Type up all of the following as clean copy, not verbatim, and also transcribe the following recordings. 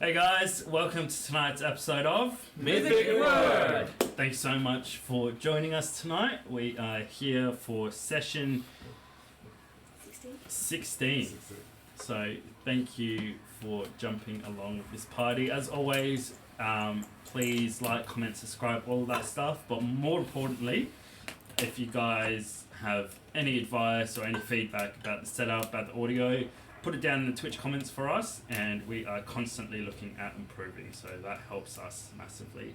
Hey guys, welcome to tonight's episode of Mythic Wyrd. Thanks so much for joining us tonight. We are here for session 16. So thank you for jumping along with this party. As always, please like, comment, subscribe, all that stuff. But more importantly, if you guys have any advice or any feedback about the setup, about the audio, put it down in the Twitch comments for us, and we are constantly looking at improving, so that helps us massively.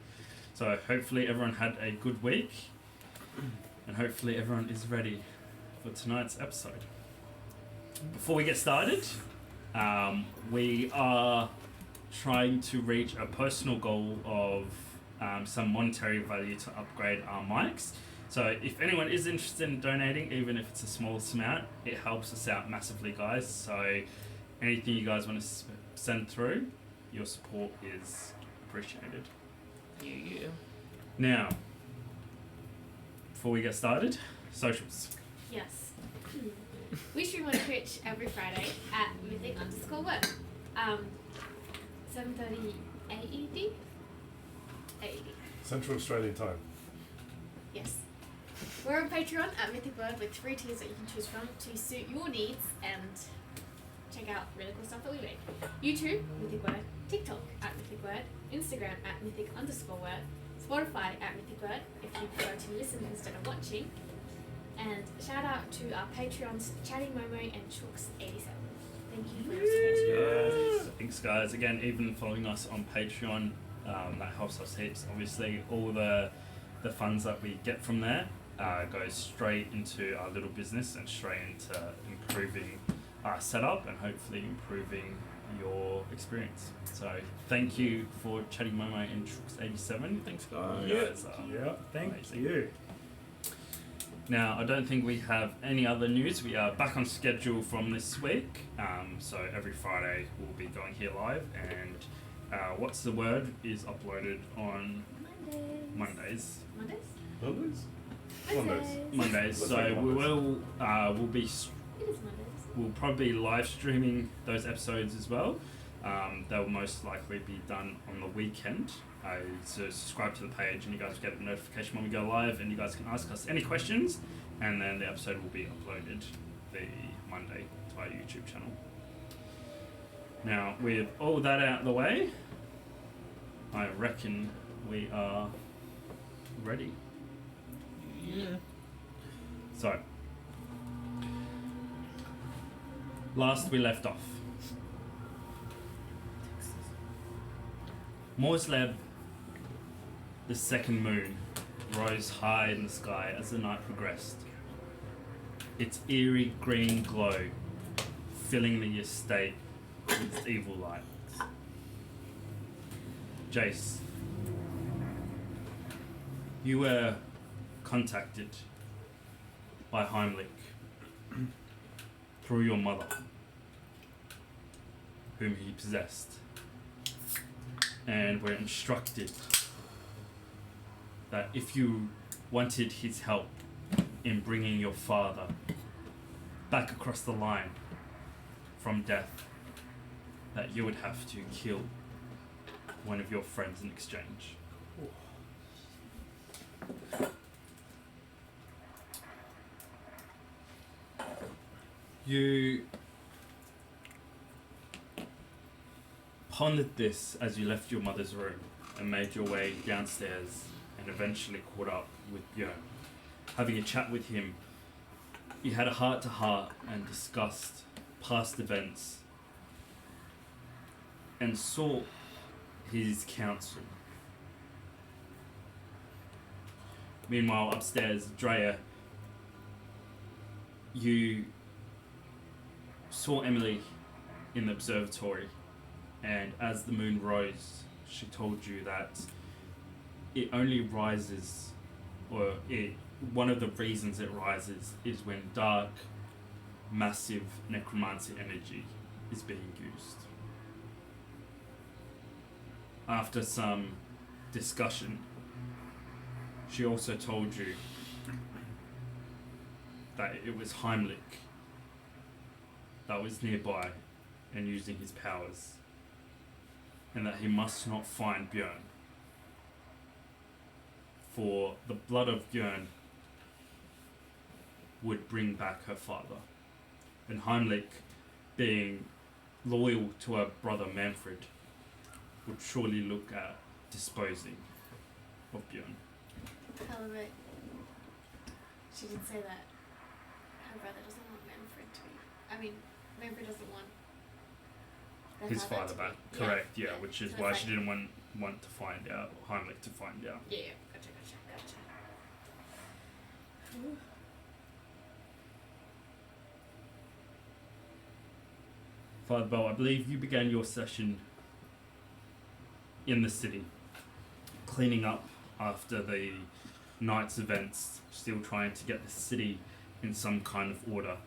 So hopefully everyone had a good week, and hopefully everyone is ready for tonight's episode. Before we get started, we are trying to reach a personal goal of some monetary value to upgrade our mics. So if anyone is interested in donating, even if it's a small amount, it helps us out massively, guys. So anything you guys want to send through, your support is appreciated. Yeah. Now, before we get started, socials. Yes. We stream on Twitch every Friday at Mythic_Wyrd. 7:30 AED? AED. Central Australian Time. Yes. We're on Patreon at Mythic Wyrd with 3 tiers that you can choose from to suit your needs and check out really cool stuff that we make. YouTube, Mythic Wyrd. TikTok at Mythic Wyrd. Instagram at Mythic_Wyrd. Spotify at Mythic Wyrd if you prefer to listen instead of watching. And shout out to our Patreons, Chatting Momo and Chooks87. Thank you for your support. Thanks, guys. Again, even following us on Patreon, that helps us heaps. Obviously, all the funds that we get from there goes straight into our little business and straight into improving our setup and hopefully improving your experience. So thank you for Chatting Momo and Chooks87. Thanks, guys. Thank you. Now, I don't think we have any other news. We are back on schedule from this week. So every Friday we'll be going here live, and What's the Word is uploaded on Mondays. So we'll probably be live streaming those episodes as well. They'll most likely be done on the weekend. So subscribe to the page and you guys get a notification when we go live, and you guys can ask us any questions, and then the episode will be uploaded the Monday to our YouTube channel. Now, with all that out of the way, I reckon we are ready. Yeah. So, last we left off, Morsleb, the second moon, rose high in the sky as the night progressed. Its eerie green glow filling the estate with its evil light. Jayce, you were contacted by Heimlich through your mother, whom he possessed, and were instructed that if you wanted his help in bringing your father back across the line from death, that you would have to kill one of your friends in exchange. You pondered this as you left your mother's room and made your way downstairs and eventually caught up with Björn. Having a chat with him, you had a heart-to-heart and discussed past events and sought his counsel. Meanwhile, upstairs, Drea, you saw Emily in the observatory, and as the moon rose, she told you that it only rises, one of the reasons it rises is when dark, massive necromancy energy is being used. After some discussion, she also told you that it was Heimlich that was nearby and using his powers. and that he must not find Björn. For the blood of Björn would bring back her father. And Heimlich, being loyal to her brother Manfred, would surely look at disposing of Björn. However, she did say that her brother doesn't want Manfred to be. I mean, Manfred doesn't want their His father to back. be. Correct, yeah, which is So why it's she like- didn't want to find out, Heimlich to find out. Yeah, gotcha. Ooh. Father Bell, I believe you began your session in the city, cleaning up after the night's events, still trying to get the city in some kind of order.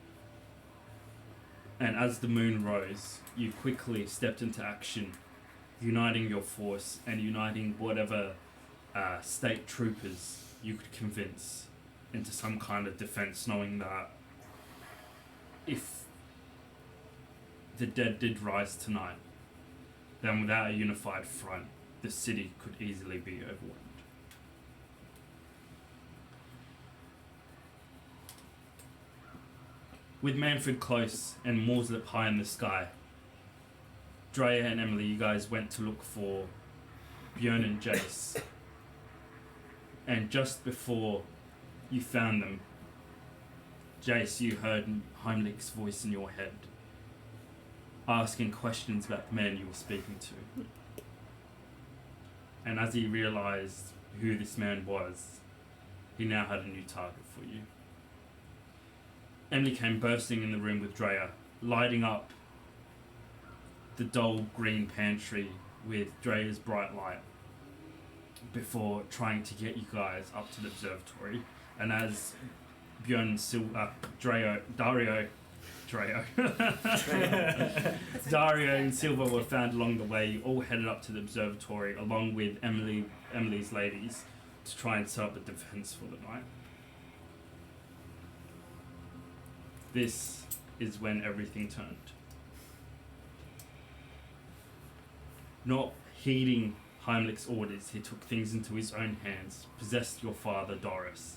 And as the moon rose, you quickly stepped into action, uniting your force and uniting whatever state troopers you could convince into some kind of defense, knowing that if the dead did rise tonight, then without a unified front, the city could easily be overwhelmed. With Manfred close and Morslip high in the sky, Drea and Emily, you guys went to look for Björn and Jayce. And just before you found them, Jayce, you heard Heimlich's voice in your head, asking questions about the man you were speaking to. And as he realized who this man was, he now had a new target for you. Emily came bursting in the room with Drea, lighting up the dull green pantry with Drea's bright light before trying to get you guys up to the observatory. And as Björn, Dario and Silva were found along the way, you all headed up to the observatory along with Emily's ladies to try and set up a defense for the night. This is when everything turned. Not heeding Heimlich's orders, he took things into his own hands, possessed your father, Doris,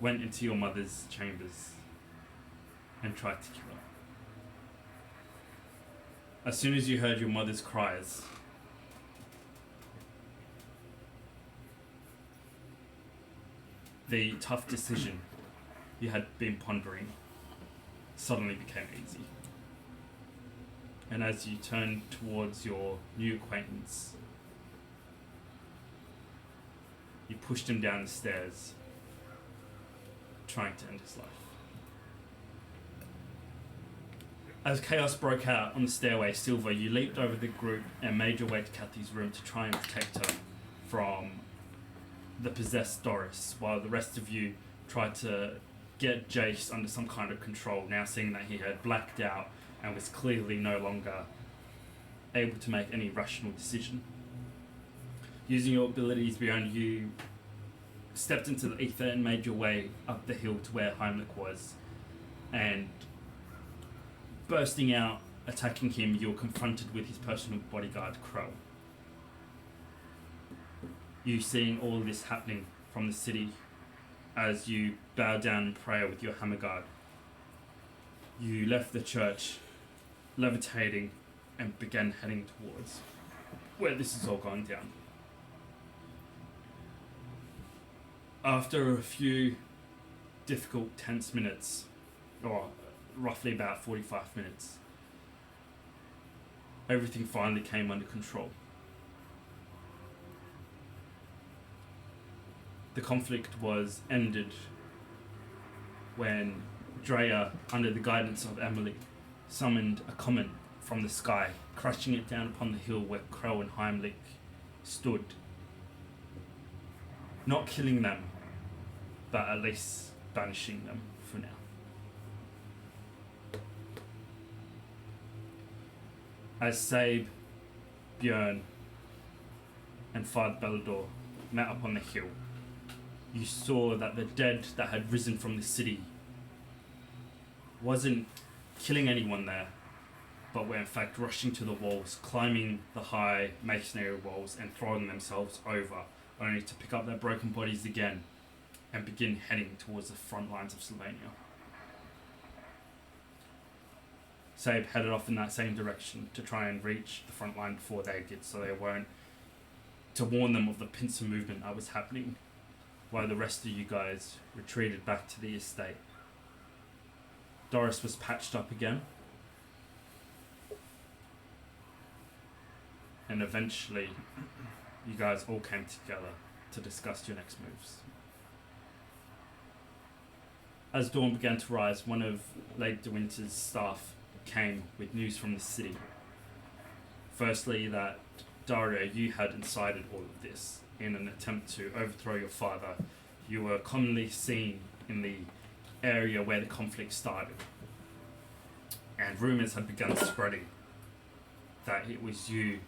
went into your mother's chambers, and tried to kill her. As soon as you heard your mother's cries, the tough decision you had been pondering suddenly became easy. And as you turned towards your new acquaintance, you pushed him down the stairs, trying to end his life. As chaos broke out on the stairway, Silva, you leaped over the group and made your way to Kathy's room to try and protect her from the possessed Doris, while the rest of you tried to get Jayce under some kind of control, now seeing that he had blacked out and was clearly no longer able to make any rational decision. Using your abilities beyond you, stepped into the ether and made your way up the hill to where Heimlich was, and bursting out, attacking him, you were confronted with his personal bodyguard, Crow. You seeing all this happening from the city, as you bowed down in prayer with your hammer guard, you left the church, levitating, and began heading towards where this is all going down. After a few difficult, tense minutes, or roughly about 45 minutes, everything finally came under control. The conflict was ended when Drea, under the guidance of Emily, summoned a comet from the sky, crashing it down upon the hill where Crow and Heimlich stood. Not killing them, but at least banishing them for now. As Sabe, Björn, and Father Bellador met up on the hill, you saw that the dead that had risen from the city wasn't killing anyone there, but were in fact rushing to the walls, climbing the high masonry walls and throwing themselves over, only to pick up their broken bodies again and begin heading towards the front lines of Sylvania. Sabe headed off in that same direction to try and reach the front line before they did, so they weren't, to warn them of the pincer movement that was happening, while the rest of you guys retreated back to the estate. Doris was patched up again, and eventually you guys all came together to discuss your next moves. As dawn began to rise, one of Lady De Winter's staff came with news from the city. Firstly, that Dario, you had incited all of this in an attempt to overthrow your father. You were commonly seen in the area where the conflict started, and rumours had begun spreading that it was you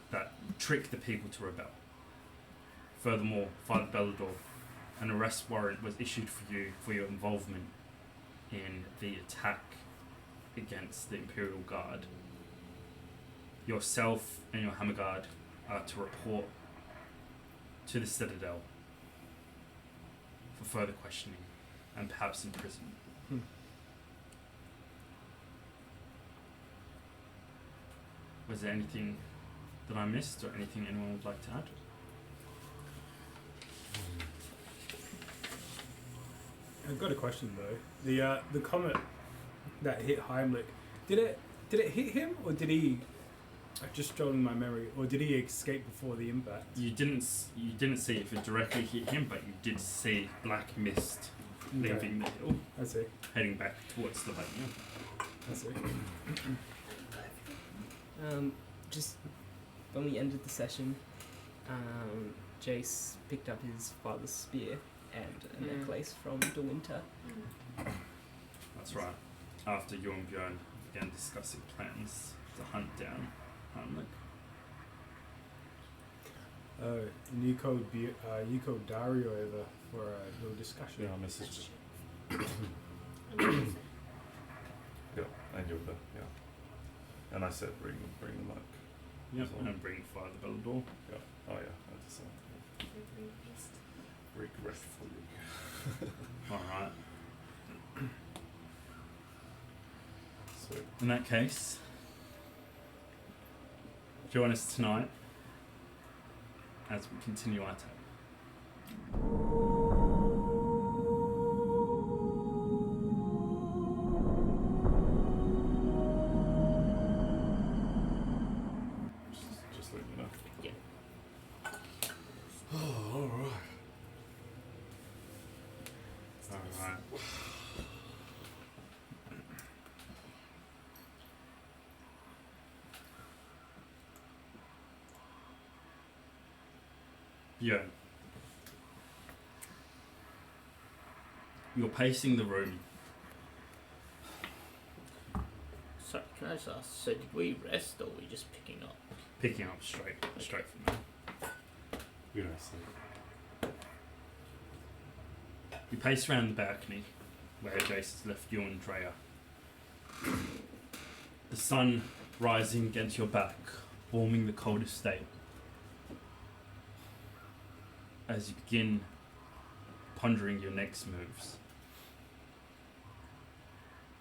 that tricked the people to rebel. Furthermore, Father Bellador, an arrest warrant was issued for you for your involvement in the attack against the Imperial Guard. Yourself and your Hammer Guard are to report to the Citadel for further questioning and perhaps imprisonment. Was there anything that I missed or anything anyone would like to add? I've got a question though. The comet that hit Heimlich, did it hit him, or did he? I've just stolen my memory. Or did he escape before the impact? You didn't see if it directly hit him, but you did see black mist leaving the hill, I see. heading back towards Slovenia. I see. Just when we ended the session, Jayce picked up his father's spear and a necklace from De Winter. That's right. After you and Björn began discussing plans to hunt down Heimlich. Oh, and you called Dario over for a little discussion. Yeah, I messaged Yeah, and Yoga, yeah. And I said bring them back. Yep, So- and bring Father Bellador. Yeah. Oh yeah, I just regretfully. Alright. So In that case, join us tonight as we continue our tale. just let you know. Yeah. Oh, alright. Alright. Yeah. You're pacing the room. So can I just ask? So did we rest, or were we just picking up? Picking up straight from there. You know, so You pace around the balcony where Jayce has left you and Drea. The sun rising against your back, warming the cold estate. As you begin pondering your next moves.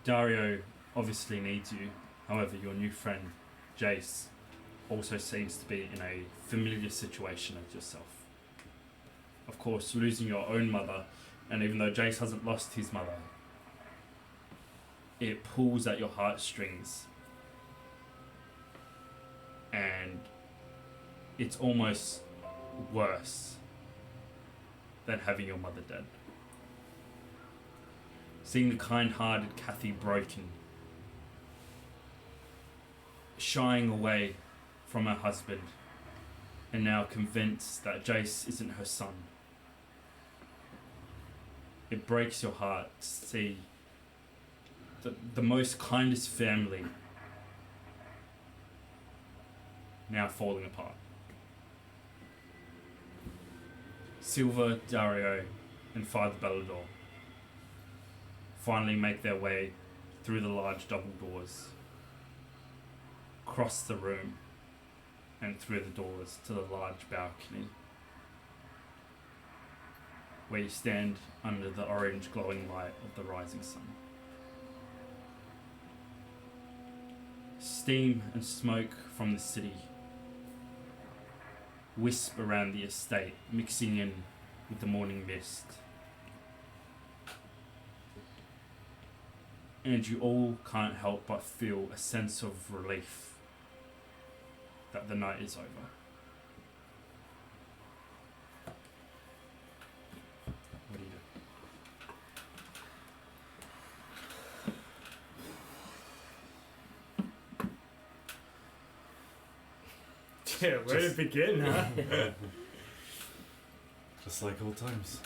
Dario obviously needs you, however your new friend Jayce also seems to be in a familiar situation as yourself. Of course, losing your own mother, and even though Jayce hasn't lost his mother, it pulls at your heartstrings, and it's almost worse than having your mother dead. Seeing the kind-hearted Kathy broken, shying away from her husband, and now convinced that Jayce isn't her son. It breaks your heart to see the most kindest family now falling apart. Silver, Dario, and Father Bellador finally make their way through the large double doors across the room and through the doors to the large balcony, where you stand under the orange glowing light of the rising sun. Steam and smoke from the city wisp around the estate, mixing in with the morning mist. And you all can't help but feel a sense of relief that the night is over. What do you do? Yeah, where to begin, huh? Just like old times.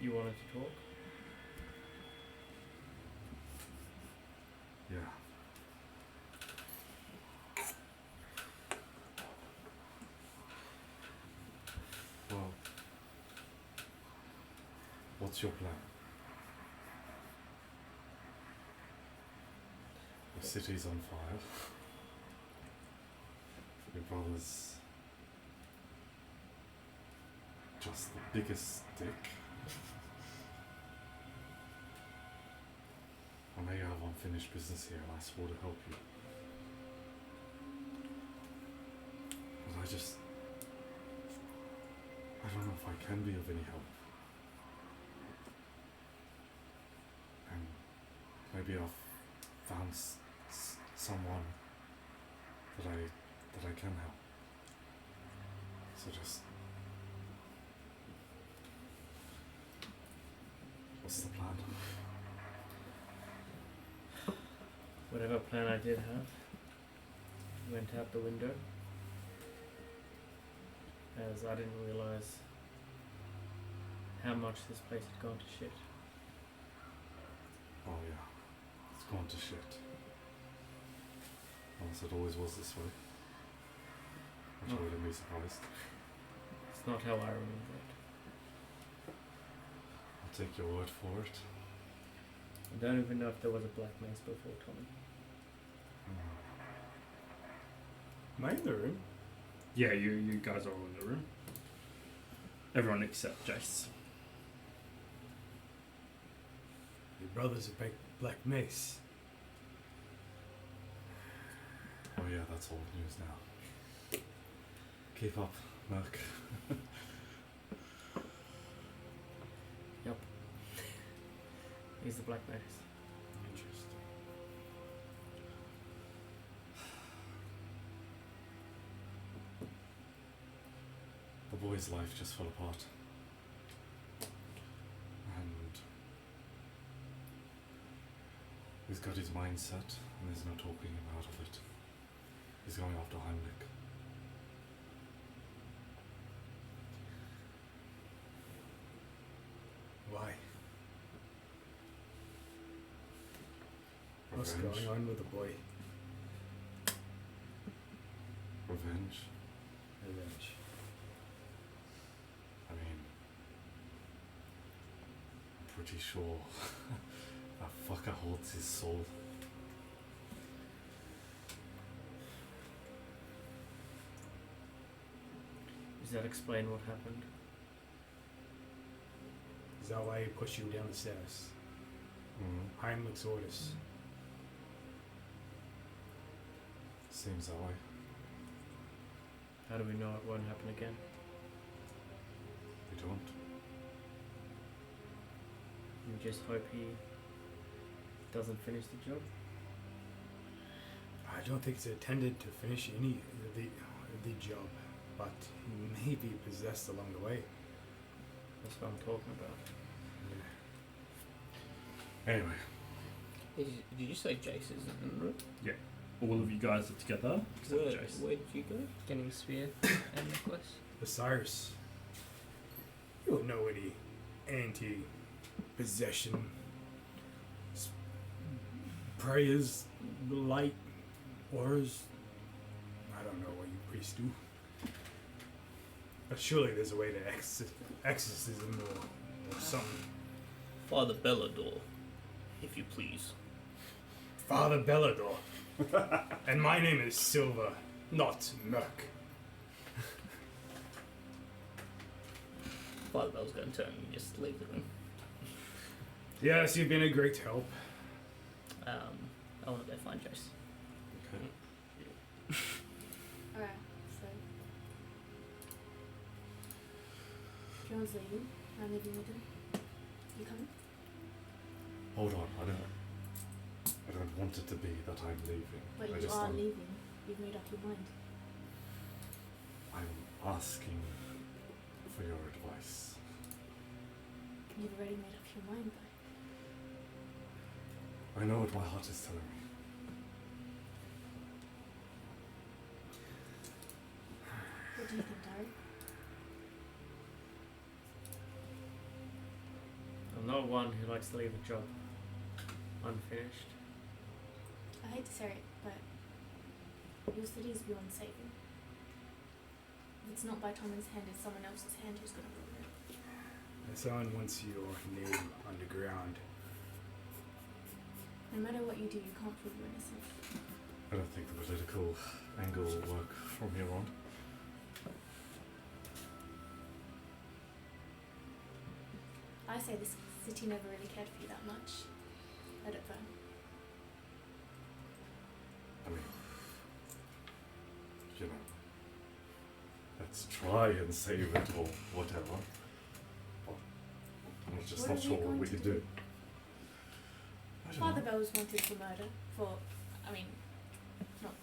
You wanted to talk? Yeah. Well, what's your plan? The city's on fire. Your brother's just the biggest dick. I know you have unfinished business here and I swore to help you. But I don't know if I can be of any help. And maybe I've found someone that I can help. So just... what's the plan? Whatever plan I did have went out the window, as I didn't realise how much this place had gone to shit. Oh yeah, it's gone to shit. Unless it always was this way. Which No. wouldn't be surprised. It's not how I remember it. I'll take your word for it. I don't even know if there was a black mace before Tommy. Am I in the room? Yeah, you guys are all in the room. Everyone except Jayce. Your brother's a big black mace. Oh yeah, that's old news now. Keep up, Merc. Yep. He's the black mace. Interesting. The boy's life just fell apart. And he's got his mind set and there's no talking him out of it. He's going after Heimlich. Why? What's Revenge. going on with the boy? Revenge. Revenge. I mean, I'm pretty sure that fucker holds his soul. Does that explain what happened? Is that why he pushed you down the stairs? Heimlich's orders. Seems that way. How do we know it won't happen again? We don't. We just hope he doesn't finish the job. I don't think it's intended to finish any the job, but he may be possessed along the way. That's what I'm talking about. Anyway, Did you say Jayce is in the room? All of you guys are together except Jayce. Where did you go? Getting spear and necklace. Osiris, you don't know any anti-possession prayers, light, auras. I don't know what you priests do. But surely there's a way to exorcism or something. Father Bellador, if you please. Father Bellador. And my name is Silver, not Merc. Father Bell's going to turn and just leave the room. Yes, you've been a great help. I want to go find Jayce. Okay. Alright, so. John's leaving. I'm leaving with him. You coming? Hold on, I don't want it to be that I'm leaving. But I you just are want- leaving. You've made up your mind. I'm asking for your advice. You've already made up your mind, though. I know what my heart is telling me. What do you think, Dari? I'm not one who likes to leave a job unfinished. I hate to say it, but your city is beyond saving. If it's not by Tommen's hand, it's someone else's hand who's going to ruin it. Someone wants your name underground. No matter what you do, you can't prove your innocence. I don't think the political angle will work from here on. I say this city never really cared for you that much. Let it burn. I mean, you know, let's try and save it or whatever. But I'm just What not are sure we what going we to can do? do. I don't Father know. Bell was wanted for murder. For, I mean, not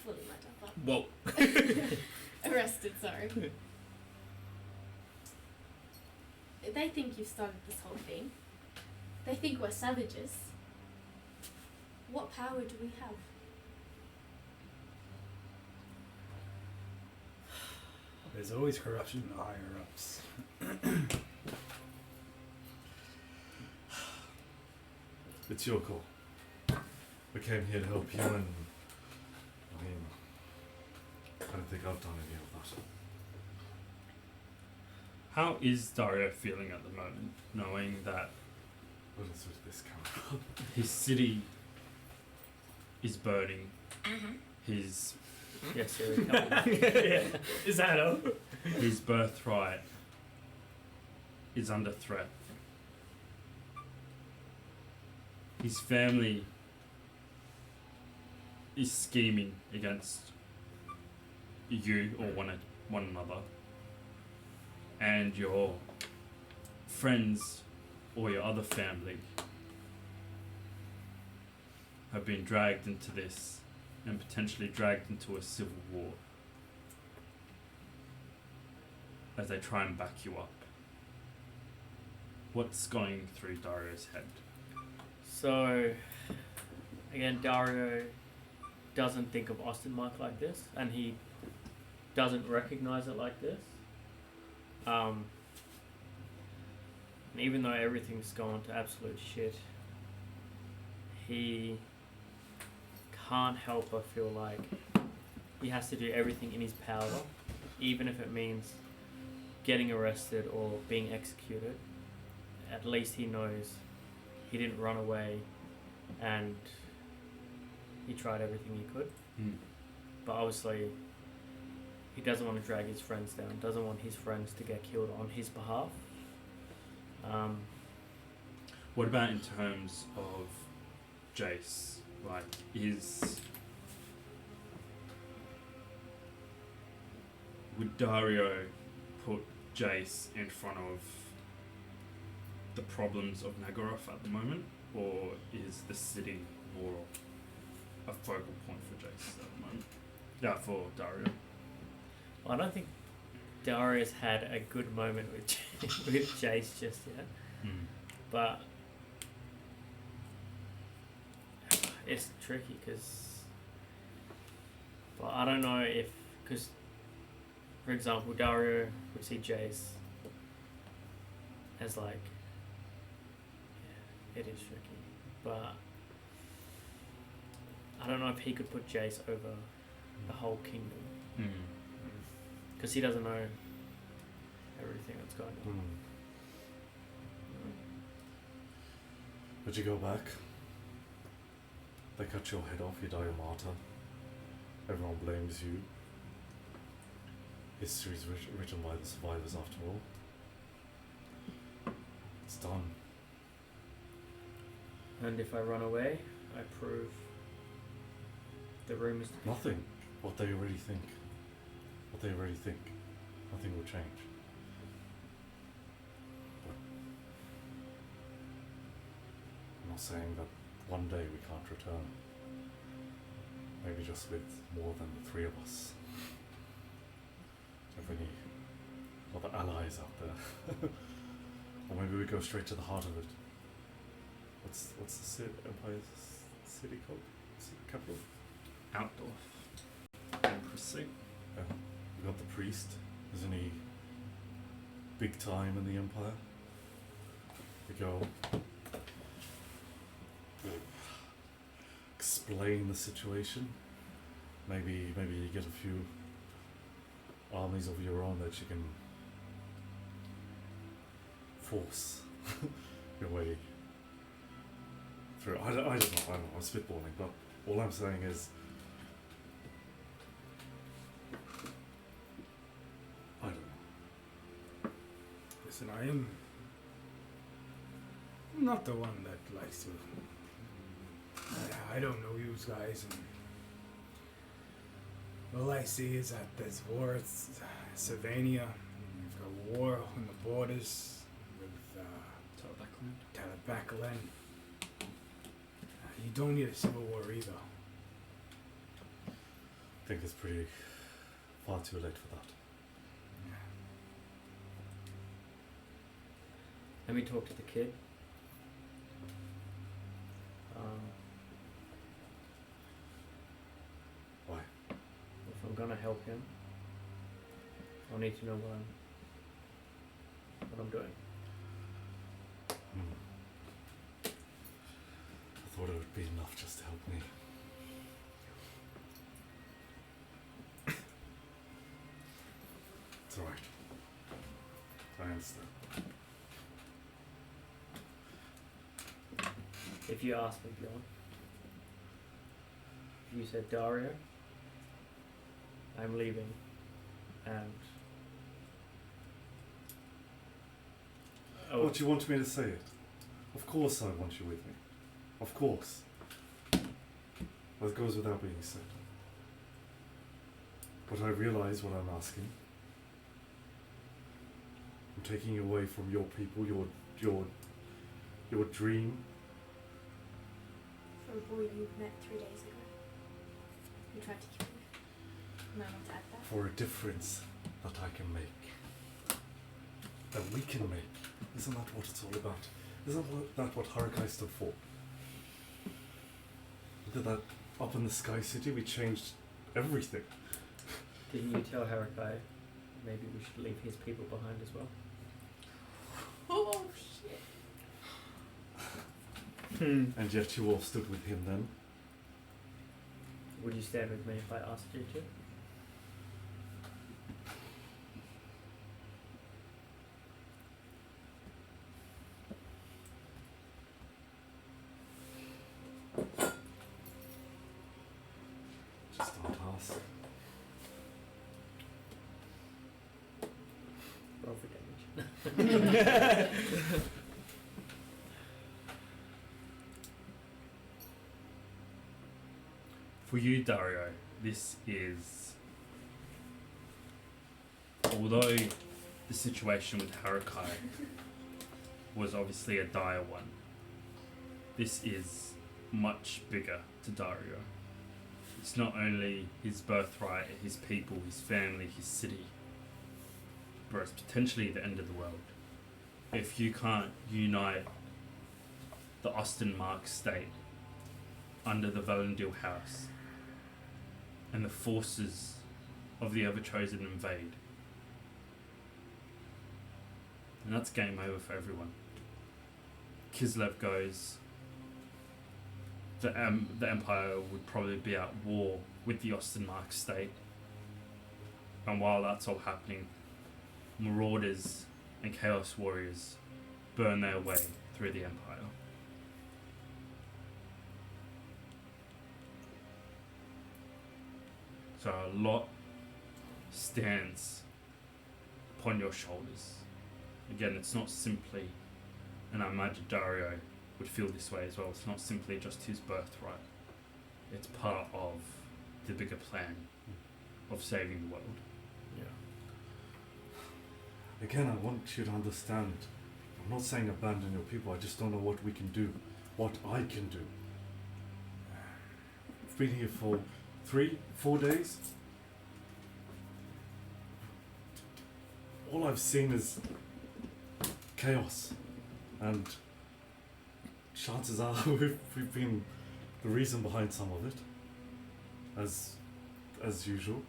fully murder, but Whoa. arrested, sorry. They think you've started this whole thing. They think we're savages. What power do we have? There's always corruption in the higher ups. It's your call. We came here to help you, and I mean, I don't think I've done any of that. How is Dario feeling at the moment, knowing that What is with this camera? his city is burning, his Yes, here we come. Yeah. Is that all? his birthright is under threat. His family is scheming against you or one another, and your friends or your other family have been dragged into this and potentially dragged into a civil war as they try and back you up. What's going through Dario's head? So, again, Dario doesn't think of Austin Mike like this, and he doesn't recognize it like this. And even though everything's gone to absolute shit, he can't help but feel like he has to do everything in his power, even if it means getting arrested or being executed. At least he knows he didn't run away and he tried everything he could. But obviously he doesn't want to drag his friends down, doesn't want his friends to get killed on his behalf. What about in terms of Jayce? Like, would Dario put Jayce in front of the problems of Nagoroth at the moment, or is the city more a focal point for Jayce at the moment? Yeah, for Dario. I don't think Dario's had a good moment with with Jayce just yet, but it's tricky because I don't know if, because for example Dario would see Jayce as like, yeah, it is tricky, but I don't know if he could put Jayce over the whole kingdom. Because he doesn't know everything that's going on. But you go back, they cut your head off, you die a martyr. Everyone blames you. History's written by the survivors after all. It's done. And if I run away, I prove the rumors to be Nothing. What they already think. Nothing will change. But I'm not saying that one day we can't return. Maybe just with more than the three of us. Have any other allies out there? Or maybe we go straight to the heart of it. What's the Empire's city called? Capital? Outdoor. Empressy. We got the priest. Isn't he big time in the Empire? We go explain the situation. Maybe you get a few armies of your own that you can force your way through. I don't know, I'm spitballing, but all I'm saying is I don't know. Listen, I'm not the one that likes to. I don't know you guys, and all I see is that there's war at Sylvania. We've got war on the borders with Talabakalan. You don't need a civil war either. I think it's pretty far too late for that. Let me talk to the kid. Why? If I'm gonna help him, I'll need to know what I'm doing. I thought it would be enough just to help me. It's alright. I understand. If you ask me, Bjorn, you said Dario, I'm leaving, and What, do you want me to say it? Of course I want you with me. Of course. That goes without being said. But I realise what I'm asking. I'm taking you away from your people, your dream. For a boy you met 3 days ago. You tried to kill me. Am I allowed to add that? For a difference that I can make. That we can make. Isn't that what it's all about? Isn't that what Harukai stood for? Look at that up in the Sky City, we changed everything. didn't you tell Harukai maybe we should leave his people behind as well? Oh shit. And yet you all stood with him then. Would you stand with me if I asked you to? Just don't ask. Roll for damage. For you, Dario, this is, although the situation with Harukai was obviously a dire one, this is much bigger to Dario. It's not only his birthright, his people, his family, his city, but it's potentially the end of the world. If you can't unite the Austin Mark state under the Valendil house, and the forces of the Everchosen invade, and that's game over for everyone. Kislev goes, the Empire would probably be at war with the Austin Mark state, and while that's all happening, Marauders and Chaos Warriors burn their way through the Empire. So a lot stands upon your shoulders. Again, it's not simply, and I imagine Dario would feel this way as well, it's not simply just his birthright. It's part of the bigger plan of saving the world. Yeah. Again, I want you to understand. I'm not saying abandon your people. I just don't know what we can do. What I can do. I've been here for 3-4 days. All I've seen is chaos, and chances are we've been the reason behind some of it. As usual.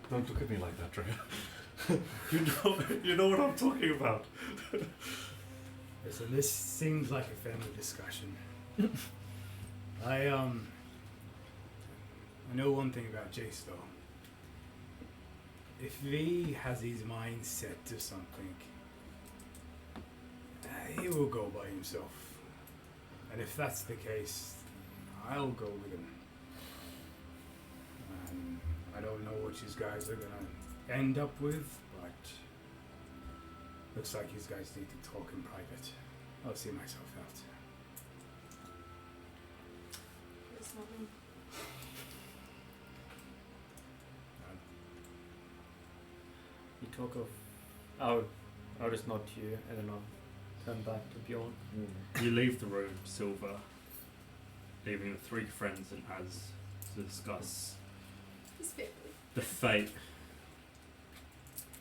Don't look at me like that, Drea. you know what I'm talking about. Listen, this seems like a family discussion. I know one thing about Jayce though. If he has his mind set to something, he will go by himself. And if that's the case, I'll go with him. I don't know what you guys are gonna end up with, but looks like you guys need to talk in private. I'll see myself out. It's not me. You talk of. I'll just nod to you and then I'll turn back to Bjorn. You leave the room, Silver, leaving the three friends and Az to discuss It's family. the fate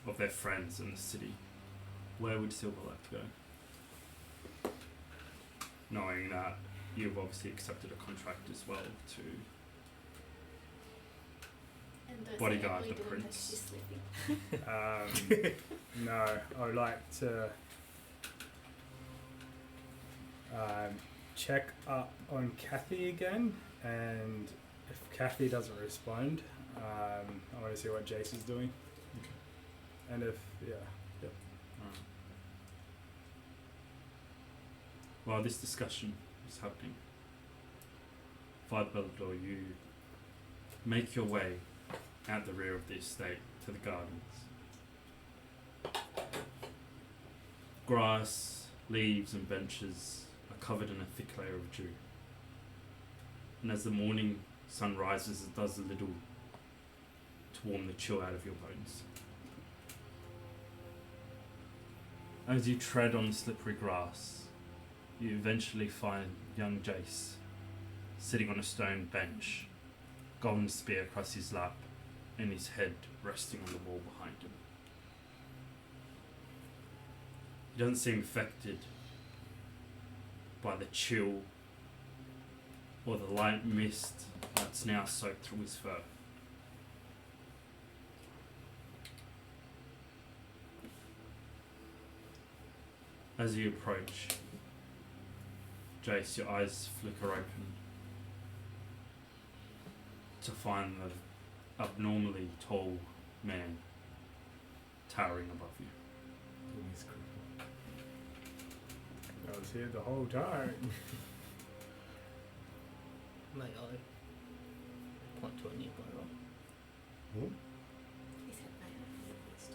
of their friends in the city. Where would Silver like to go? Knowing that you've obviously accepted a contract as well to And don't bodyguard say the Emily didn't prince. text you sleeping. No, I would like to check up on Kathy again, and if Kathy doesn't respond, I want to see what Jayce is doing. And if, yeah. While this discussion is happening, Father Bellador, you make your way out the rear of the estate to the gardens. Grass, leaves and benches are covered in a thick layer of dew. And as the morning sun rises, it does a little to warm the chill out of your bones. As you tread on the slippery grass, you eventually find young Jayce sitting on a stone bench, golden spear across his lap, and his head resting on the wall behind him. He doesn't seem affected by the chill or the light mist that's now soaked through his fur. As you approach, Jayce, your eyes flicker open to find the abnormally tall man towering above you. I was here the whole time. May I point to a nearby rock? He said no, at least.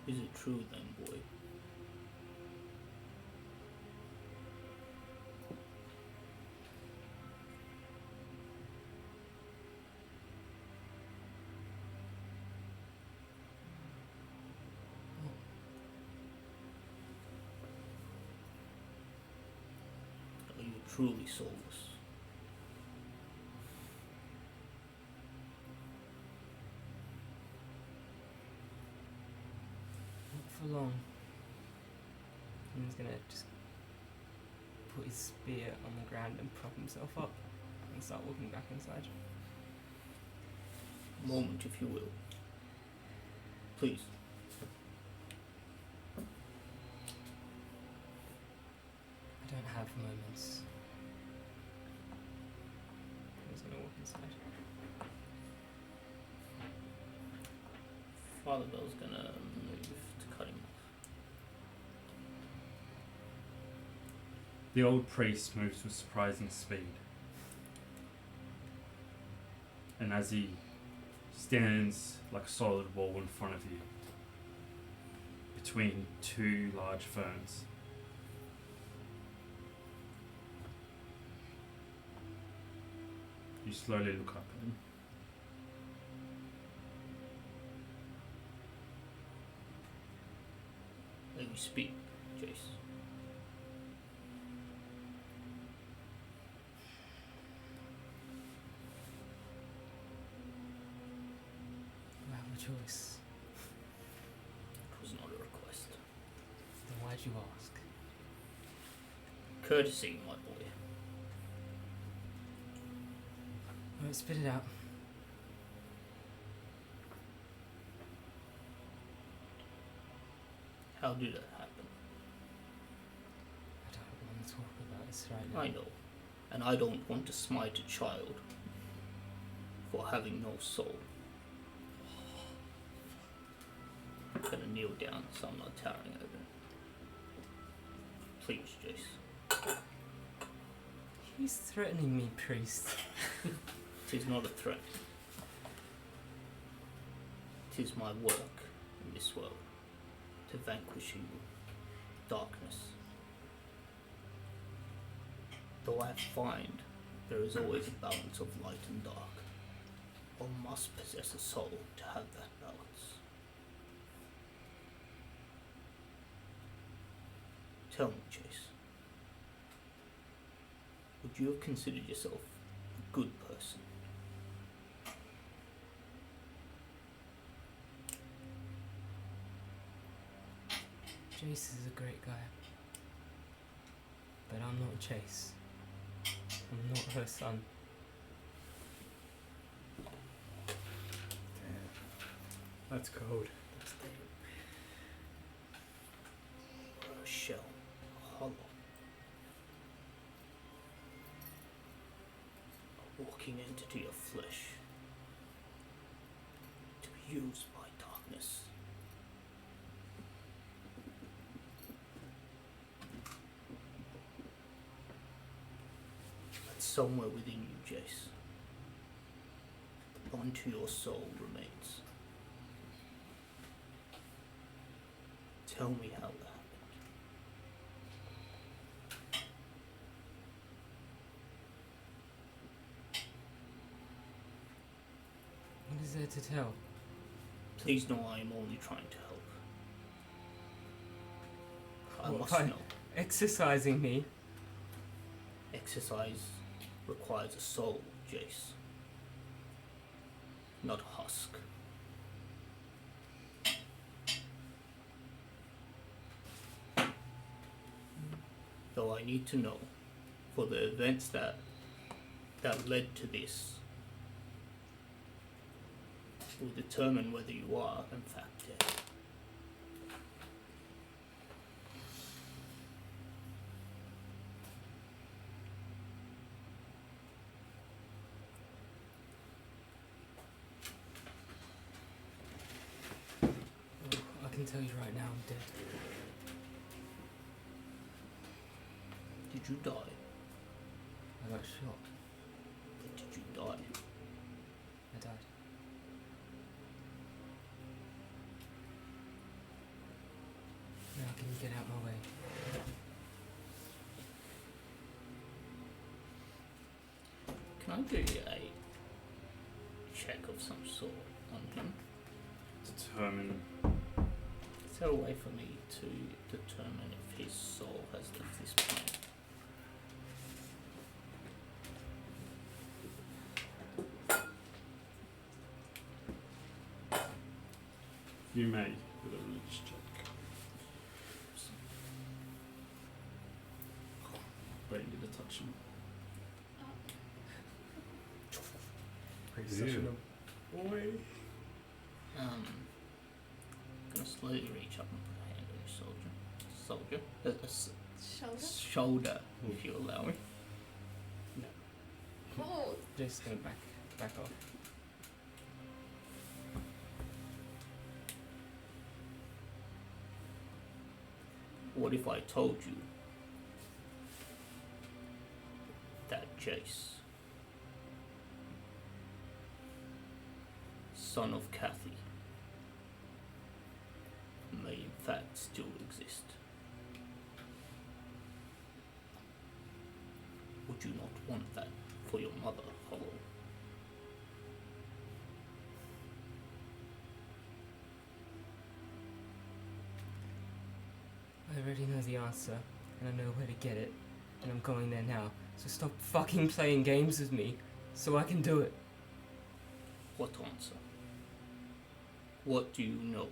Is it true then, boy? Are you truly soulless? Not for long. He's gonna just put his spear on the ground and prop himself up and start walking back inside. Moment, if you will. Please. I don't have moments. He's gonna walk inside. Father Bell's gonna move to cut him off. The old priest moves with surprising speed. And as he stands like a solid wall in front of you, between two large ferns, you slowly look up at him. May we speak, Jayce? You have a choice. It was not a request. Then why'd you ask? Courtesy, my boy. Alright, spit it out. How did that happen? I don't want to talk about this right now. I know. And I don't want to smite a child for having no soul. I'm gonna kneel down so I'm not towering over. Please, Jayce. He's threatening me, priest. It is not a threat. It is my work in this world to vanquish evil, darkness. Though I find there is always a balance of light and dark, one must possess a soul to have that balance. Tell me, Jayce, would you have considered yourself a good person? Jayce is a great guy. But I'm not Jayce. I'm not her son. That's cold. A shell, hollow, a walking entity of flesh, to be used by darkness. But somewhere within you, Jayce, the bond to your soul remains. Tell me how that happened. What is there to tell? Please know I am only trying to help. I What, must by know. exercising me? Exercise requires a soul, Jayce. Not a husk. Though I need to know, for the events that led to this will determine whether you are, in fact, dead. Well, I can tell you right now I'm dead. Did you die? I got shot. But did you die? I died. Now can you get out my way? Can I do a check of some sort on him? Determine. Is there a way for me to determine if his soul has left this plane? You may with a religious check. But you need to touch him. Priest Ew. touching a boy. Gonna slowly reach up and put a hand on your Shoulder. shoulder, if you allow me. Oh, Just gonna back off. What if I told you Jayce, son of Kathy, may in fact still exist. Would you not want that for your mother, Hollow? I already know the answer, and I know where to get it, and I'm going there now. So stop fucking playing games with me, so I can do it. What answer? What do you know?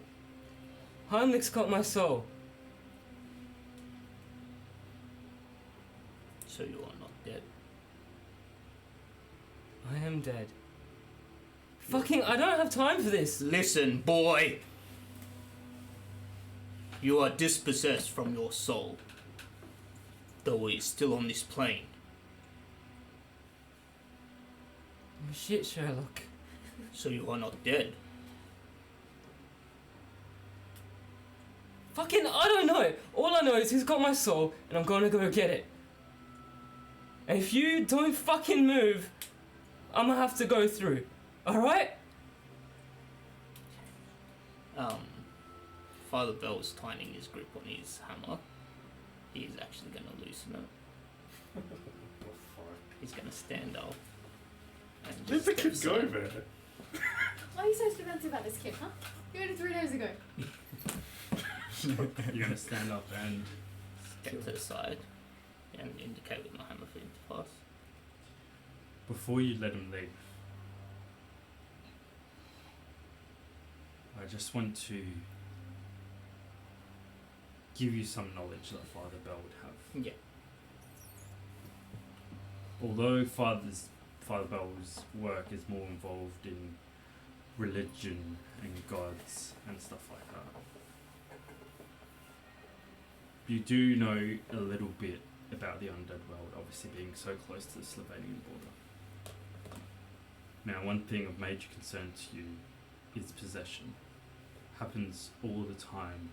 Heimlich's got my soul. So you are not dead. I am dead. Fucking, I don't have time for this. Listen, boy! You are dispossessed from your soul, though it is still on this plane. Oh, shit, Sherlock. So you are not dead. Fucking, I don't know. All I know is he's got my soul, and I'm gonna go get it. And if you don't fucking move, I'm gonna have to go through. Alright? Father Bell is tightening his grip on his hammer. He is actually going to loosen it. Oh, fuck. He's going to stand up. And Let the kid go, man. Why are you so defensive about this kid, huh? You got it 3 days ago. You're gonna stand up and step to the side and indicate with my hammer for him to pass. before you let him leave, I just want to give you some knowledge that Father Bell would have. Yeah. Although Father Bell's work is more involved in religion and gods and stuff like that, you do know a little bit about the Undead world, obviously being so close to the Slovenian border. Now, one thing of major concern to you is possession. Happens all the time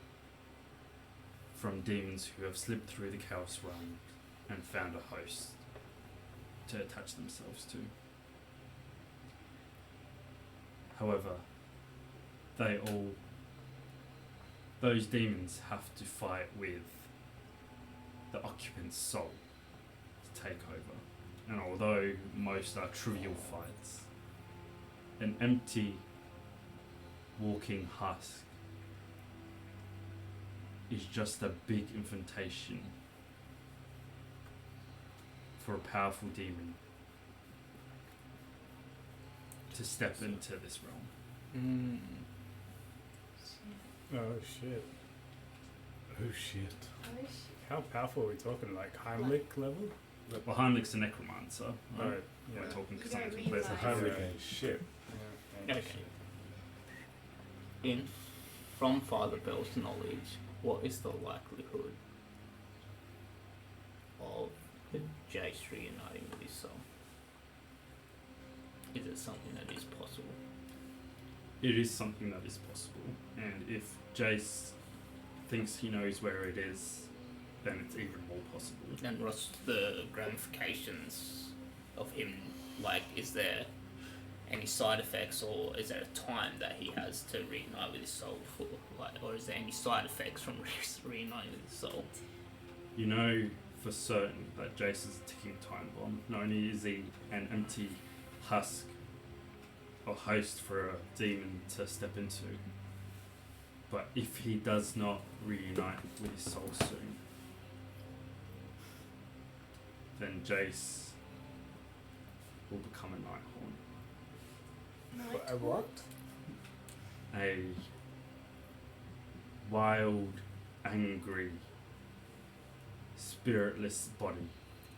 from demons who have slipped through the Chaos Realm and found a host to attach themselves to. However, those demons have to fight with the occupant's soul to take over. And although most are trivial fights, an empty walking husk is just a big invitation for a powerful demon to step into this realm. Oh shit. Oh shit. How powerful are we talking? Like Heimlich level? Well, Heimlich's a necromancer. Oh, Right? yeah. We're talking You don't something mean completely like- different. Heimlich ain't shit. Yeah, Okay. From Father Bell's knowledge, what is the likelihood of the Jayce reuniting with his soul? Is it something that is possible? It is something that is possible, and if Jayce thinks he knows where it is, then it's even more possible. And what's the ramifications of him? Like, is there any side effects, or is there a time that he has to reunite with his soul for, like, or is there any side effects from reuniting with his soul? You know for certain that Jayce is a ticking time bomb. Not only is he an empty husk or host for a demon to step into, but if he does not reunite with his soul soon, then Jayce will become a Nighthorn. A what? A wild, angry, spiritless body.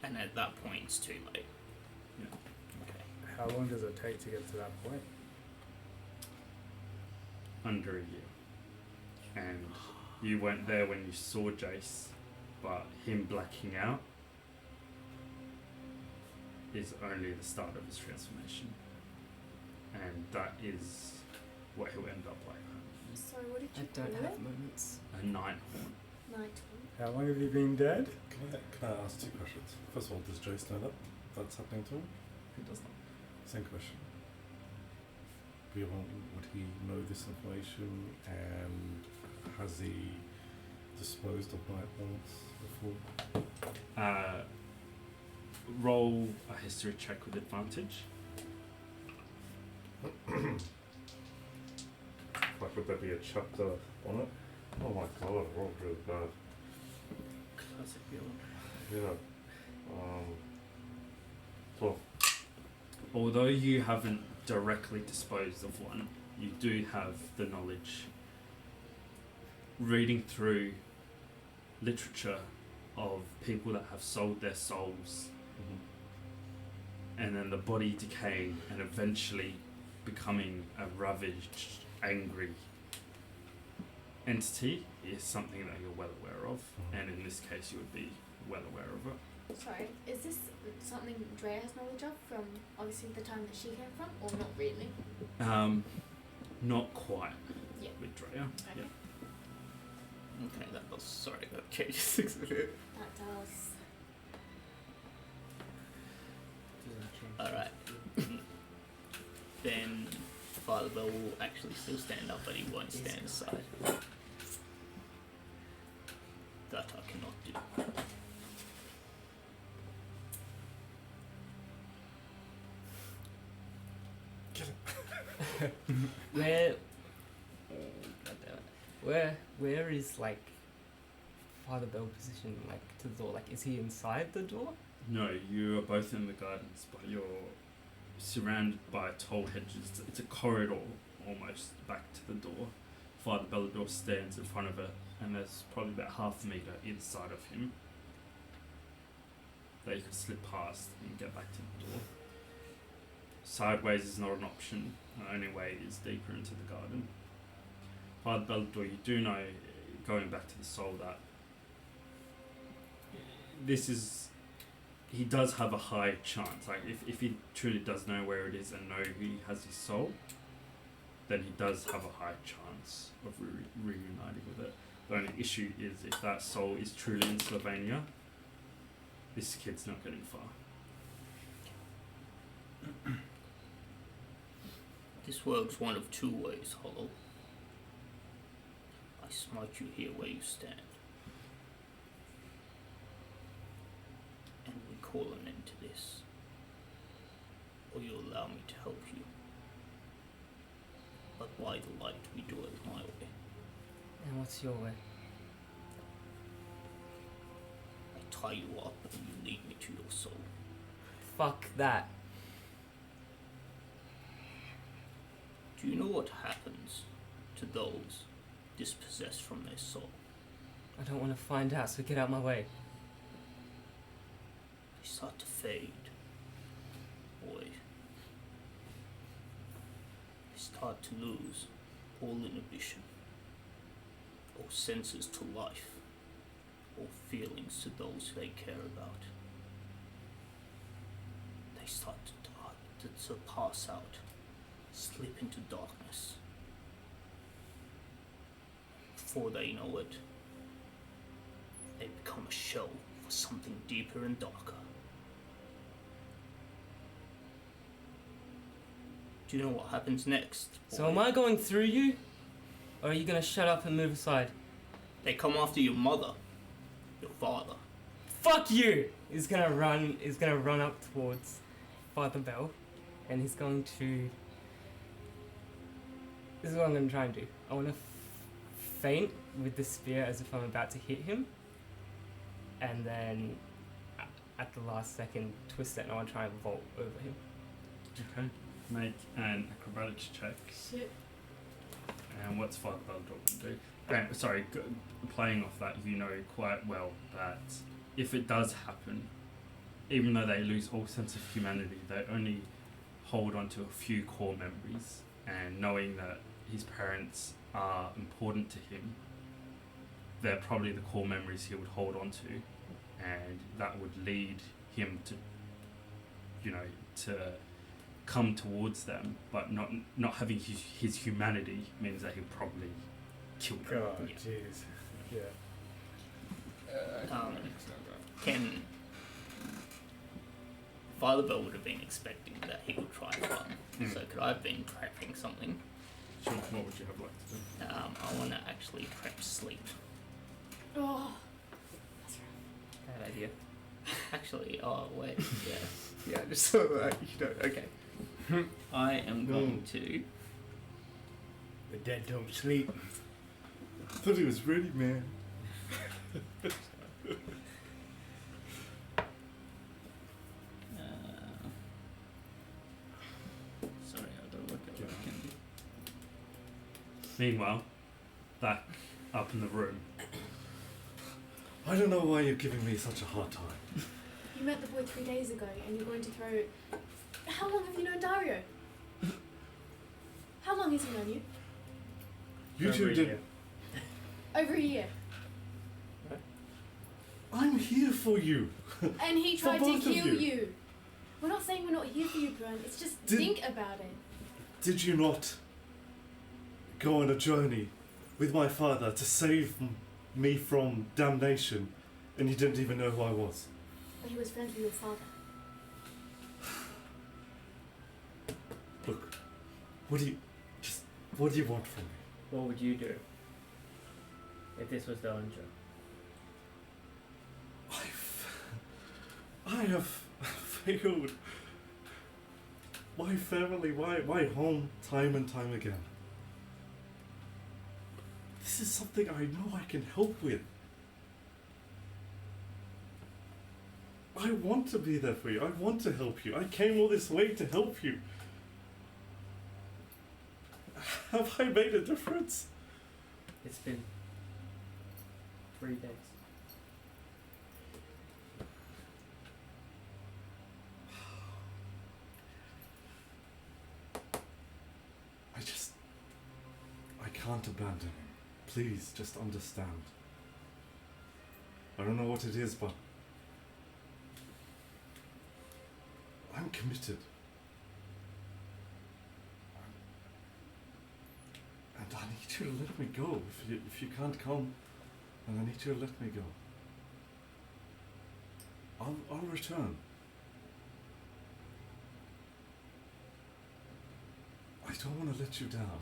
And at that point, it's too late. Yeah. Okay. How long does it take to get to that point? Under a year. And you weren't there when you saw Jayce, but him blacking out is only the start of his transformation. And that is what he'll end up like. Sorry, what did I you don't call have it? moments. A Nighthorn. Night. How long have you been dead? Can I ask 2 questions? First of all, does Jayce know that? that's happening to him? He does not. Same question. Beyond, would he know this information, and has he disposed of night elves before? Roll a history check with advantage. Like, would there be a chapter on it? Oh my god, I rolled really bad. Classic Beyond. Yeah. 12. Although you haven't directly disposed of one, you do have the knowledge. Reading through literature of people that have sold their souls, and then the body decaying and eventually becoming a ravaged, angry entity is something that you're well aware of, and in this case you would be well aware of it. Sorry, is this something Drea has knowledge of from obviously the time that she came from, or not really? Not quite. Yeah. With Drea. Okay. Yeah. Okay, that was sorry. That changes 6 of it. That does. Alright. Then Father Bell will actually still stand up, but he won't stand aside. That I cannot do. Where is like Father Bell positioned like to the door? Like, is he inside the door? No, you are both in the gardens, but you're surrounded by tall hedges. It's a corridor almost back to the door. Father Bellador stands in front of it, and there's probably about half a metre either side of him that you can slip past and get back to the door. Sideways is not an option. The only way is deeper into the garden. Father Bellador, you do know, going back to the soul, that this is... He does have a high chance. Like, if he truly does know where it is and know he has his soul, then he does have a high chance of reuniting with it. The only issue is if that soul is truly in Slovenia, this kid's not getting far. This works one of two ways, Hollow. I smite you here where you stand. And we call an end to this. Or you allow me to help you. But by the light, we do it my way. And what's your way? I tie you up and you lead me to your soul. Fuck that. Do you know what happens to those dispossessed from their soul? I don't want to find out, so get out my way. They start to fade. Boy. They start to lose all inhibition, all senses to life, all feelings to those they care about. They start to die, to pass out, slip into darkness. Before they know it, they become a shell for something deeper and darker. Do you know what happens next? So am I going through you? Or are you gonna shut up and move aside? They come after your mother, your father. Fuck you! He's gonna run up towards Father Bell, and he's going to... This is what I'm gonna try and do. I wanna feint with the spear as if I'm about to hit him, and then at the last second twist it, and I wanna try and vault over him. Okay. Make an acrobatics check. Shit. And what's Father Bellador going to do? Playing off that, you know quite well that if it does happen, even though they lose all sense of humanity, they only hold on to a few core memories, and knowing that his parents are important to him, they're probably the core memories he would hold on to, and that would lead him to, to come towards them, but not having his humanity means that he'll probably kill them. God, jeez. Yeah. Can Firebell would have been expecting that he would try and run. Mm. So could I have been prepping something? Sure, what would you have liked to do? I want to actually prep sleep. Oh, that's right. Bad idea. Actually, oh wait, yeah. Yeah, just so that you know. Okay. I am going to. The dead don't sleep. I thought he was ready, man. Sorry, I gotta work out what I can do. Meanwhile, back up in the room. I don't know why you're giving me such a hard time. You met the boy 3 days ago, and you're going to throw. How long have you known Dario? How long has he known you? You Over two a did. year. Over a year. I'm here for you. And he tried to both of kill you. you. We're not saying we're not here for you, Bran. It's just Did- think about it. Did you not go on a journey with my father to save me from damnation, and you didn't even know who I was? But he was friends with your father. Look, what do you want from me? What would you do if this was Dillinger? I have failed my family, my home, time and time again. This is something I know I can help with. I want to be there for you. I want to help you. I came all this way to help you. Have I made a difference? It's been 3 days. I can't abandon him. Please, just understand. I don't know what it is, but I'm committed. And I need you to let me go. If you can't come, then I need you to let me go. I'll return. I don't want to let you down.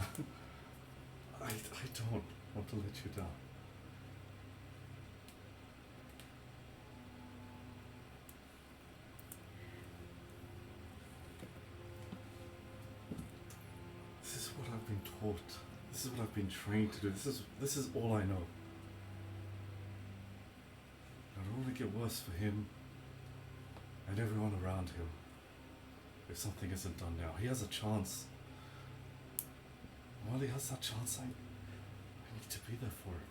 I don't want to let you down. This is what I've been taught. This is what I've been trained to do. This is all I know. It'll only get worse for him and everyone around him if something isn't done now. He has a chance. While he has that chance, I need to be there for him.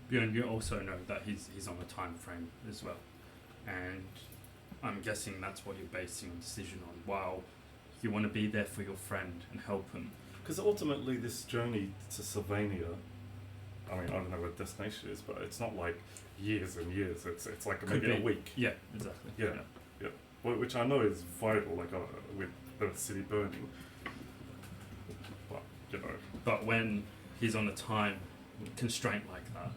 Bjorn, you also know that he's on a time frame as well, and I'm guessing that's what you're basing your decision on. While you want to be there for your friend and help him, Because ultimately, this journey to Sylvania, I mean, I don't know what destination is, but it's not like years and years. It's like Could maybe a be. week. yeah, exactly. Yeah. Which I know is vital, like with the city burning. But you know, But when he's on a time constraint like that,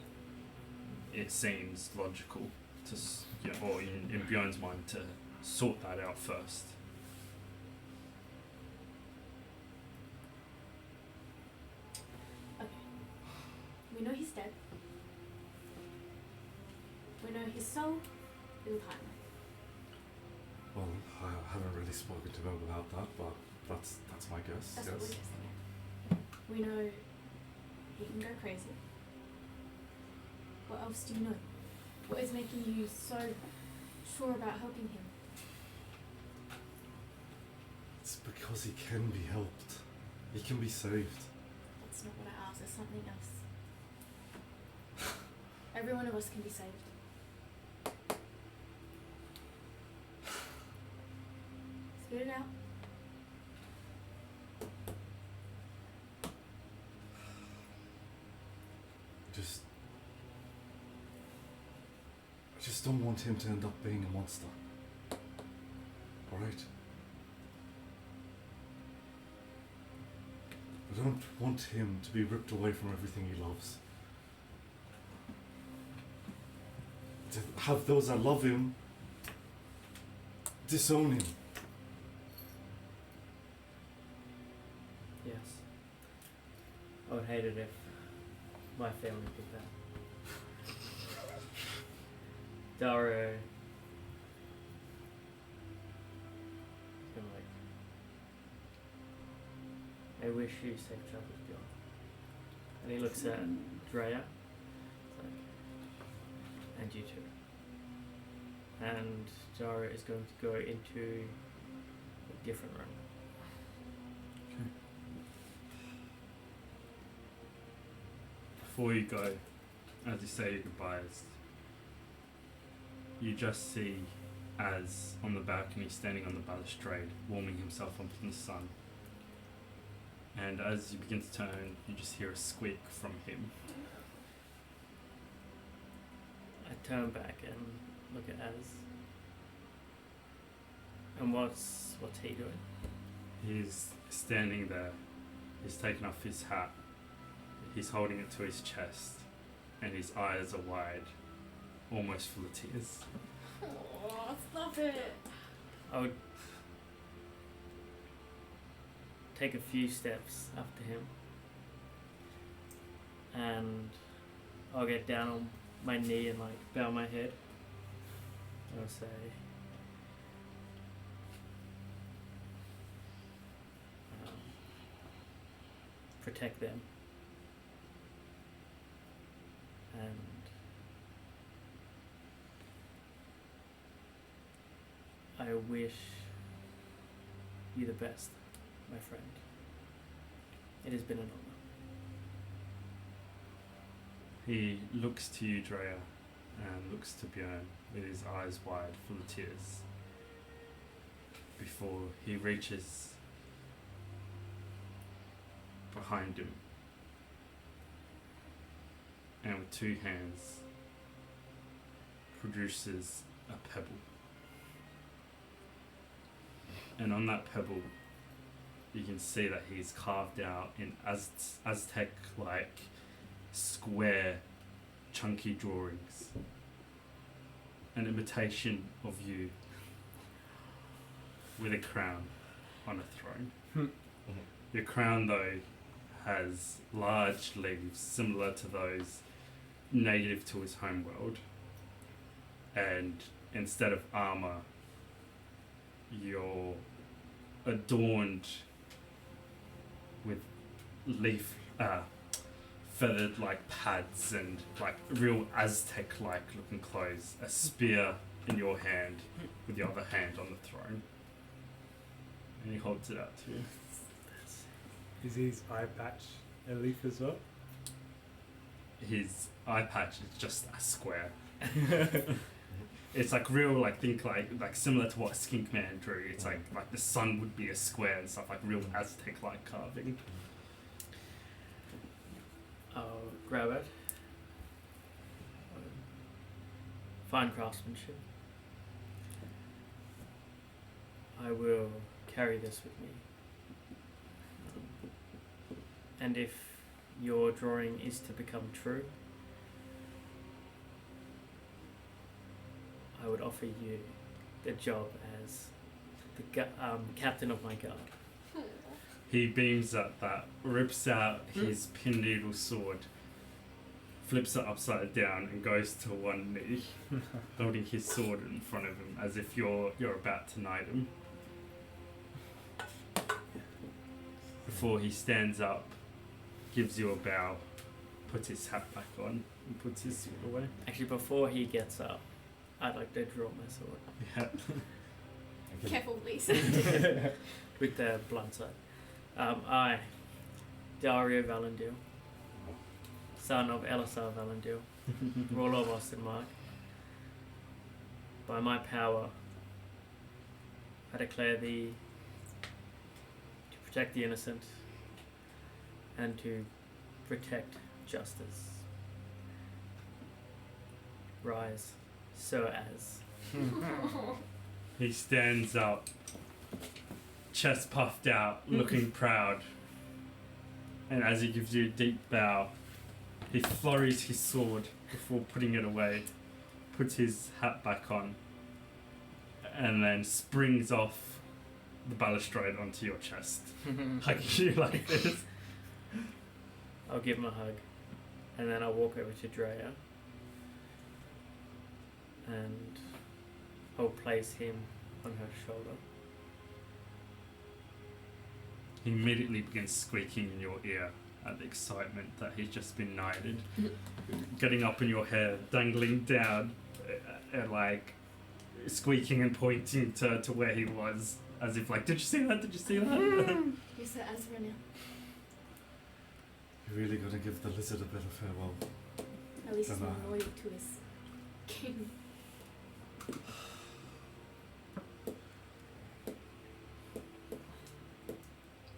it seems logical to, or in Bjorn's mind, to sort that out first. Okay. We know he's dead. We know his soul is a timer. well, I haven't really spoken to him about that, but that's my guess. That's what we're Yes. guessing at. We know he can go crazy. What else do you know? What is making you so sure about helping him? It's because he can be helped. He can be saved. That's not what I asked, there's something else. Every one of us can be saved. Spit it out. I just don't want him to end up being a monster. Alright? I don't want him to be ripped away from everything he loves. To have those that love him Disown him. Yes. I would hate it if my family did that. Dario. Kind of like, I wish you safe travels beyond. And he looks at Drea. It's like, and you too. And Dario is going to go into a different room. Before you go, as you say your goodbyes, you just see Az on the balcony standing on the balustrade, warming himself up in the sun. And as you begin to turn, you just hear a squeak from him. I turn back and look at Az. And what's he doing? He's standing there. He's taken off his hat. He's holding it to his chest, and his eyes are wide, almost full of tears. Oh, stop it. I would take a few steps after him, and I'll get down on my knee and like bow my head. And I'll say, protect them. And I wish you the best, my friend. It has been an honor. He looks to you, Drea, and looks to Björn with his eyes wide, full of tears, before he reaches behind him and with two hands produces a pebble. And on that pebble, you can see that he's carved out in Aztec-like square, chunky drawings, an imitation of you with a crown on a throne. Your crown, though, has large leaves similar to those native to his homeworld, and instead of armor, you're adorned with leaf feathered like pads and like real Aztec like looking clothes, a spear in your hand with the other hand on the throne, and he holds it out to you. Is his eye patch a leaf as well? His eye patch is just a square. It's like real, like think like similar to what Skink Man drew. It's like the sun would be a square and stuff, like real Aztec like carving. I'll grab it. Fine craftsmanship. I will carry this with me. And if your drawing is to become true, I would offer you the job as the captain of my guard. He beams at that, rips out his pin needle sword, flips it upside down, and goes to one knee, holding his sword in front of him as if you're about to knight him. Before he stands up, gives you a bow, puts his hat back on, and puts his sword away. Actually, before he gets up, I'd like to draw my sword Yeah. Careful, please. with the blunt side. I, Dario Valendil, son of Elisar Valendil, ruler of Ostenmark, by my power, I declare thee to protect the innocent and to protect justice. Rise, so as. He stands up, chest puffed out, looking proud. And as he gives you a deep bow, he flurries his sword before putting it away, puts his hat back on, and then springs off the balustrade onto your chest. Hugging you like this. I'll give him a hug, and then I'll walk over to Drea, and I'll place him on her shoulder. He immediately begins squeaking in your ear at the excitement that he's just been knighted. Getting up in your hair, dangling down, and like squeaking and pointing to where he was, as if like, did you see that? Did you see that? You're so Ezra now. You're really gonna give the lizard a bit of farewell. At least he's Come more on. loyal to his king.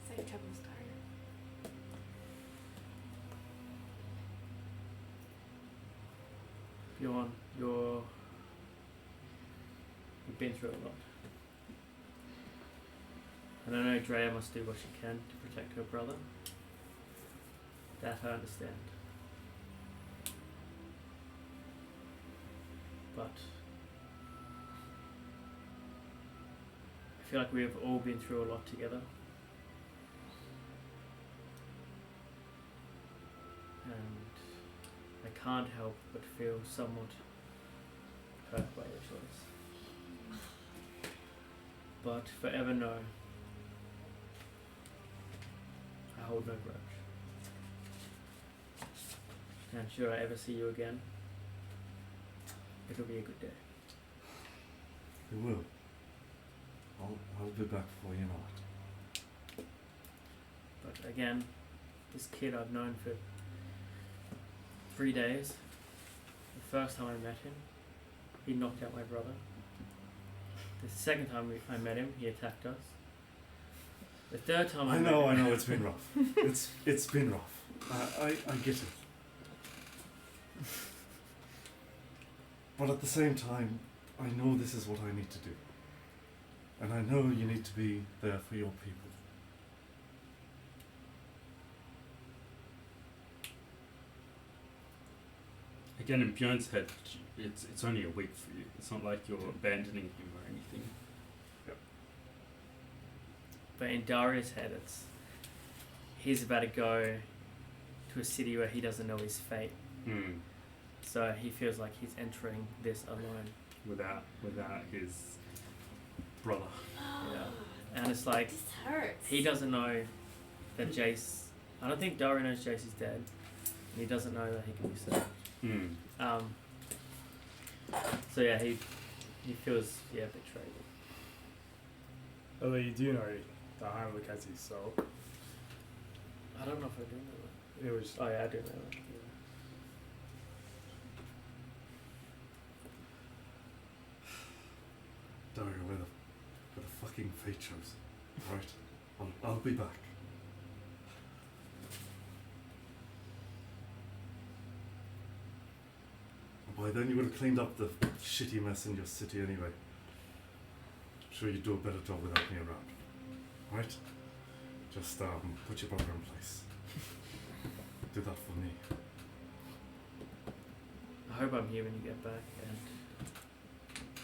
Safe travels, Dario. You've been through a lot. And I know Drea must do what she can to protect her brother. That I understand. But I feel like we have all been through a lot together. And I can't help but feel somewhat hurt by your choice. But forever know, I hold no grudge. And should I ever see you again, it'll be a good day. You will. I'll be back before you know it. But again, this kid I've known for 3 days. The first time I met him, he knocked out my brother. The second time I met him, he attacked us. The third time I met him, I know, it's been rough. It's been rough. I get it. But at the same time, I know this is what I need to do. And I know you need to be there for your people. Again, in Bjorn's head, it's only a week for you. It's not like you're abandoning him or anything. but in Daria's head, he's about to go to a city where he doesn't know his fate. Mm. So he feels like he's entering this alone. Without his brother. Yeah. And it's like, This hurts. he doesn't know that Jayce... I don't think Daria knows Jayce is dead. And he doesn't know that he can be saved. Mm. So yeah, he feels betrayed. Although you do know that Heimlich has his soul. I don't know if I do know that. It was Oh yeah, I do know that. Yeah. Dario, where the fucking fate chose. Right? I'll be back. By then you would have cleaned up the shitty mess in your city anyway. I'm sure you'd do a better job without me around. Right? Just put your brother in place. Do that for me. I hope I'm here when you get back and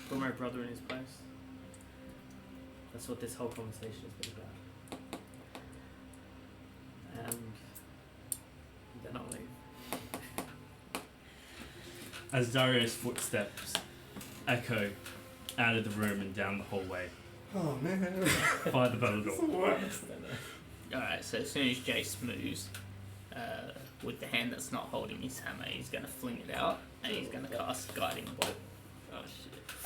put my brother in his place. That's what this whole conversation has been about. And then I'll leave. As Dario's footsteps echo out of the room and down the hallway Oh man. by the battle door. Alright, so as soon as Jayce moves, with the hand that's not holding his hammer, he's going to fling it out and he's going to cast Guiding Bolt.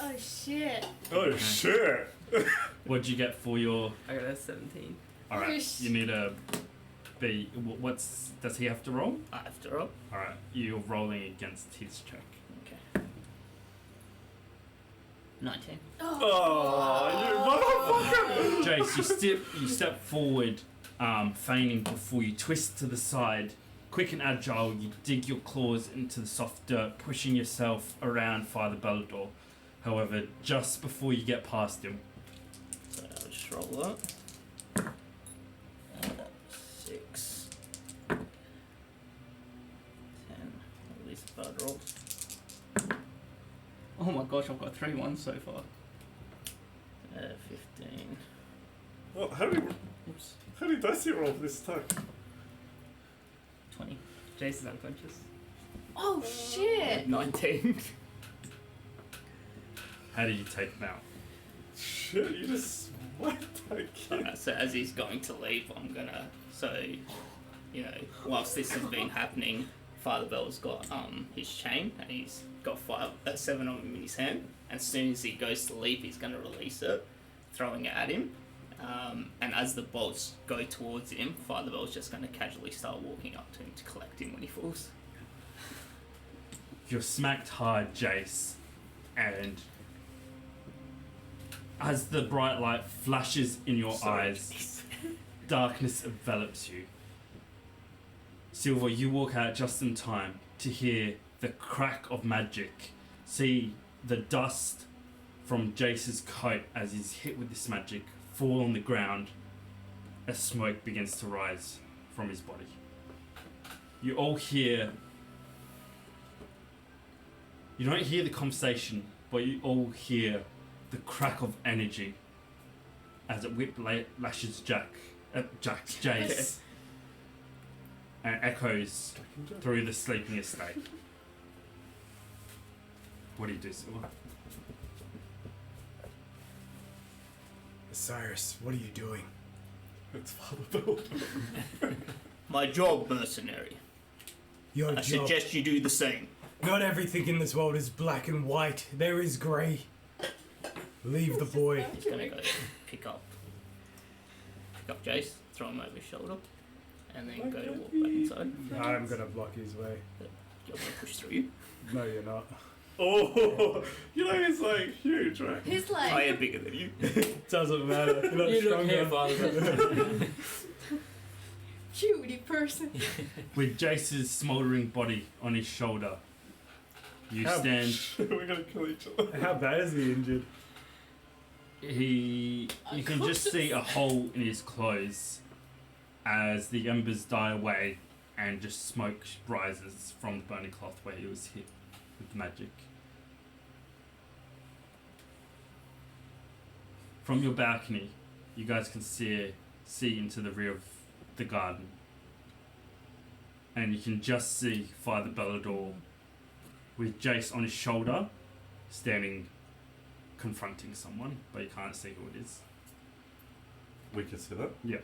Oh shit. Oh shit. What'd you get for your... I got a 17. Alright, Whoosh. you need a... Does he have to roll? After all, Alright, you're rolling against his check. okay. 19. Oh, Jayce, you step forward, feigning before you twist to the side. Quick and agile, you dig your claws into the soft dirt, pushing yourself around Father Bellador. However, just before you get past him, So I'll just roll that. 6. 10. At least bad rolls. Oh my gosh, I've got 3 1s so far. 15. What? How many dice you roll for this attack? 20. Jayce is unconscious. Oh shit! 19. How do you take him out? Shit, you just what? Alright, so as he's going to leave, I'm gonna. So, you know, whilst this has been happening, Father Bell's got his chain and he's got 7 of them in his hand. As soon as he goes to leave, he's gonna release it, throwing it at him. And as the bolts go towards him, Father Bell's just gonna casually start walking up to him to collect him when he falls. You're smacked hard, Jayce, and as the bright light flashes in your eyes, darkness envelops you. Silver, you walk out just in time to hear the crack of magic. See the dust from Jayce's coat as he's hit with this magic fall on the ground as smoke begins to rise from his body. You all hear... You don't hear the conversation, but you all hear the crack of energy as it lashes Jayce and echoes through the sleeping estate. What do you do, Silver? Cyrus, what are you doing? It's Father Bell. My job, mercenary. Your I job. suggest you do the same. Not everything in this world is black and white. There is grey. Leave the boy. He's gonna go pick up Jayce, throw him over his shoulder, and then go to walk back inside. I'm gonna block his way. You're gonna push through you. No, you're not. Oh, you know he's like huge, right? Who's I like? am bigger than you. Doesn't matter. You're not You look stronger. here, Father. Cutie person. With Jayce's smouldering body on his shoulder, you stand... We're gonna kill each other. How bad is he injured? You can just see a hole in his clothes as the embers die away and just smoke rises from the burning cloth where he was hit with magic. From your balcony, you guys can see into the rear of the garden, and you can just see Father Bellador with Jayce on his shoulder, standing confronting someone, but you can't see who it is. We can see that. Yeah.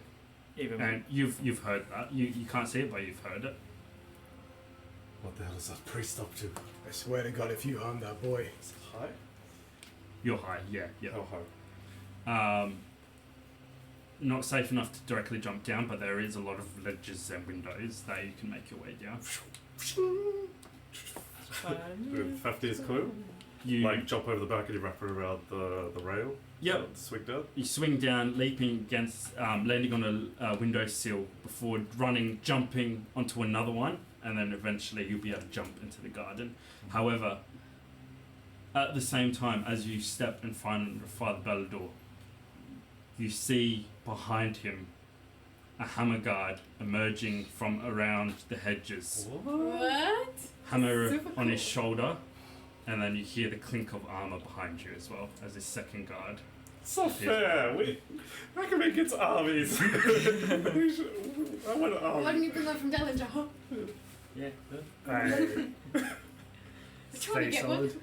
Even And you've heard that. You can't see it, but you've heard it. What the hell is that priest up to? I swear to God, if you harm that boy. Is it high? You're high, yeah. How high? Not safe enough to directly jump down, but there is a lot of ledges and windows that you can make your way down. With 50's clue? You Like jump over the back and you wrap it around the rail? Yep. Swing down? You swing down, leaping against, landing on a windowsill before jumping onto another one, and then eventually you'll be able to jump into the garden. However, at the same time as you step in front of Father Bellador, you see behind him a hammer guard emerging from around the hedges. What? Hammer Super on his cool. shoulder, and then you hear the clink of armor behind you as well as his second guard. It's not fair. I can make it armies. I want an Why army. didn't you bring one from Dellinger? yeah. I We're trying to stay get solid. one.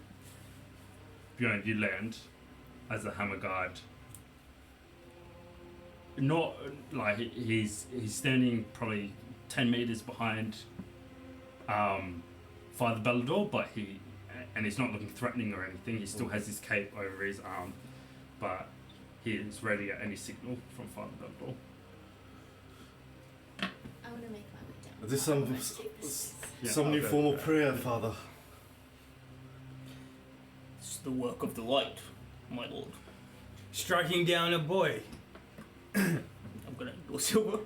Bjorn, you land as a hammer guard. Not like he's standing probably 10 meters behind Father Bellador, but he's not looking threatening or anything. He still has his cape over his arm, but he is ready at any signal from Father Bellador. I want to make my way down. Is this I wanna take this. Yeah, some I'll new go form for of that. prayer, Father? It's the work of the light, my lord. Striking down a boy. I'm gonna ignore Silver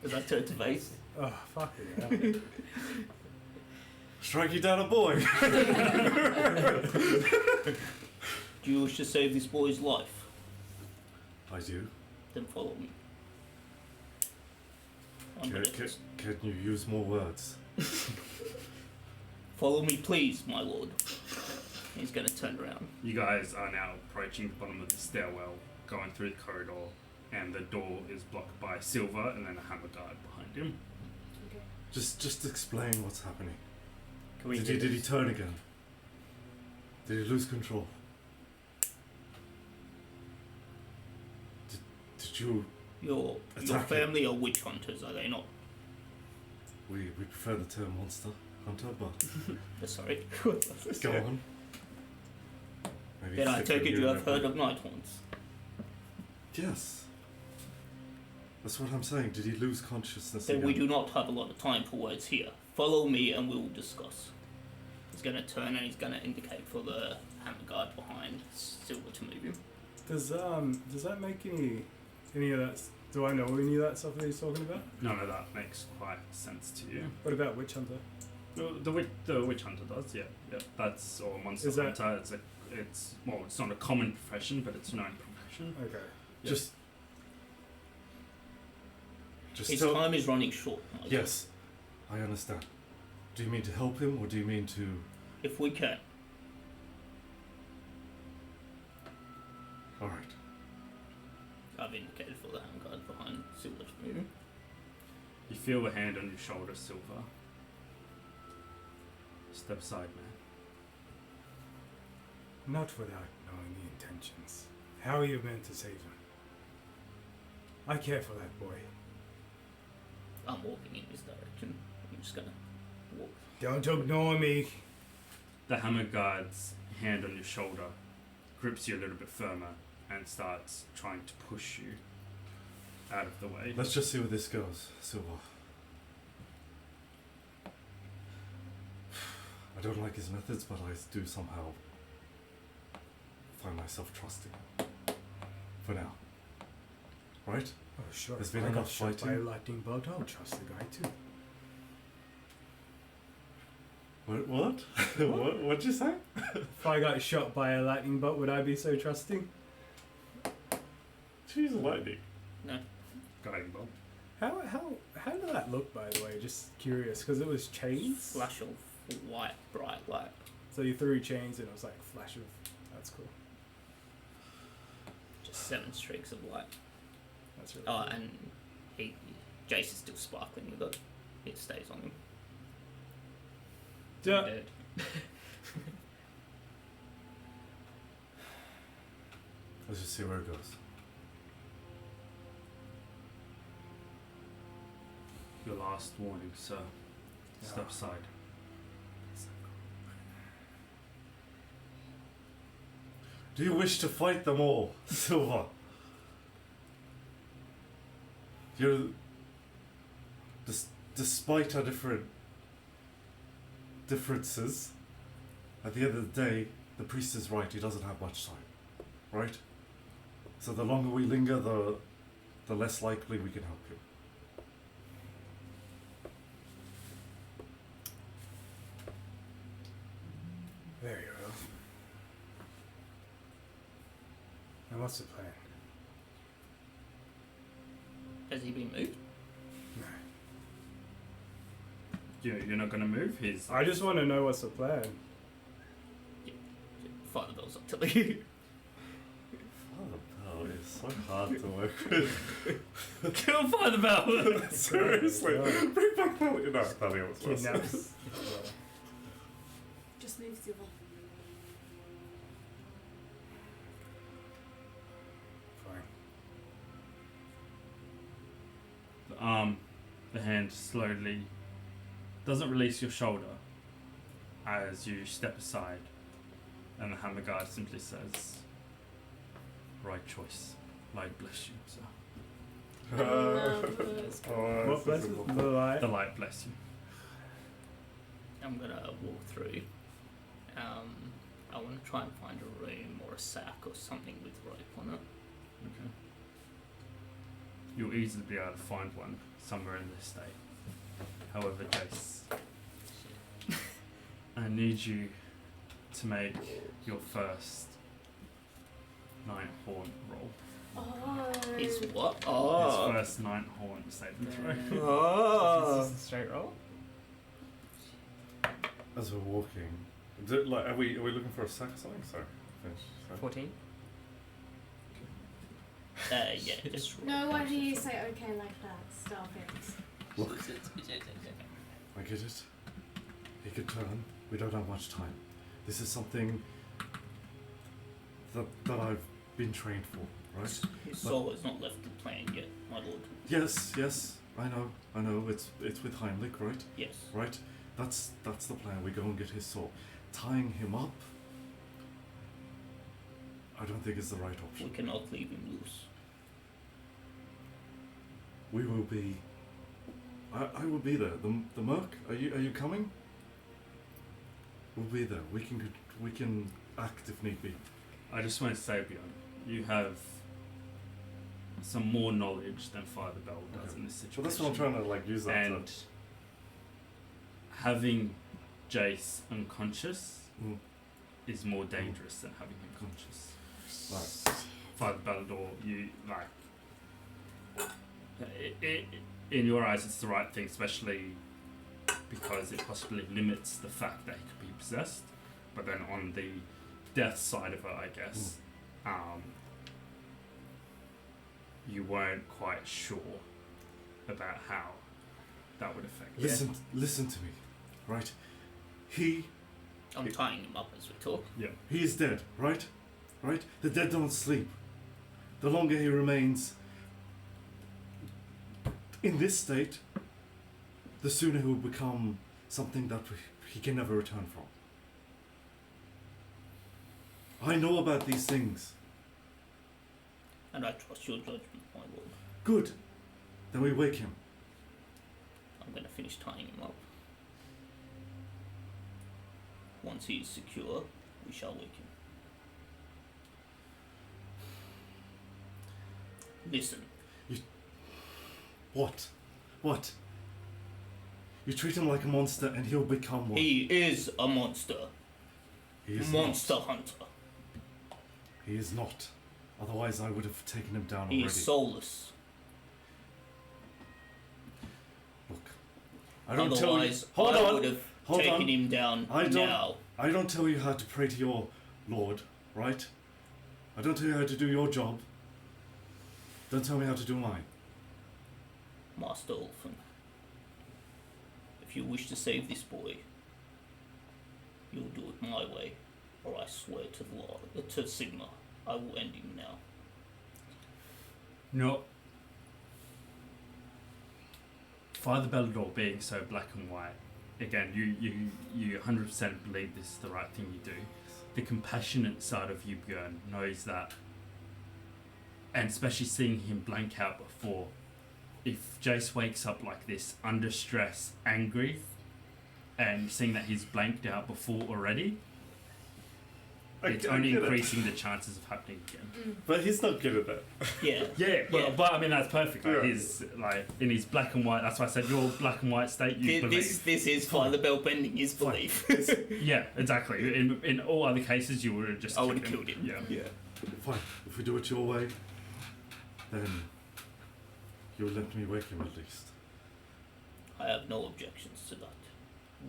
as I turn to face. Oh, fuck it. Striking down a boy. Do you wish to save this boy's life? I do. Then follow me. I'm Can, gonna can, can you use more words? follow me, please, my lord. He's gonna turn around. You guys are now approaching the bottom of the stairwell going through the corridor, and the door is blocked by Silver and then a hammer guard behind him. Okay. Just explain what's happening. Can we Did he turn again? Did he lose control? Did you... Your Attack family are witch hunters, are they not? We prefer the term monster hunter, but Sorry. go on. Maybe Then I stick take with it you in have that heard way. of Nighthorns. Yes. That's what I'm saying. Did he lose consciousness Then again? we do not have a lot of time for words here. Follow me and we will discuss. He's going to turn and he's going to indicate for the hammer guard behind Silver to move him. Does that make any of that? Do I know any of that stuff that he's talking about? None of that makes quite sense to you. What about Witch Hunter? The witch hunter does, yeah. That's or monster Is that- hunter. It's not a common profession, but it's a known profession. Okay. Yeah. Just His tell- time is running short. Nigel. Yes, I understand. Do you mean to help him, or do you mean to... If we can. Alright. I've indicated for the hammer guard behind Silver to move him. You feel a hand on your shoulder, Silver. Step aside, man. Not without knowing the intentions. How are you meant to save him? I care for that boy. I'm walking in this direction. I'm just gonna walk. Don't ignore me. The hammer guard's hand on your shoulder grips you a little bit firmer and starts trying to push you out of the way. Let's just see where this goes, Silver. I don't like his methods, but I do somehow find myself trusting him. For now. Right? Oh sure. There's If been I got enough shot by a fighting. lightning bolt, I'll trust the guy too. What? What'd you say? If I got shot by a lightning bolt, would I be so trusting? Jeez, lightning. No. Guiding bolt. How did that look, by the way? Just curious, because it was chains. Flash of white, bright light. So you threw chains and it was like a flash of. That's cool. Just 7 streaks of light. That's really Oh, cool. and Jayce is still sparkling with it. It stays on him. Yeah. Dead. Let's just see where it goes. Your last warning, sir. Step Ah. aside. Do you wish to fight them all, Silver? Despite our differences, at the end of the day, the priest is right. He doesn't have much time, right? So the longer we linger, the less likely we can help him. Very well. And what's the plan? Has he been moved? No. You're not going to move? I just want to know what's the plan. Fire the bells up till you. Oh, it's so hard to work with. Kill Fire the Bell! Seriously, Yeah. bring back Thalia. No, Thalia was worse. Kidnaps. Just move Silver. Fine. The hand slowly doesn't release your shoulder as you step aside, and the hammer guard simply says, "Right choice. Light bless you, sir." What blesses the light? The light bless you. I'm gonna walk through. I want to try and find a room or a sack or something with rope on it. Okay. You'll easily be able to find one somewhere in this state. However, Jayce, I need you to make your first night haunt roll. Oh. It's what? His Oh. first night haunt saving throw. Is Oh. this a straight roll? As we're walking, are we looking for a sack or something? Sorry, finish. Sorry. 14. Yeah, just No one here say okay like that. Stop it. Look, I get it. He could turn. We don't have much time. This is something that I've been trained for, right? His soul has not left the plane yet, my lord. Yes, I know. It's with Heimlich, right? Yes. Right? That's the plan. We go and get his soul. Tying him up, I don't think is the right We option. cannot leave him loose. We will be. I will be there. The Merc, are you coming? We'll be there. We can act if need be. I just want to say, Bjorn, you have some more knowledge than Father Bell does Okay. in this situation. Well, that's what I'm trying to use that. And having Jayce unconscious Mm. is more dangerous than having him conscious. Right. Father Ballador, you in your eyes, it's the right thing, especially because it possibly limits the fact that he could be possessed. But then on the death side of it, I guess, you weren't quite sure about how that would affect. Listen to me, right? I'm tying him up as we talk. He is dead, right? Right? The dead don't sleep. The longer he remains in this state, the sooner he will become something that he can never return from. I know about these things. And I trust your judgment, my lord. Good. Then we wake him. I'm going to finish tying him up. Once he is secure, we shall wake him. Listen. What? What? You treat him like a monster and he'll become one. He is a monster. He is Monster not. hunter. He is not. Otherwise I would have taken him down He already. is soulless. Look. I don't tell you. Otherwise, Hold I on. would have Hold taken on. him down now. I don't tell you how to pray to your Lord, right? I don't tell you how to do your job. Don't tell me how to do mine. Master Orphan, if you wish to save this boy, you'll do it my way, or I swear to the law, to Sigma, I will end him now. No. Father Bellador being so black and white, again, you 100% believe this is the right thing you do. The compassionate side of you, Björn, knows that, and especially seeing him blank out before, if Jayce wakes up like this, under stress, angry, and seeing that he's blanked out before already, it's only increasing the chances of happening again. But he's not good at that. Yeah. Yeah, but I mean that's perfect. Like, Yeah. he's like in his black and white. That's why I said your black and white state. You believe. This is Father Bell bending his belief. Yeah, exactly. In all other cases, you would have just. I would have kicked killed him. Yeah. Fine. If we do it your way, then you'll let me wake him at least. I have no objections to that.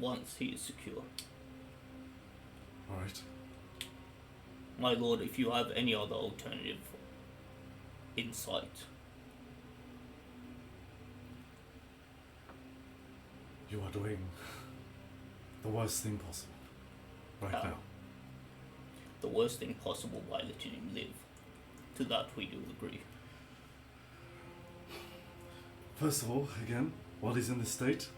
Once he is secure. Alright. My lord, if you have any other alternative insight, You are doing the worst thing possible right How? now. the worst thing possible by letting him live. To that we do agree. First of all, again, while he's in this state,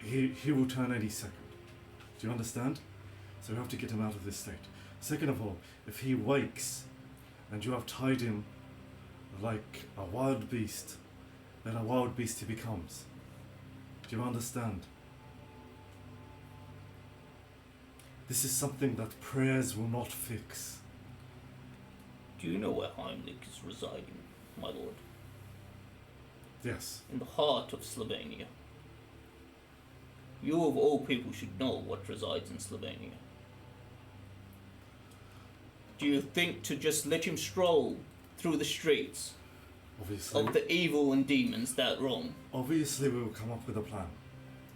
he will turn any second. Do you understand? So we have to get him out of this state. Second of all, if he wakes and you have tied him like a wild beast, then a wild beast he becomes. Do you understand? This is something that prayers will not fix. Do you know where Heimlich is residing, my lord? Yes. In the heart of Slovenia. You of all people should know what resides in Slovenia. Do you think to just let him stroll through the streets Obviously. of the evil and demons that roam? Obviously we will come up with a plan.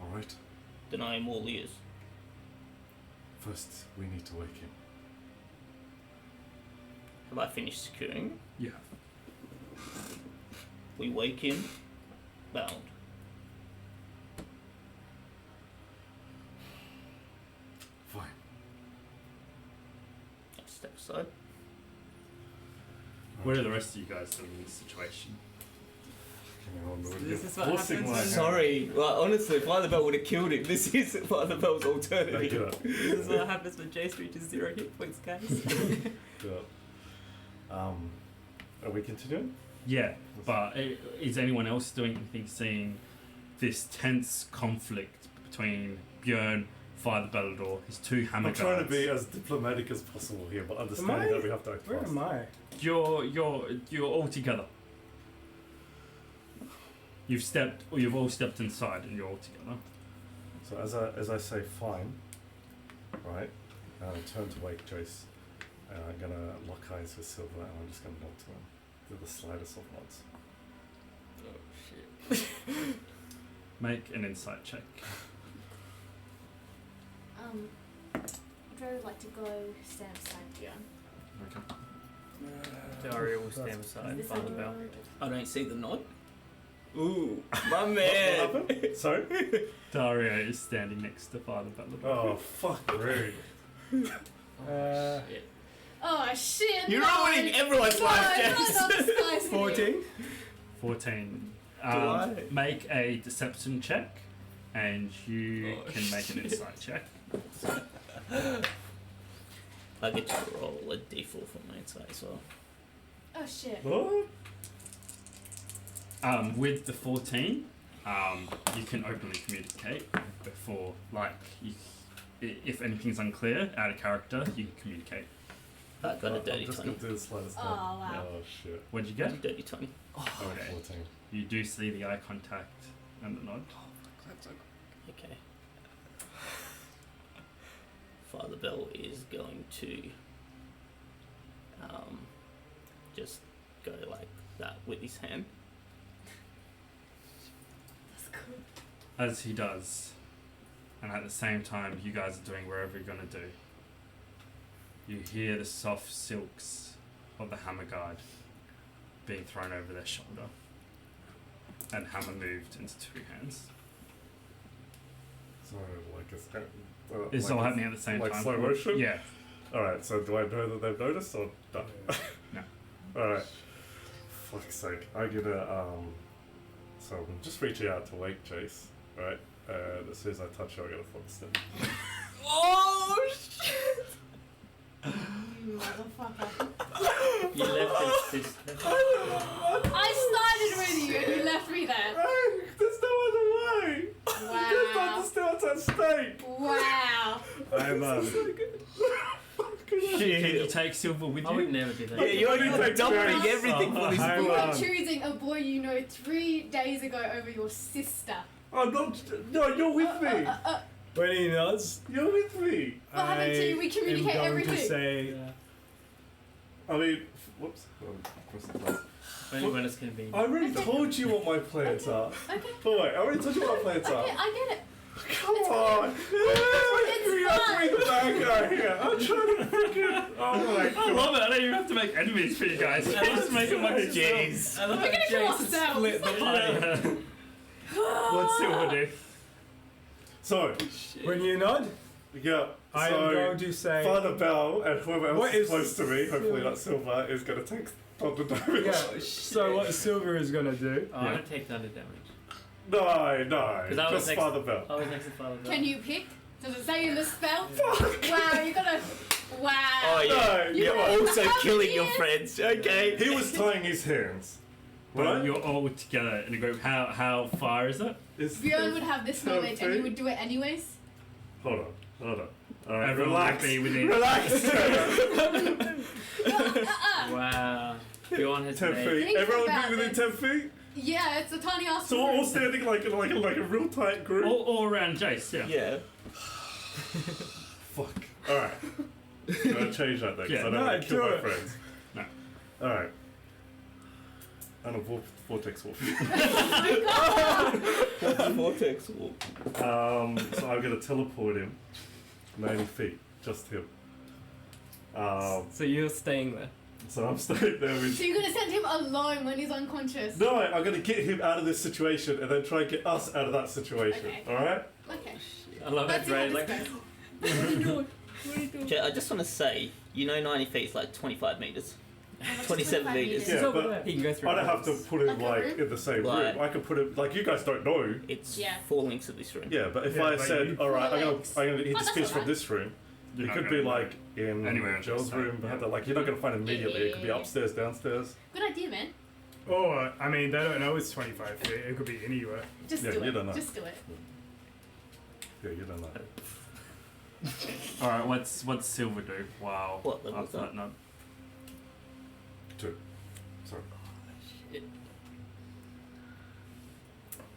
Alright? Then I am all ears. First, we need to wake him. Have I finished securing? Yeah. We wake him. Bound. Fine. Step aside. What are the rest of you guys doing in this situation? This is what Forcing happens my when- hand. Sorry, well, honestly, Father Bell would have killed him. This is Father Bell's Take alternative. it up. This is what happens when Jayce reaches 0 hit points, guys. Yeah. Are we continuing? Yeah, but is anyone else doing anything seeing this tense conflict between Björn, Father Bellador, his two hammer I'm trying to guards? be as diplomatic as possible here, but understanding Am I- that we have to act Where fast. am I? You're all together. You've all stepped inside and you're all together. So as I say fine, right, and I turn to wake Jayce, and I'm gonna lock eyes with Silver, and I'm just gonna nod to him. Do the slightest of nods. Oh, shit. Make an insight check. Dre would like to go stand beside Bjorn. Okay. Daria will stand beside This Father side. Bell. I don't see the nod. Ooh, my What man. happened? Sorry? Dario is standing next to Father Bellador. Oh, fuck, rude. Shit. Oh shit! You're no. ruining everyone's No, life, no, Jayce. not disguising 14? 14. I? Make a deception check, and you Oh, can make an shit. insight check. I get to roll a d4 for my insight as well. Oh shit! What? With the 14, you can openly communicate before, like, if anything's unclear, out of character, you can communicate. I got a dirty I'm just 20. gonna do the slightest Oh, nod. wow. Oh, shit. What'd you get? Dirty 20. Oh, Okay. 14. You do see the eye contact and the nod. Okay. Father Bell is going to just go like that with his hand. That's cool. As he does, and at the same time, you guys are doing whatever you're gonna do. You hear the soft silks of the hammer guard being thrown over their shoulder, and hammer moved into two hands. So, like, It's like all happening at the same like time. slow motion? Yeah. Alright, so do I know that they've noticed or no? No. Alright. Fuck's sake. I'm gonna, so I'm just reaching out to wake Jayce, right? And as soon as I touch her, I'm gonna focus them. Oh, shit. You motherfucker! You left his sister. I started with you and you left me there. Hey, there's no other way! There's Wow! nothing still at stake! Wow! I'm Can you take Silver with I would you? never do that. Yeah, you're Take dumping Jayce. everything for this I'm, You are boy. choosing a boy you know 3 days ago over your sister. I'm not. No, you're with me! When he nods, You're with me! What happened to you? We communicate am going everything. to say, I mean, whoops. Cross the line. Only when it's convenient. I already Okay. told you what my plans are. Okay. Boy, I already told you what my plans are. Okay, I get it. Come on! You have to be the bad guy here. I'm trying to freaking. Oh my I god. love it. I don't even have to make enemies for you guys. I just make them like Jeez. I love We're how gonna kill Jayce ourselves. split the party. What's Silver do? So, when you nod, yeah. I so, am going to say, Father Bell and whoever else What is is close to me, hopefully Silver? not Silver, is going to take thunder damage. yeah, so what Silver is going to do, Oh, I don't take thunder damage. No, 'Cause I was just next- Father Bell. I was next to Father Bell. Can you pick? Does it say in the spell? Wow, you gotta. Wow. Oh, yeah. No, You're You also have killing your ears. friends, okay? He was tying his hands. But Right? you're all together in a group. How far is it? Bjorn would have this knowledge and you would do it anyways. Hold on. Alright, Everyone relax. would be within. Relax. Wow. Bjorn has 10 made. feet. Think Everyone about be within this. 10 feet? Yeah, it's a tiny ass. So we're all room. standing like a real tight group? All around Jayce, yeah. Yeah. Fuck. Alright. I'm gonna change that then, because Yeah. I don't No, want to kill do my it. friends. No. Alright. And a vortex wolf. Vortex walk. So I'm gonna teleport him 90 feet. Just him. So you're staying there. So I'm staying there with. So you're gonna send him alone when he's unconscious? No, I'm gonna get him out of this situation and then try and get us out of that situation. Okay. All right? Okay. I love Let's it, see how Dre. this Like, goes. What are you doing? What are you doing? Jay, I just want to say, 90 feet is like 25 meters. How much is 27 25 meters. Yeah, He's over but there. He can go through. I don't have to walls. put him Like a like room? in the same Like- room. I can put him like you guys don't know. It's Yeah. 4 links of this room. Yeah, but if Yeah, I but said, you- all right, Four I'm legs. gonna he Oh, that's disappears from alright. this room. You're It not could gonna be know. like in Anywhere in Joe's this room. side, yeah. Like you're not gonna find him immediately. It could be Yeah. upstairs, downstairs. Good idea, man. Or, I mean, they don't know it's 25 feet. It could be anywhere. Just Yeah, do you it. don't know. Just do it. Yeah, you don't know. All right, what's Silver do? Wow. What level is After that? no. 2. Sorry. Shit.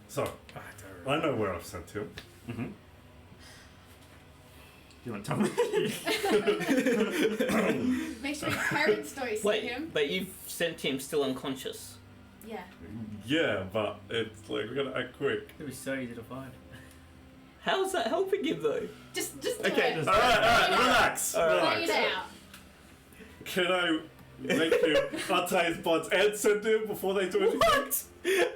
So Ah, don't I know where I've sent him. Mm-hmm. You want to tell me? Make sure your parents don't see Wait, him. but you've sent him still unconscious. Yeah. Yeah, but it's like we gotta act quick. it was so easy to find. How's that helping him though? Just do Okay, it. just- All right, relax, All right. Play it relax. out. Can I make him untie his bonds and send him before they do anything? What?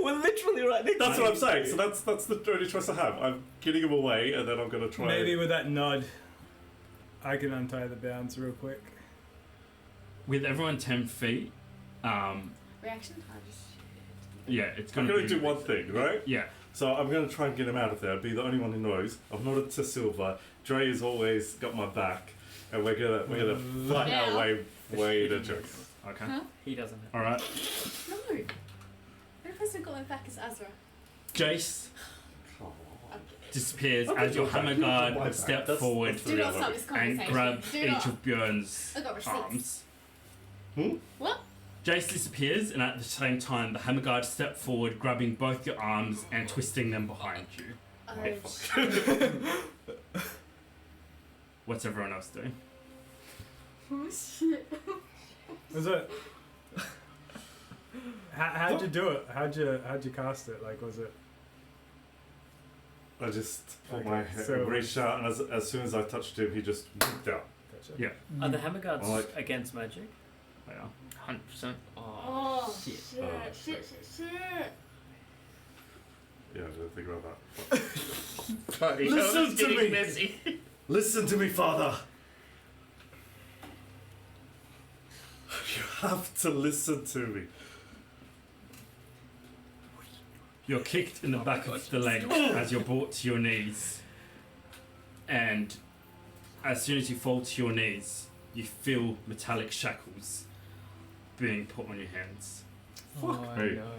We're literally right next That's to what I'm saying. So that's the only choice I have. I'm getting him away, and then I'm gonna try. Maybe with that nod, I can untie the bounds real quick. With everyone 10 feet, Reaction times. yeah, it's I'm gonna gonna be. do one thing, right? Yeah. So I'm gonna try and get him out of there. Be the only one who knows. I've nodded to Silver. Dre has always got my back, and we're gonna fight Yeah. our way to Joe. Okay. Huh? He doesn't have. All right. No. The only person who got my back is Azra. Jace Oh. disappears Okay, as your go back. hammer You got my guard back. step That's- forward that's Do not stop this and conversation. grab Do each not. of Björn's I got receipts. arms. What? Jace disappears, and at the same time, the hammer guard step forward, grabbing both your arms and twisting them behind you. Oh, What's everyone else doing? oh shit. Was it? How'd you do it? How'd you cast it? Like, was it? I just put Okay, my head, so- reached out, and as soon as I touched him, he just whooped out. Gotcha. Yeah. Are the hammer guards I like- against magic? They are. 100%. Oh shit. shit. Oh, Shit. Shit. Yeah, I didn't think about that. Bloody hell, Listen it's to getting me. messy. Listen to me, Father. You have to listen to me. You're kicked in the back of the leg as you're brought to your knees. And as soon as you fall to your knees, you feel metallic shackles being put on your hands. Oh Hey. no.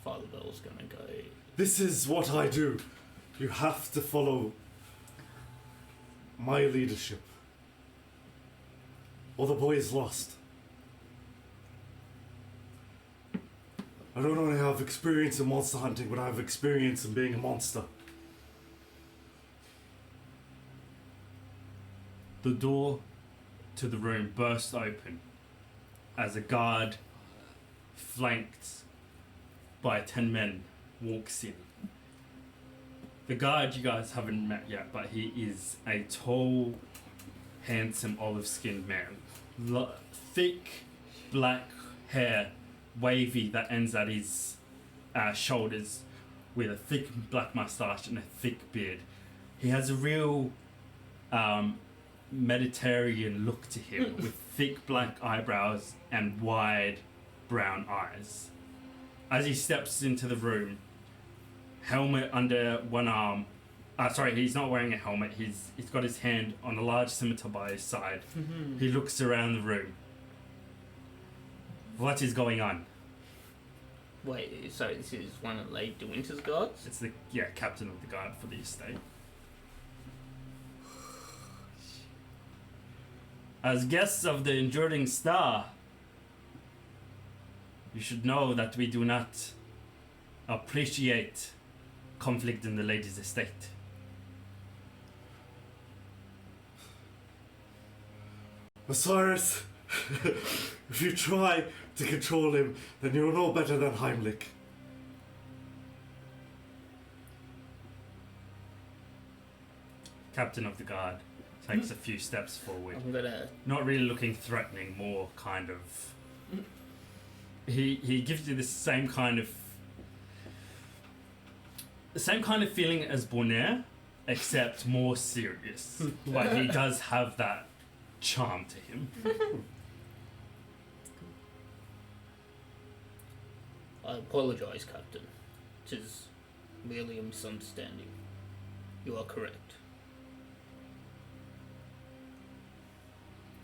Father Bell's gonna go. This is what I do. You have to follow my leadership, or the boy is lost. I don't only have experience in monster hunting, but I have experience in being a monster. The door to the room bursts open as a guard, flanked by 10 men, walks in. The guard you guys haven't met yet, but he is a tall, handsome, olive-skinned man. Thick, black hair, wavy, that ends at his shoulders, with a thick black mustache and a thick beard. He has a real Mediterranean look to him, with thick black eyebrows and wide brown eyes. As he steps into the room, helmet under one arm. Sorry, he's not wearing a helmet. He's got his hand on a large scimitar by his side. He looks around the room. What is going on? Wait, so this is one of Lady de Winter's guards? It's the captain of the guard for the estate. As guests of the Enduring Star, you should know that we do not appreciate conflict in the lady's estate. Osiris, if you try to control him, then you're no better than Heimlich. Captain of the guard takes a few steps forward. I'm gonna. Not really looking threatening, more kind of. He gives you the same kind of feeling as Bonaire, except more serious. But he does have that charm to him. I apologize, Captain. It is merely a misunderstanding. You are correct.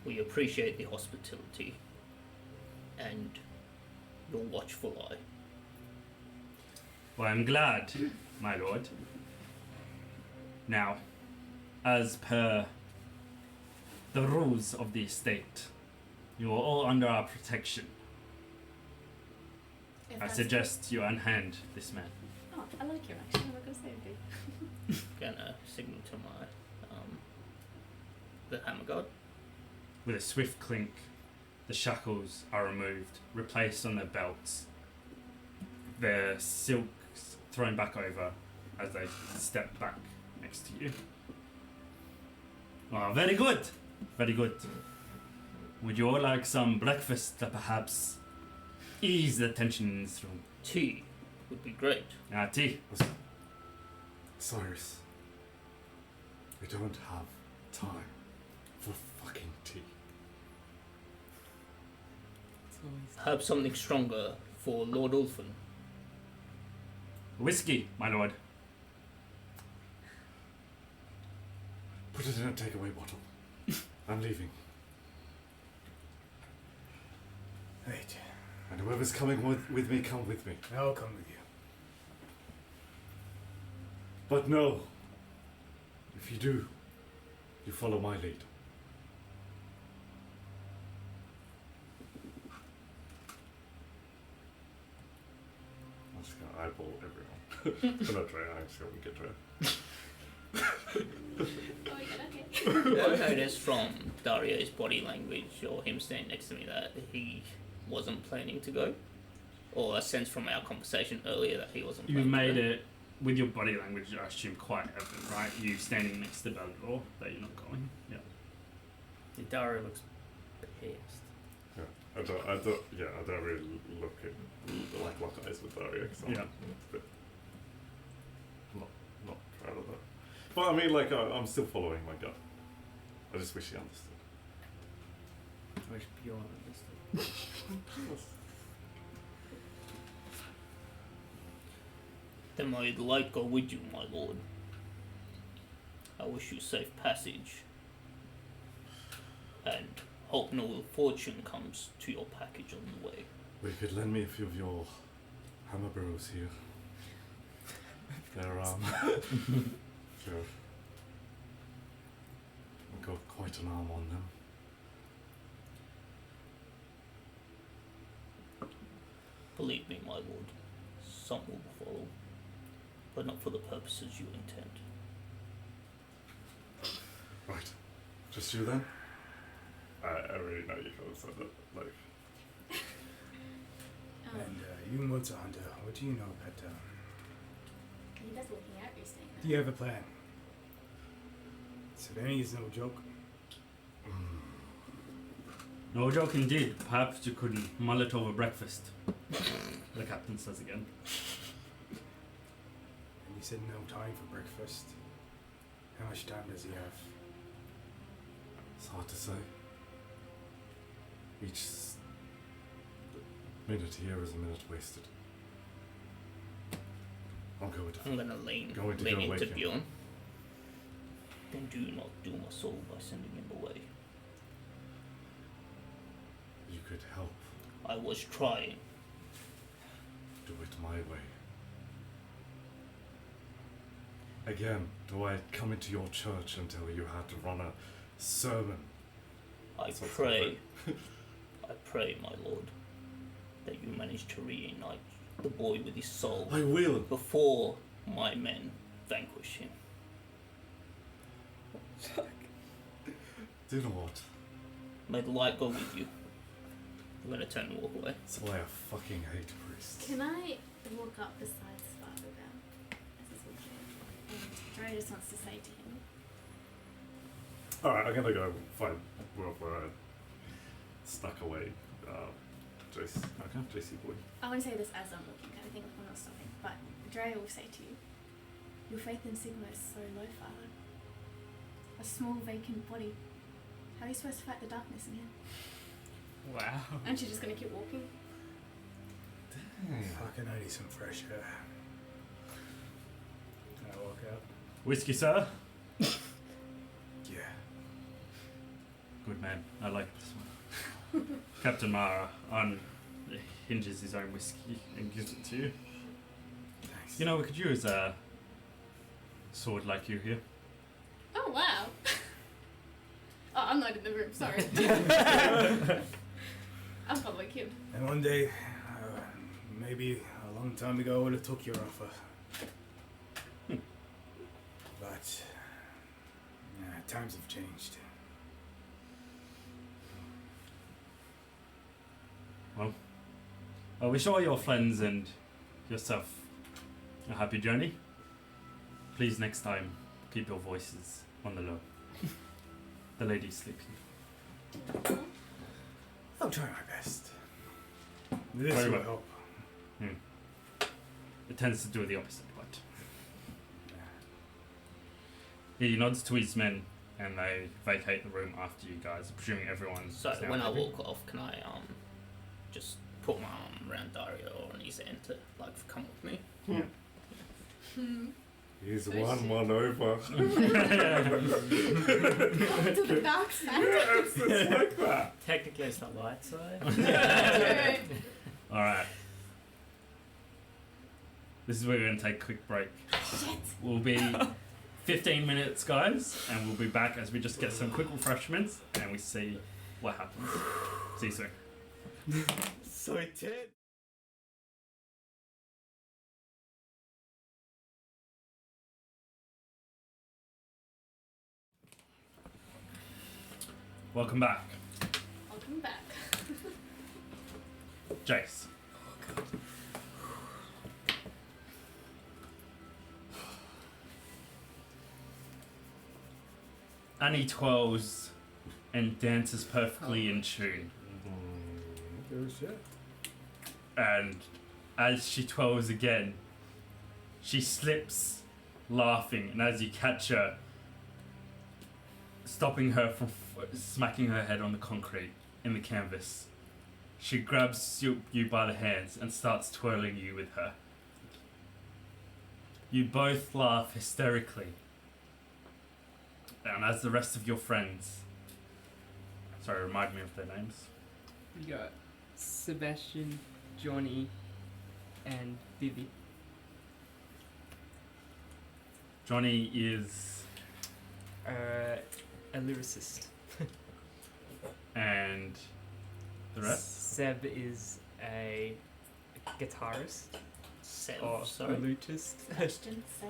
We appreciate the hospitality and your watchful eye. Well, I'm glad, my lord. Now, as per the rules of the estate, you are all under our protection. If I that's- suggest you unhand this man. Oh, I like your action. I'm not gonna say anything. Gonna signal to my the hammer god. With a swift clink, the shackles are removed, replaced on their belts. Their silks thrown back over as they step back next to you. Oh, very good. Very good. Would you all like some breakfast to perhaps ease the tension in this room? Tea would be great. Tea. Listen, Cyrus, we don't have time for fucking tea. It's always Have something stronger for Lord Ulfin. Whiskey, my lord. Put it in a takeaway bottle. I'm leaving. Right. And whoever's coming with me, come with me. I'll come with you. But no, if you do, you follow my lead. I'm just gonna eyeball everyone. I'm not trying, I'm just gonna get trying. Oh, yeah, okay. I noticed from Dario's body language or him standing next to me that he wasn't planning to go. Or a sense from our conversation earlier that he wasn't You planning made to go. it, with your body language, I assume, quite evident, right? You standing next to Bellador, that you're not going. Yeah. Dario looks pissed. Yeah, I don't really look eyes with Dario because I'm Yeah. a bit not proud of that. But I mean, like, I'm still following my gut. I just wish he understood. I wish Bjorn understood. Then my light go with you, my lord. I wish you safe passage. And hope no ill fortune comes to your package on the way. Well, you could lend me a few of your hammer bros here. They're sure. I've got quite an arm on them. Believe me, my lord, some will follow, but not for the purposes you intend. Right. Just you then? I already know you guys said that. Like, And you monster hunter, what do you know about? You guys walking out, you're saying Do you have a plan? Savannah is no joke. No joke indeed. Perhaps you could mull it over breakfast. The captain says again. And you said no time for breakfast. How much time does he have? it's hard to say. Each minute here is a minute wasted. I'm going to. I'm gonna lean Going to lean go into wake him. Bjorn. Then do not doom us all by sending him away. You could help. I was trying. Do it my way. Again, do I come into your church and tell you how to run a sermon? I That's what's pray, I pray, my lord, that you manage to reunite the boy with his soul I will. before my men vanquish him. Do you know what? May the light go with you. I'm gonna turn and walk away. That's why I fucking hate priests. Can I walk up beside Sparta as he's walking? And Dre just wants to say to him, Alright, I'm gonna go find where I stuck away. Jayce. Okay. JC boy. I want to say this as I'm looking at anything before not stopping, but Drea will say to you, your faith in Sigma is so low, Father. A small vacant body. How are you supposed to fight the darkness in here? Wow. Aren't you just going to keep walking? Fucking I need some fresh air. And I walk out. Whiskey, sir. Yeah. Good man. I like this one. Captain Mara hinges his own whiskey and gives it to you. Thanks. You know, we could use a sword like you here. Oh, wow. Oh, I'm not in the room, sorry. I'm probably kid. And one day, maybe a long time ago, I would have took your offer. But times have changed. Well, I wish all your friends and yourself a happy journey. Please, next time, keep your voices on the low. The lady's sleeping. I'll try my best. This Very will well. help. It tends to do the opposite, but... He nods to his men and they vacate the room after you guys, presuming everyone's So now when I happy. walk off, can I just put my arm around Dario or on his hand to come with me? Yeah. He's Oh, one shit. over. To the dark side. Yes, it's like that. Technically, it's the light side. Right. Alright. This is where we're going to take a quick break. Shit. We'll be 15 minutes, guys, and we'll be back as we just get some quick refreshments and we see what happens. See you soon. So dead. Welcome back. Welcome back. Jayce. Annie twirls and dances perfectly in tune. Oh shit. And as she twirls again, she slips laughing, and as you catch her, stopping her from smacking her head on the concrete in the canvas, she grabs you by the hands and starts twirling you with her. You both laugh hysterically. And as the rest of your friends... Sorry, remind me of their names. We got Sebastian, Johnny, and Vivi. Johnny is... A lyricist. And the rest? Seb is a guitarist Seb, or a sorry. lutist. Question, so.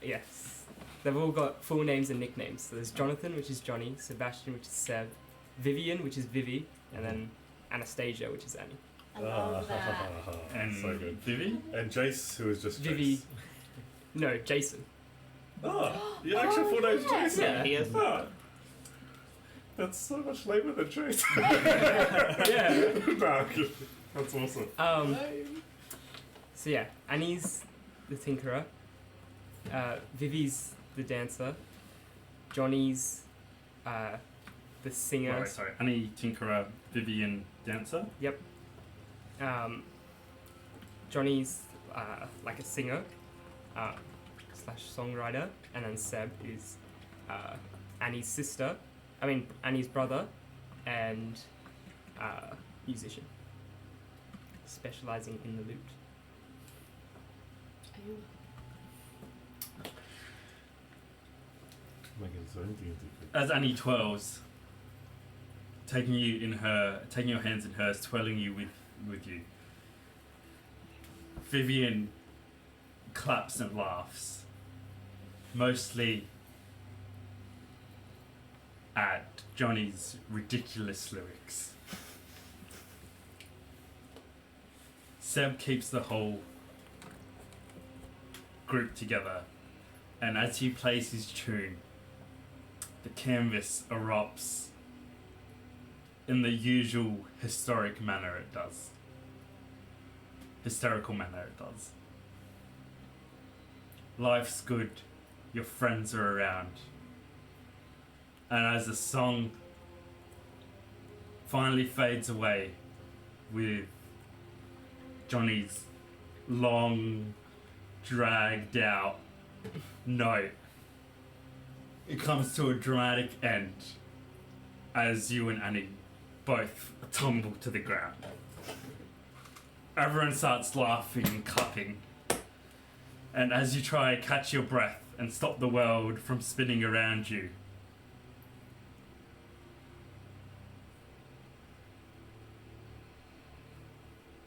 Yes. They've all got full names and nicknames. So there's Jonathan, which is Johnny, Sebastian, which is Seb, Vivian, which is Vivi, and then Anastasia, which is Annie. I love that. And So good. Vivi? And Jayce, who is just Vivi. Jayce. No, Jason. Oh, your actual full name's yeah. Jason. Yeah, he is. Oh, that's so much lamer than Jayce. Yeah. No, that's awesome. So yeah, Annie's the tinkerer, Vivi's the dancer, Johnny's the singer. Wait, sorry. Annie, Tinkerer, Vivian, Dancer. Yep. Johnny's like a singer slash songwriter, and then Seb is Annie's sister. I mean Annie's brother, and musician, specializing in the lute. Ayun. Making his own D&D. As Annie twirls, taking your hands in hers, twirling you with you. Vivian claps and laughs, mostly at Johnny's ridiculous lyrics. Seb keeps the whole group together, and as he plays his tune, the canvas erupts in the usual historic manner it does. Hysterical manner it does. Life's good, your friends are around. And as the song finally fades away with Johnny's long, dragged out note, it comes to a dramatic end as you and Annie both tumble to the ground. Everyone starts laughing and clapping, and as you try to catch your breath and stop the world from spinning around you,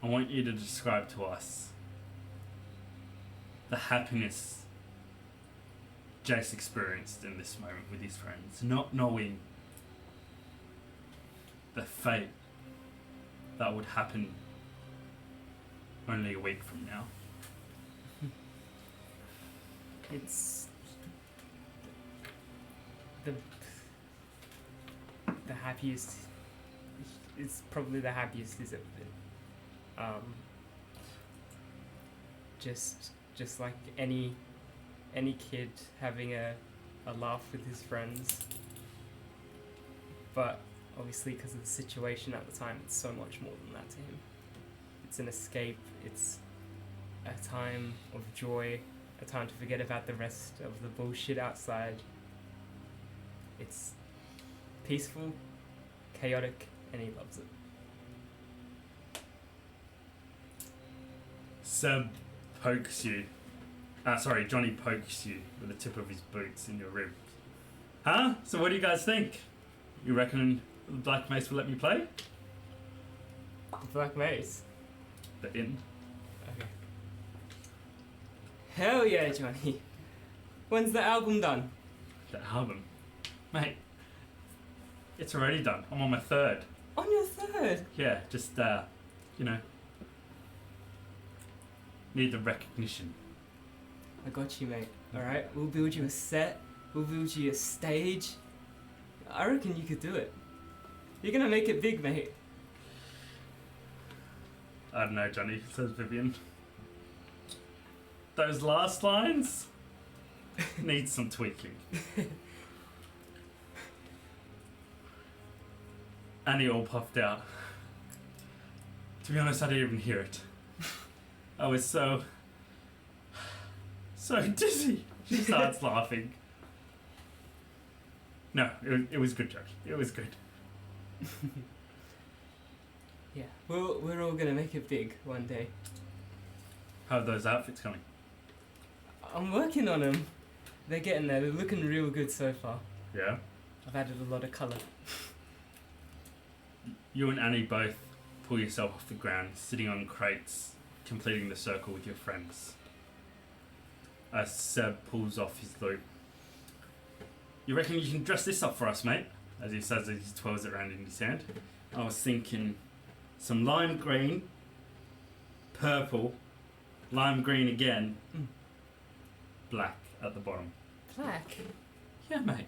I want you to describe to us the happiness Jayce experienced in this moment with his friends, not knowing the fate that would happen only a week from now. It's the happiest. It's probably the happiest he's ever been. Just like any kid having a laugh with his friends, but obviously because of the situation at the time, it's so much more than that to him. It's an escape. It's a time of joy, a time to forget about the rest of the bullshit outside. It's peaceful, chaotic, and he loves it. Seb pokes you. Johnny pokes you with the tip of his boots in your ribs. Huh? So what do you guys think? You reckon the Black Mace will let me play? The Black Mace. The inn. Okay. Hell yeah, Johnny. When's the album done? The album? Mate, it's already done. I'm on my third. On your third? Yeah, just, need the recognition. I got you, mate. Alright? We'll build you a set. We'll build you a stage. I reckon you could do it. You're gonna make it big, mate. I don't know, Johnny, says Vivian. Those last lines need some tweaking. Annie all puffed out. To be honest, I didn't even hear it. I was so dizzy. She starts laughing. No, it was good, Josh. It was good. Yeah, we're all gonna make it big one day. How are those outfits coming? I'm working on them. They're getting there. They're looking real good so far. Yeah? I've added a lot of colour. You and Annie both pull yourself off the ground, sitting on crates, completing the circle with your friends. As Seb pulls off his loop. You reckon you can dress this up for us, mate? As he says as he twirls it around in his hand. I was thinking some lime green, purple, lime green again, black at the bottom. Black? Yeah, mate.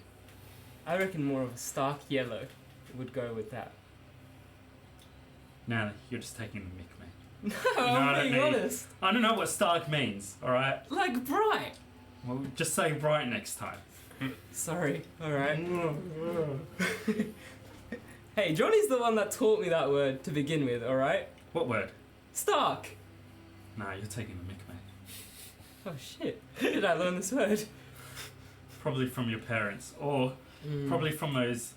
I reckon more of a stark yellow would go with that. Nah, you're just taking the mick, mate. No, You know what I I'm being mean? honest. I don't know what stark means, alright? Like bright. Well, just say bright next time. Sorry, alright. Hey, Johnny's the one that taught me that word to begin with, alright? What word? Stark. Nah, you're taking the mick, mate. Oh shit. Where did I learn this word? Probably from your parents, or probably from those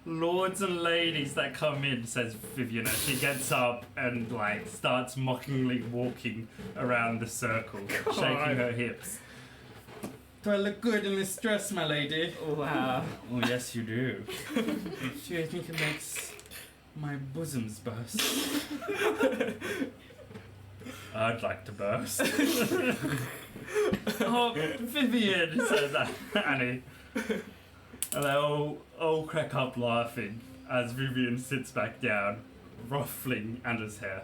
lords and ladies that come in, says Vivian as she gets up and like starts mockingly walking around the circle, shaking her hips. Do I look good in this dress, my lady? Wow. Oh yes you do. Do you think it makes my bosoms burst? I'd like to burst. Oh, Vivian, says Annie. And they all crack up laughing as Vivian sits back down, ruffling Anna's hair.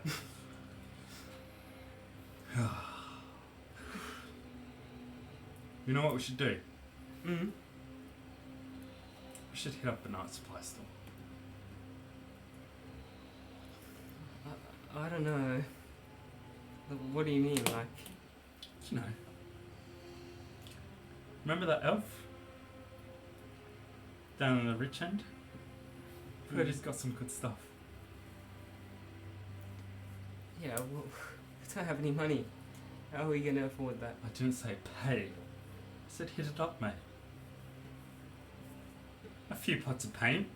You know what we should do? We should hit up a night supply store. I don't know. What do you mean, like? You know. Remember that elf? Down in the rich end? Heard he's got some good stuff. Yeah, well, we don't have any money. How are we gonna afford that? I didn't say pay. I said hit it up, mate. A few pots of paint.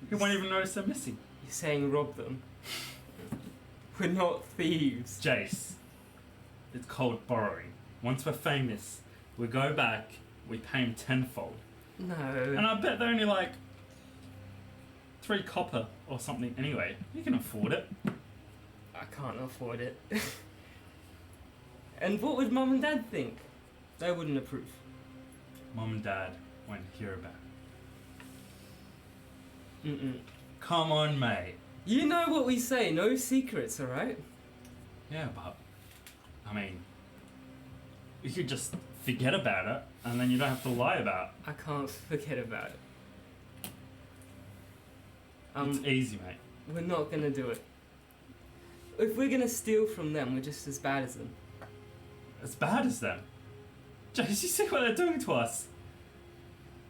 You won't even notice they're missing. You're saying rob them? We're not thieves. Jayce, it's called borrowing. Once we're famous, we go back, we pay him tenfold. No. And I bet they're only like 3 copper or something anyway. You can afford it. I can't afford it. And what would Mum and Dad think? They wouldn't approve. Mom and Dad won't hear about it. Mm-mm. Come on, mate. You know what we say, no secrets, alright? Yeah, but, I mean, you could just forget about it, and then you don't have to lie about I can't forget about it. it. It's easy, mate. We're not gonna do it. If we're gonna steal from them, we're just as bad as them. As bad as them. Jayce, you see what they're doing to us?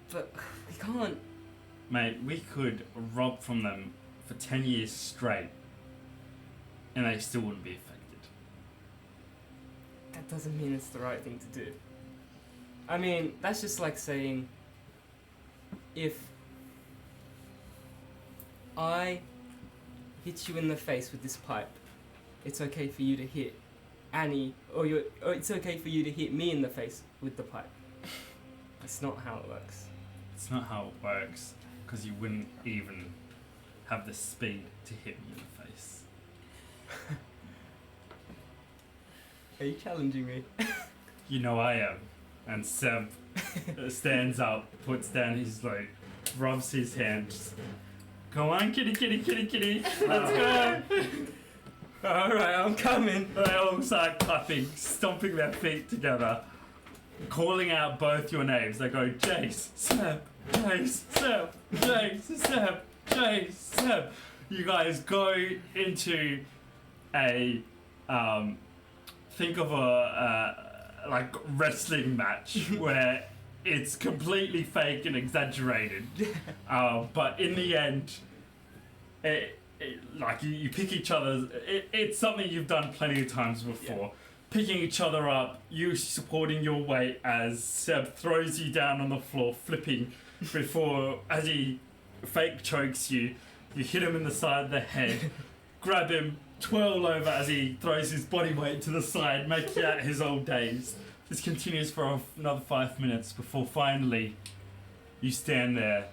But we can't. Mate, we could rob from them for 10 years straight, and they still wouldn't be affected. That doesn't mean it's the right thing to do. I mean, that's just like saying, if I hit you in the face with this pipe, it's okay for you to hit Annie, or it's okay for you to hit me in the face with the pipe. That's not how it works. It's not how it works, because you wouldn't even have the speed to hit me in the face. Are you challenging me? You know I am. And Seb stands up, puts down his like, rubs his hands. Come on, kitty, kitty, kitty, kitty. Let's go. Alright, I'm coming. They all start clapping, stomping their feet together, calling out both your names. They go, Jayce, Seb, Jayce, Seb, Jayce, Seb, Jayce, Seb. You guys go into a, think of a, like wrestling match where it's completely fake and exaggerated, but in the end, like you pick each other. It's something you've done plenty of times before. Yeah. Picking each other up, you supporting your weight as Seb throws you down on the floor, flipping before as he fake chokes you. You hit him in the side of the head, grab him, twirl over as he throws his body weight to the side, making out his old days. This continues for another 5 minutes before finally you stand there,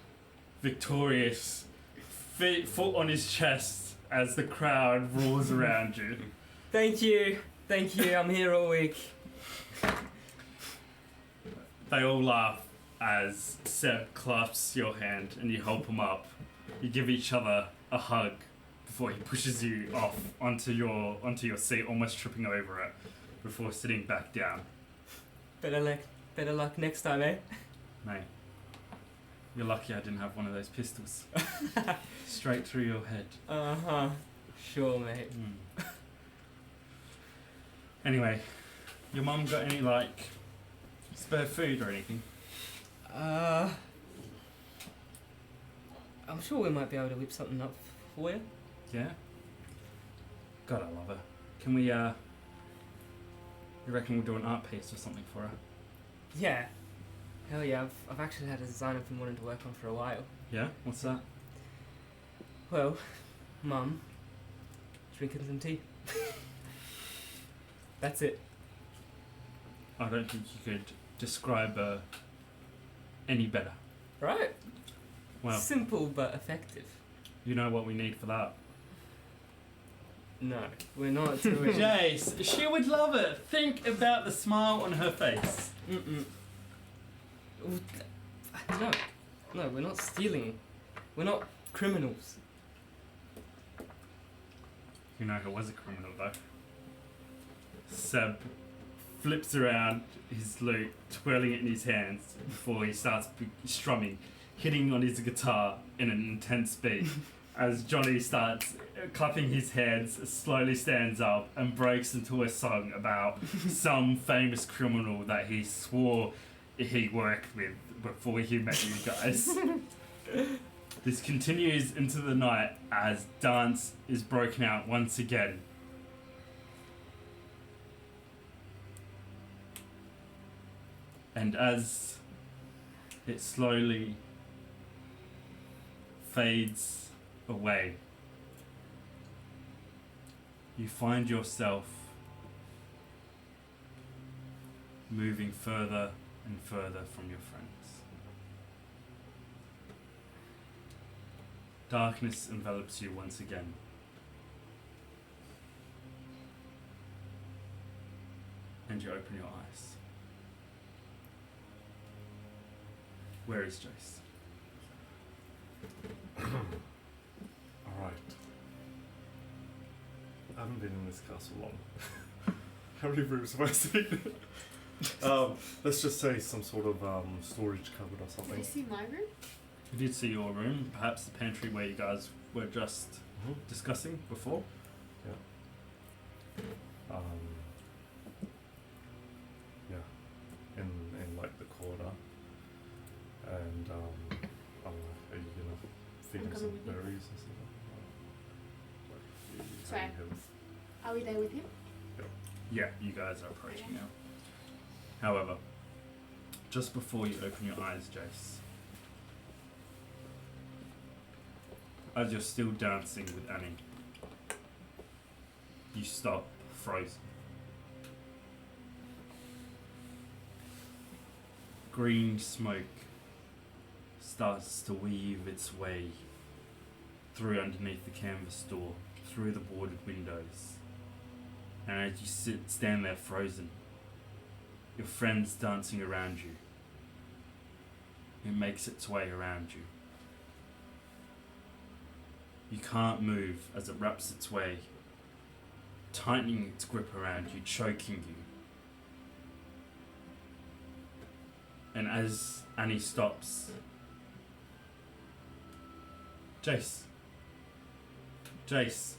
victorious, foot on his chest as the crowd roars around you. Thank you. I'm here all week. They all laugh as Seb clasps your hand and you help him up. You give each other a hug before he pushes you off onto your seat, almost tripping over it, before sitting back down. Better luck next time, eh? Mate, you're lucky I didn't have one of those pistols. Straight through your head. Uh-huh. Sure, mate. Anyway, your mum got any, like, spare food or anything? I'm sure we might be able to whip something up for you. Yeah? God, I love her. Can we, you reckon we'll do an art piece or something for her? Yeah. Hell yeah, I've actually had a design I've been wanting to work on for a while. Yeah? What's that? Well, Mum, drinking some tea. That's it. I don't think you could describe her any better. Right? Well, Simple but effective. you know what we need for that. No, we're not doing. Jayce, she would love it. Think about the smile on her face. Mm-mm. No, we're not stealing. We're not criminals. You know who was a criminal though? Seb flips around his lute, twirling it in his hands before he starts strumming, hitting on his guitar in an intense beat. As Johnny starts clapping his hands, slowly stands up and breaks into a song about some famous criminal that he swore he worked with before he met you guys. This continues into the night as dance is broken out once again. And as it slowly fades away, you find yourself moving further and further from your friends. Darkness envelops you once again. And you open your eyes. Where is Jayce? Alright. I haven't been in this castle long. How many rooms have I seen? Let's just say some sort of storage cupboard or Did something. you see my room? You did see your room, perhaps the pantry where you guys were just discussing before. Yeah, in like the corner, and are you gonna feed him coming some with you. berries and stuff? Sorry. Are we there with him? Yeah, you guys are approaching now. However, just before you open your eyes, Jayce, as you're still dancing with Annie, you stop frozen. Green smoke starts to weave its way through underneath the canvas door, through the boarded windows. And as you stand there frozen, your friend's dancing around you. It makes its way around you. You can't move as it wraps its way, tightening its grip around you, choking you. And as Annie stops, Jayce. Jayce.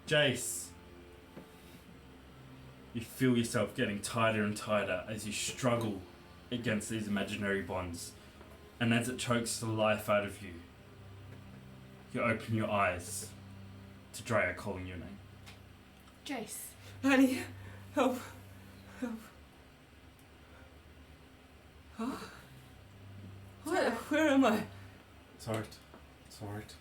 Jayce. You feel yourself getting tighter and tighter as you struggle against these imaginary bonds. And as it chokes the life out of you, you open your eyes to Drea calling your name. Jayce. Annie, help. Help. Huh? Where am I? It's alright. It's alright.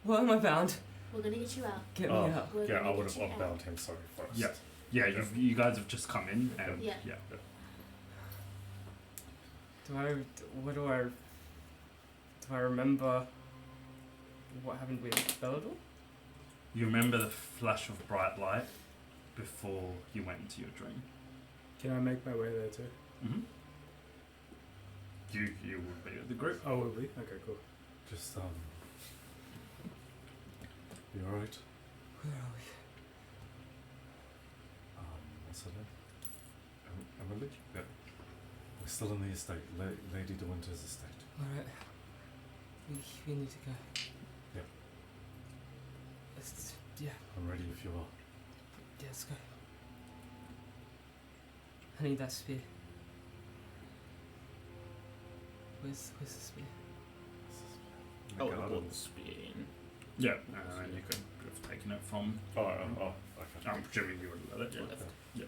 Where am I bound? We're gonna get you out. Get me out. We're Yeah, gonna I would get have you out. bound him, sorry, first. Yeah. Yeah, you guys have just come in and Yeah. Do I remember what happened with Bellador? You remember the flash of bright light before you went into your dream. Can I make my way there too? Mm-hmm. You will be with the group. Oh, will we? Okay, cool. Just, you alright? Where are we? What's her name? Emily? Yeah. We're still in the estate, Lady de Winter's estate. Alright. We need to go. Yeah. Yeah, I'm ready if you are. let's go. I need that spear. Where's the spear? I would Okay, have I brought the spear in. Yeah, and you could have taken it from. okay. I'm presuming you would have let it. Left. Yeah.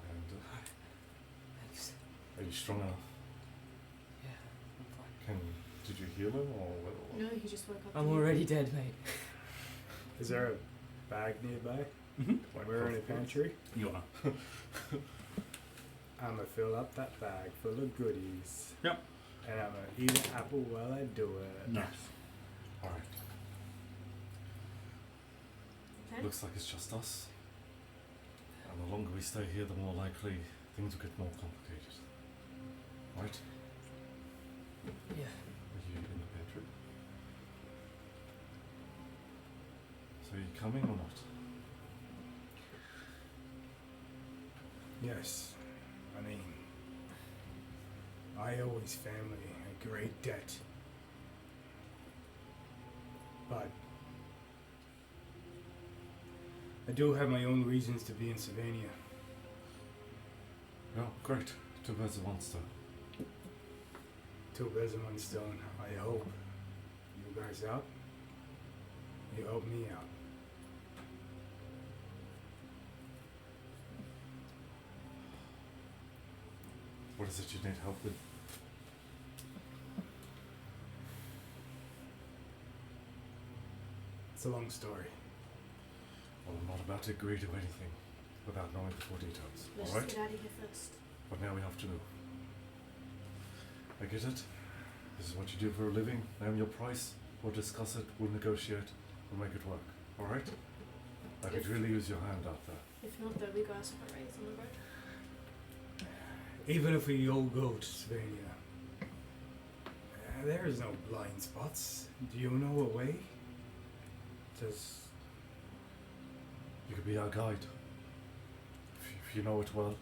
And, Thanks. are you strong enough? Yeah, I'm fine. Did you heal him or what? No, he just woke up. I'm already dead, mate. Is there a bag nearby? Mm-hmm. Like We're in a coffee? pantry. You are. I'ma fill up that bag full of goodies. Yep. And I'ma eat an apple while I do it. Nice. Alright. Okay. Looks like it's just us. And the longer we stay here, the more likely things will get more complicated. Right? Yeah. Are you in the pantry? So are you coming or not? Yes. I mean, I owe his family a great debt. But I do have my own reasons to be in Sylvania. Yeah, great. Two birds with one stone. Two birds in one stone. I hope you guys out. You help me out. What is it you need help with? It's a long story. Well, I'm not about to agree to anything without knowing the full details. Let's Alright? just get out of here first. But now we have to move. I get it. This is what you do for a living. Name your price. We'll discuss it. We'll negotiate. We'll make it work. Alright? I could really use your hand out there. If not, though, we go our separate ways on the road. Even if we all go to Sylvania, there is no blind spots. Do you know a way? Just You could be our guide. If you know it well.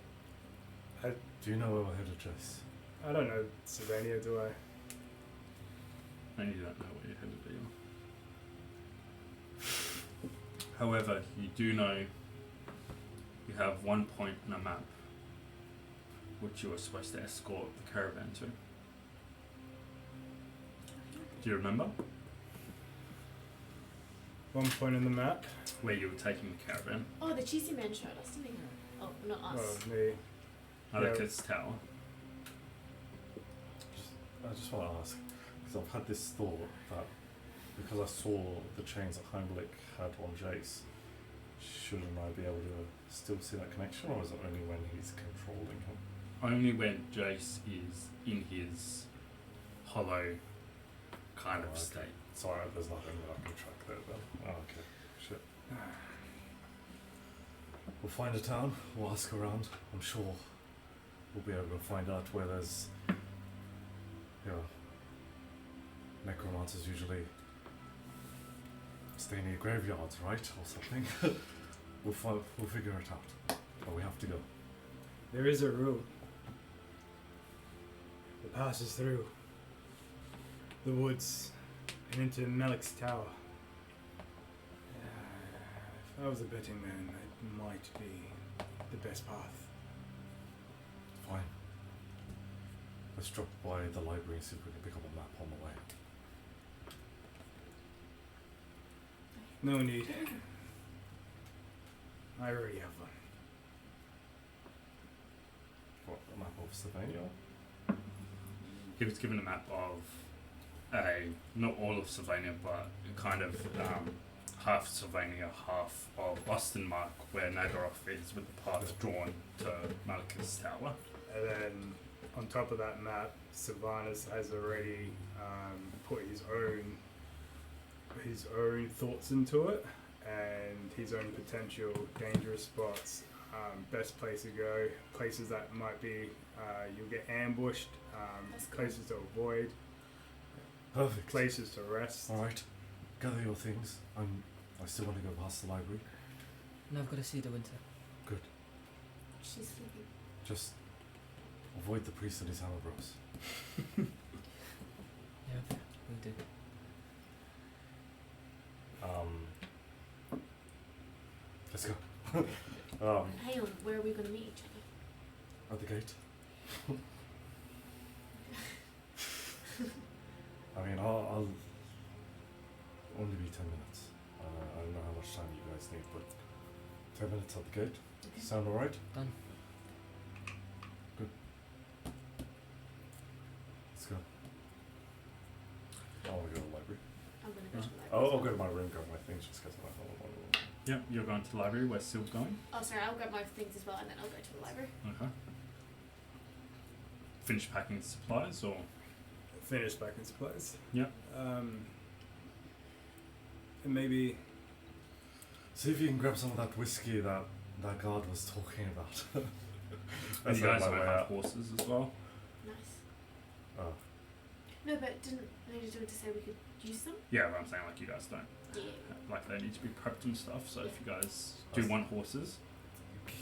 Do you know our head of Jayce? I don't know Sylvania, do I? And you don't know where you're headed either. However, you do know you have one point on a map which you were supposed to escort the caravan to. Do you remember? One point on the map. Where you were taking the caravan? Oh, the cheesy man showed us, didn't he? Oh, not us. Oh, me. Aleka's tower. I just want to ask, because I've had this thought that because I saw the chains that Heimlich had on Jayce, shouldn't I be able to still see that connection, or is it only when he's controlling him? Only when Jayce is in his hollow kind of Okay. state. Sorry, there's nothing that I can track there then. Oh, okay. Shit. We'll find a town, we'll ask around. I'm sure we'll be able to find out where there's, necromancers usually stay near graveyards, right? Or something. We'll figure it out. But we have to go. There is a route that passes through the woods and into Melek's tower. If I was a betting man, that might be the best path. Fine. Let's drop by the library and see if we can pick up a map on the way. No need. I already have one. What, a map of Sylvania? He was given a map of not all of Sylvania, but kind of half Sylvania, half of Ostenmark, where Nagoroth is, with the path drawn to Malika's tower. And then on top of that map, Sylvanus has already put his own thoughts into it and his own potential dangerous spots, best place to go, places that might be you'll get ambushed, That's cool. places to avoid, Perfect. places to rest. Alright. Gather your things. I still want to go past the library. And I've got to see the winter. Good. She's sleeping. Just avoid the priest and his hammer bros. Yeah, we do. Let's go. Hang on, where are we going to meet each other? At the gate. I mean, I'll only be 10 minutes. I don't know how much time you guys need, but 10 minutes at the gate. Okay. Sound alright? Done. Good. Let's go. I want to go to the library. I'm going to go to the library. I'll go to my room, grab my things, just because I don't want to. Yep, you're going to the library. Where's Sylv going? Oh, sorry, I'll grab my things as well and then I'll go to the library. Okay. Finish packing supplies, or Finish back in supplies. Yep. And maybe See if you can grab some of that whiskey that guard was talking about. and That's you guys on my don't way have out. horses as well. Nice. Oh. No, but didn't they just do it to say we could use them? Yeah, but I'm saying like you guys don't. Yeah. like they need to be prepped and stuff. So if you guys do want horses,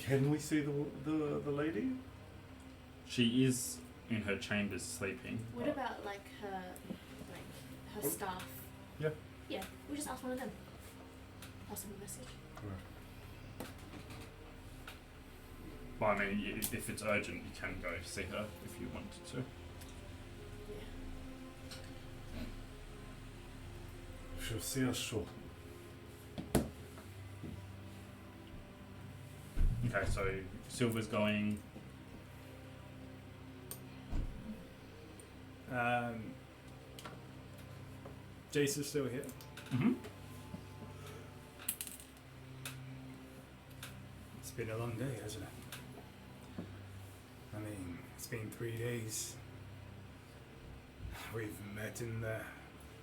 Can we see the lady? she is in her chambers sleeping. What but about like her staff? Yeah. Yeah, we'll just ask one of them. Pass them a message. But I mean, if it's urgent, you can go see her if you wanted to. Yeah. She'll see us shortly. Okay, so Silver's going. Jayce is still here. Mm-hmm. It's been a long day, hasn't it? I mean, it's been 3 days. We've met in the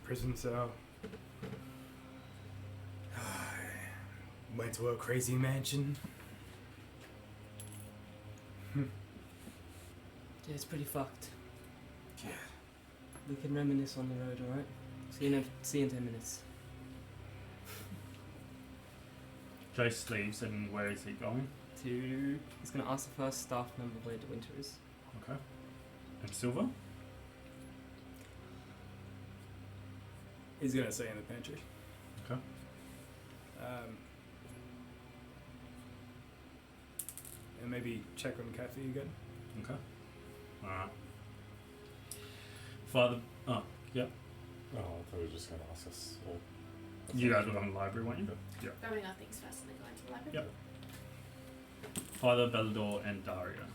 prison cell. Went to a crazy mansion. Yeah, it's pretty fucked. Yeah. We can reminisce on the road, alright? See you in 10 minutes. Jayce leaves, and where is he going? He's gonna ask the first staff member where the winter is. Okay. And Silver? He's gonna stay in the pantry. Okay. And maybe check on Kathy again. Okay. Alright. Father. Oh, yeah. Oh, I thought you were just going to ask us all. You guys were going to the library, weren't you? Yeah. Grabbing our things first and then going to the library. Yep. Father, Bellador, and Daria.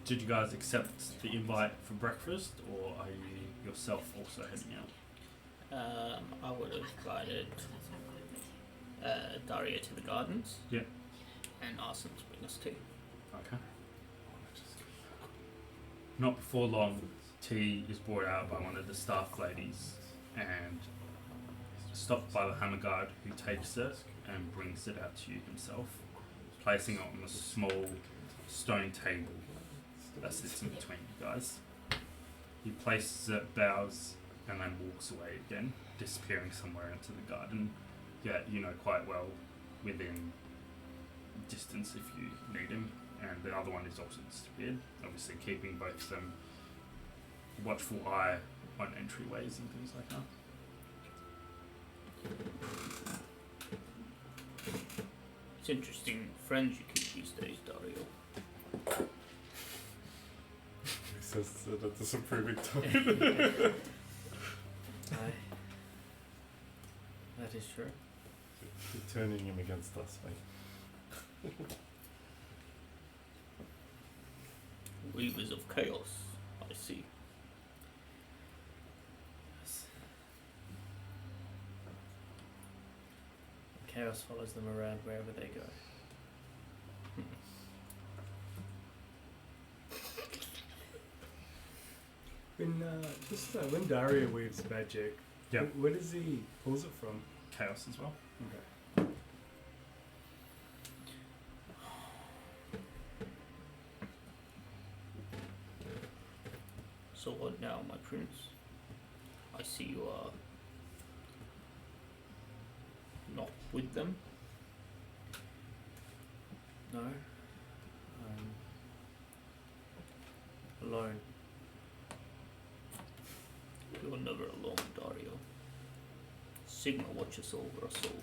Did you guys accept the invite for breakfast, or are you yourself also heading out? I would have invited Daria to the gardens. Yeah. And asked them to bring us tea. Okay. Not before long, tea is brought out by one of the staff ladies and stopped by the hammer guard, who takes it and brings it out to you himself, placing it on a small stone table that sits in between you guys. He places it, bows, and then walks away again, disappearing somewhere into the garden. Yeah, you know quite well within distance if you need him. And the other one is also disappeared, obviously keeping both of them a watchful eye on entryways and things like that. It's interesting friends you keep these days, Dario. He says that at this approving tone. That is true. You're turning him against us, mate. Weavers of chaos, I see. Chaos follows them around wherever they go. When Daria weaves magic, Yeah. where does he pulls it from? Chaos as well. Okay. So what now, my prince? I see you are not with them. No. Alone. You are never alone, Dario. Sigma watches over us all.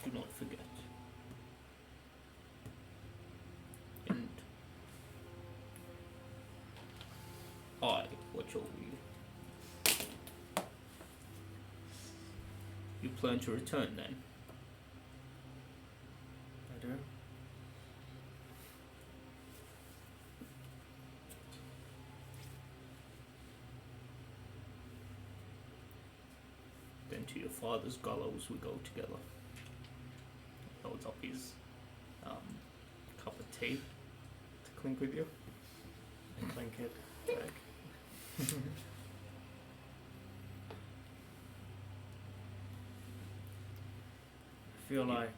Do not forget. And I watch over you. You plan to return then? I do. Then to your father's gallows we go together. Holds up his cup of tea to clink with you. I clink it back. I feel like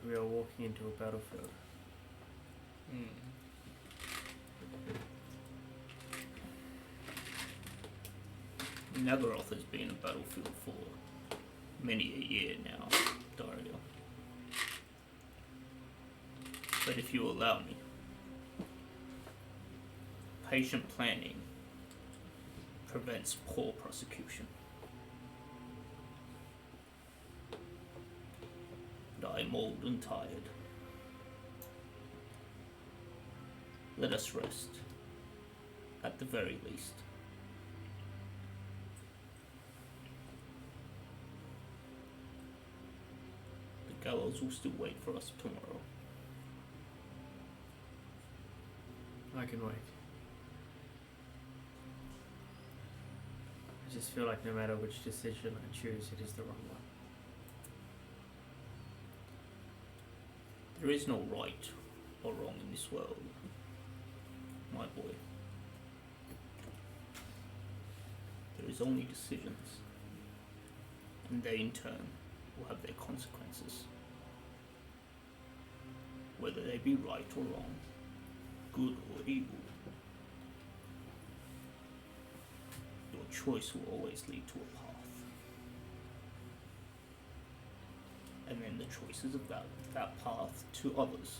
we are walking into a battlefield. Nagaroth has been a battlefield for many a year now, Dario. But if you allow me, patient planning prevents poor prosecution. And I am old and tired. Let us rest, at the very least. The gallows will still wait for us tomorrow. I can wait. I just feel like no matter which decision I choose, it is the wrong one. There is no right or wrong in this world, my boy. There is only decisions, and they in turn will have their consequences. Whether they be right or wrong, good or evil, your choice will always lead to a path. And then the choices of that path to others,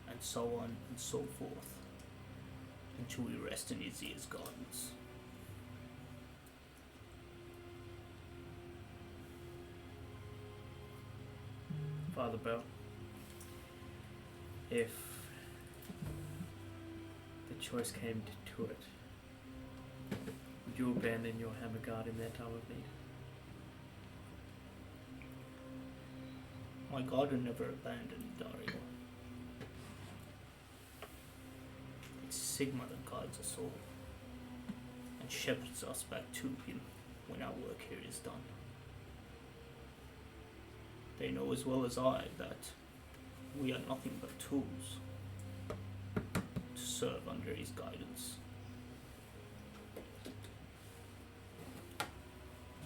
and so on and so forth, until we rest in Izzy's guidance. Father Bell, if the choice came to it, would you abandon your hammer guard in their time of need? My guardian never abandoned Dario. It's Sigma that guides us all, and shepherds us back to him when our work here is done. They know as well as I that we are nothing but tools to serve under his guidance.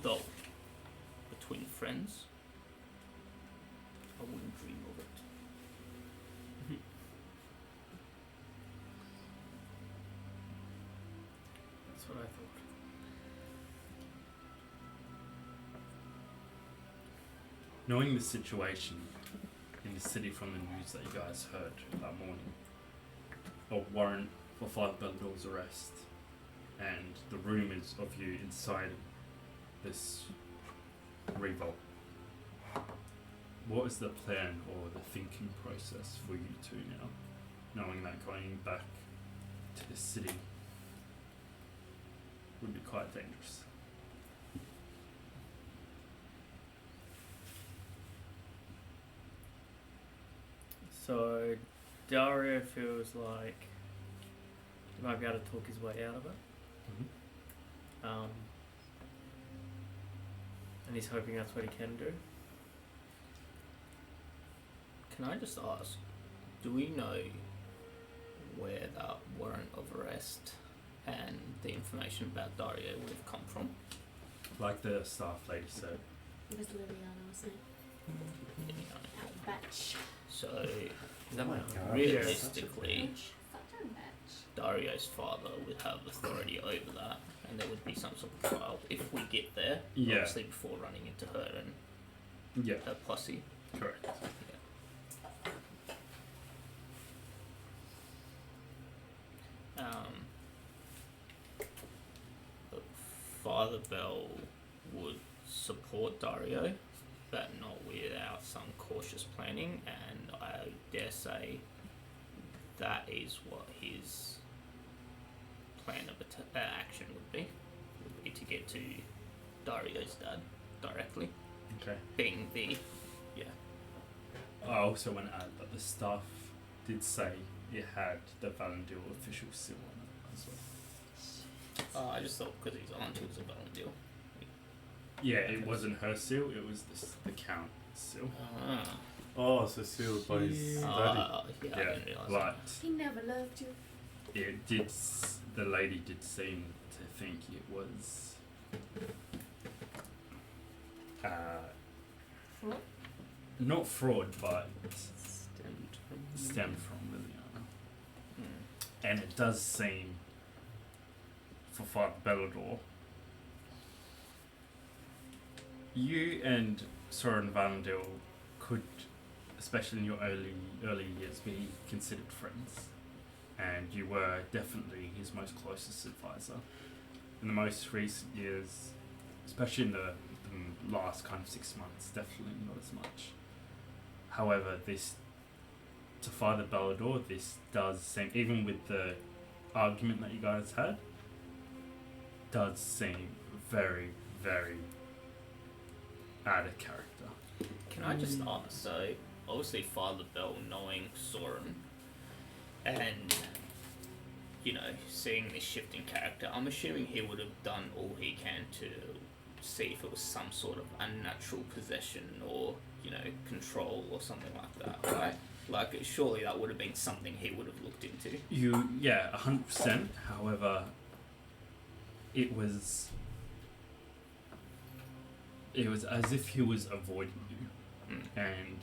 Though, between friends, I wouldn't dream of it. That's what I thought. Knowing the situation in the city from the news that you guys heard that morning, a warrant for Father Beldor's arrest, and the rumours of you inside this revolt, what is the plan or the thinking process for you two now, knowing that going back to the city would be quite dangerous? So, Dario feels like he might be able to talk his way out of it. And he's hoping that's what he can do. Can I just ask, do we know where that warrant of arrest and the information about Dario would have come from? Like the staff lady said. It was Liliana, wasn't it? That batch. So, Is that Oh my my God. realistically, Such a batch. Dario's father would have authority over that, and there would be some sort of trial if we get there. Yeah. Obviously, before running into her and Yeah, her posse. correct. But Father Bell would support Dario, but not without some cautious planning, and I dare say that is what his plan of action would be to get to Dario's dad directly, Okay. being the I also want to add that the staff did say it had the Valandil official seal on it as well. I just thought because his auntie was a Valandil. Yeah, it wasn't her seal, it was the count seal. Oh, so sealed by his daddy. I Yeah, didn't realise but He never loved you. it did. The lady did seem to think it was. Fraud? Not fraud, but Stemmed from stemmed from Liliana. that. And it does seem, for Father Bellador, You and Soren Valendil could, especially in your early years, be considered friends, and you were definitely his most closest advisor. In the most recent years, especially in the last kind of 6 months, definitely not as much. However, this, to Father Ballador, this does seem, even with the argument that you guys had, does seem very, very out of character. Can I just ask, so obviously Father Bell knowing Soren and, you know, seeing this shift in character, I'm assuming he would have done all he can to see if it was some sort of unnatural possession or, you know, control or something like that, right? Like, surely that would have been something he would have looked into. Yeah, 100%. However, it was as if he was avoiding you, and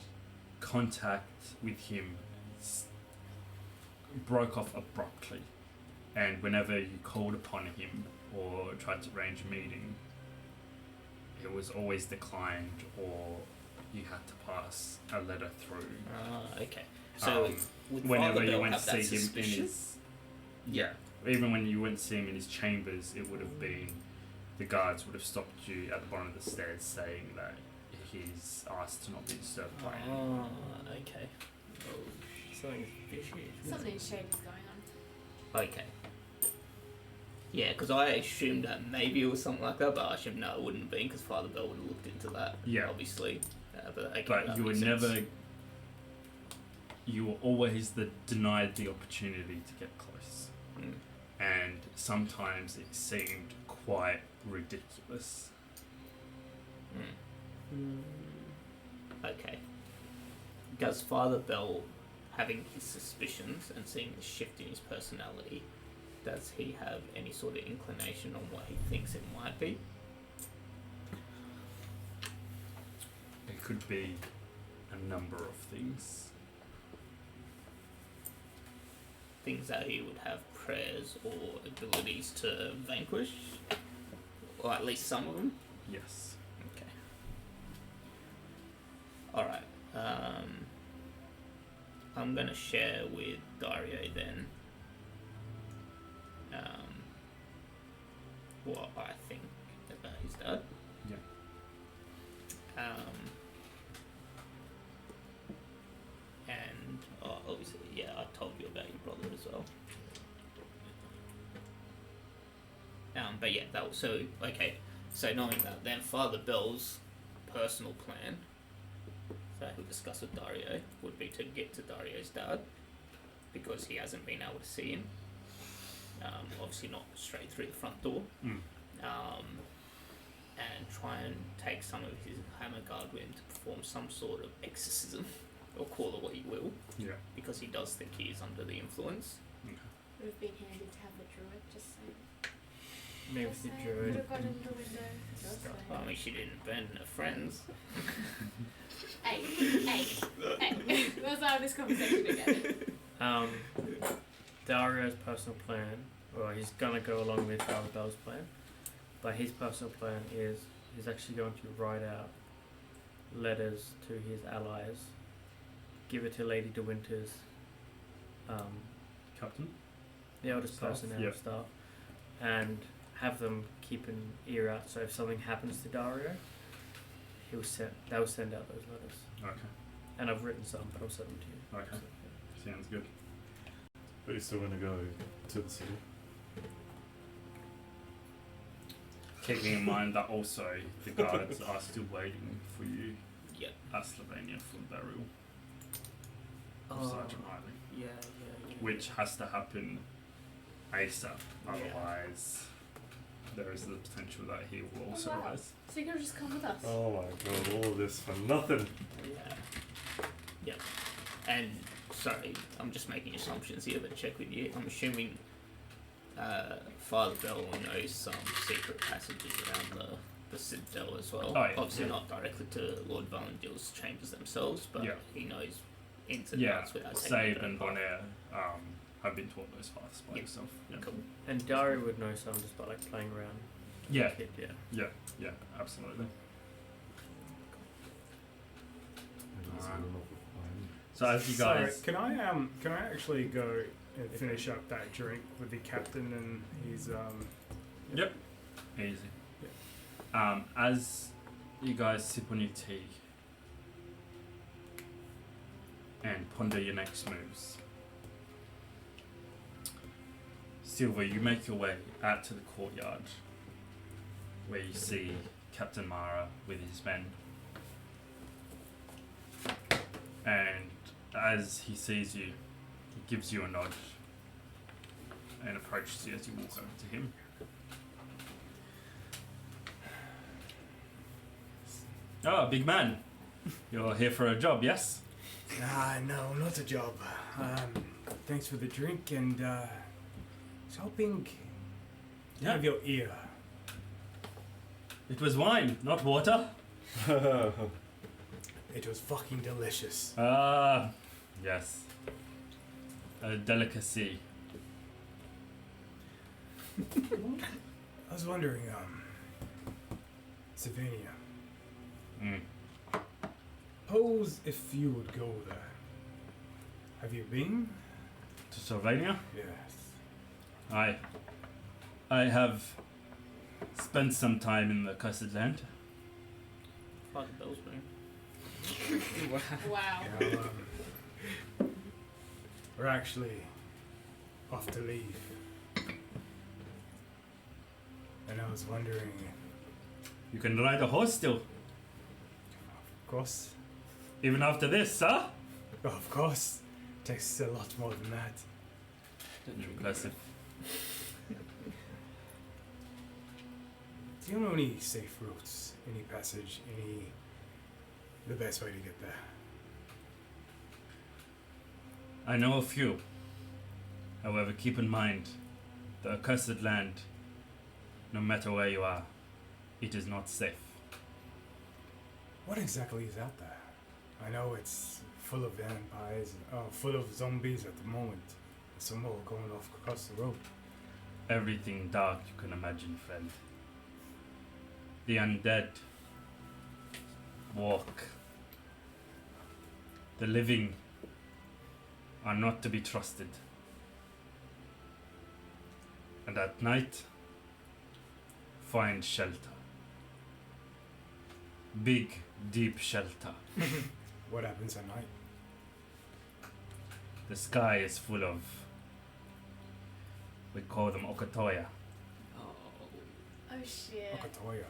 contact with him broke off abruptly. And whenever you called upon him or tried to arrange a meeting, it was always declined, or you had to pass a letter through. Okay. So would whenever Father you Bell went to have that see him in suspicion? his, even when you went to see him in his chambers, it would have been, the guards would have stopped you at the bottom of the stairs saying that he's asked to not be disturbed by anyone. Okay. Something fishy. Something shady is going on. Okay. Yeah, because I assumed that maybe it was something like that, but I assumed no, it wouldn't have been because Father Bell would have looked into that. Yeah. Obviously. But okay, But that you were makes sense. never, you were always denied the opportunity to get close. Mm. And sometimes it seemed quite ridiculous. Okay. Does Father Bell, having his suspicions and seeing the shift in his personality, does he have any sort of inclination on what he thinks it might be? It could be a number of things. Things that he would have prayers or abilities to vanquish? Or at least some of them? Yes. Okay. Alright. I'm gonna share with Dario then what I think about his dad. Yeah. And obviously, yeah, I told you about your brother as well. But yeah, that was so okay. So knowing that, then Father Bell's personal plan, that he'll discuss with Dario, would be to get to Dario's dad because he hasn't been able to see him. Obviously, not straight through the front door. And try and take some of his hammer guard with him to perform some sort of exorcism, or call it what you will, Yeah. because he does think he is under the influence. Okay. Would have been handy to have the druid, just saying. Maybe Just the saying. druid. Would have got in the window. Just saying. Well, I mean, she didn't burn her friends. Hey. Let's have this conversation again. Dario's personal plan, or he's gonna go along with Father Bell's plan, but his personal plan is he's actually going to write out letters to his allies, give it to Lady De Winter's, Captain? the eldest Staff, person out yeah. of staff, and have them keep an ear out. So if something happens to Dario, they'll send out those letters. Okay. And I've written some, but I'll send them to you. Okay. Sounds good. But you're still going to go to the city? Keeping in mind that also the guards are still waiting for you Yep. at Slovenia for the burial of Oh. Sergeant Riley, Yeah. which has to happen ASAP. Yeah. Otherwise, there is the potential that he will also wow. rise. So you're gonna just come with us? Oh my god, all of this for nothing. Yeah. Yep. And sorry, I'm just making assumptions here, but check with you. I'm assuming Father Bell knows some secret passages around the Citadel as well. Oh, yeah. Obviously not directly to Lord Valendil's chambers themselves, but Yeah. he knows ins and Yeah, outs without taking Save it and apart. Bonaire have been taught those paths by Yeah. yourself. Yeah. Cool. And Dario would know some just by like playing around. Yeah. Kid, yeah. Yeah, absolutely. So as you guys, Sorry, can I actually go and finish up that drink with the captain and his Yep. Easy. As you guys sip on your tea and ponder your next moves, Silver, you make your way out to the courtyard where you see Captain Mara with his men. And as he sees you, he gives you a nod and approaches you as you walk over to him. Oh, big man. You're here for a job, yes? No, not a job. Thanks for the drink and was hoping to have your ear. It was wine, not water. It was fucking delicious. Ah, yes. A delicacy. I was wondering, Savania, Mm. suppose if you would go there. Have you been? To Sylvania? Yes. I have spent some time in the cursed land. Fuck the bells ring. Wow. Now, we're actually off to leave. And I was wondering, You can ride a horse still, of course, even after this, huh? of course, takes a lot more than that. Impressive. Do you know any safe routes, any passage, the best way to get there? I know a few. However, keep in mind, the accursed land, no matter where you are, it is not safe. What exactly is out there? I know it's full of vampires, full of zombies at the moment. Some more going off across the road. Everything dark you can imagine, friend. The undead walk. The living are not to be trusted. And at night, find shelter. Big, deep shelter. What happens at night? The sky is full of, we call them Okatoya. Oh shit. Okatoya.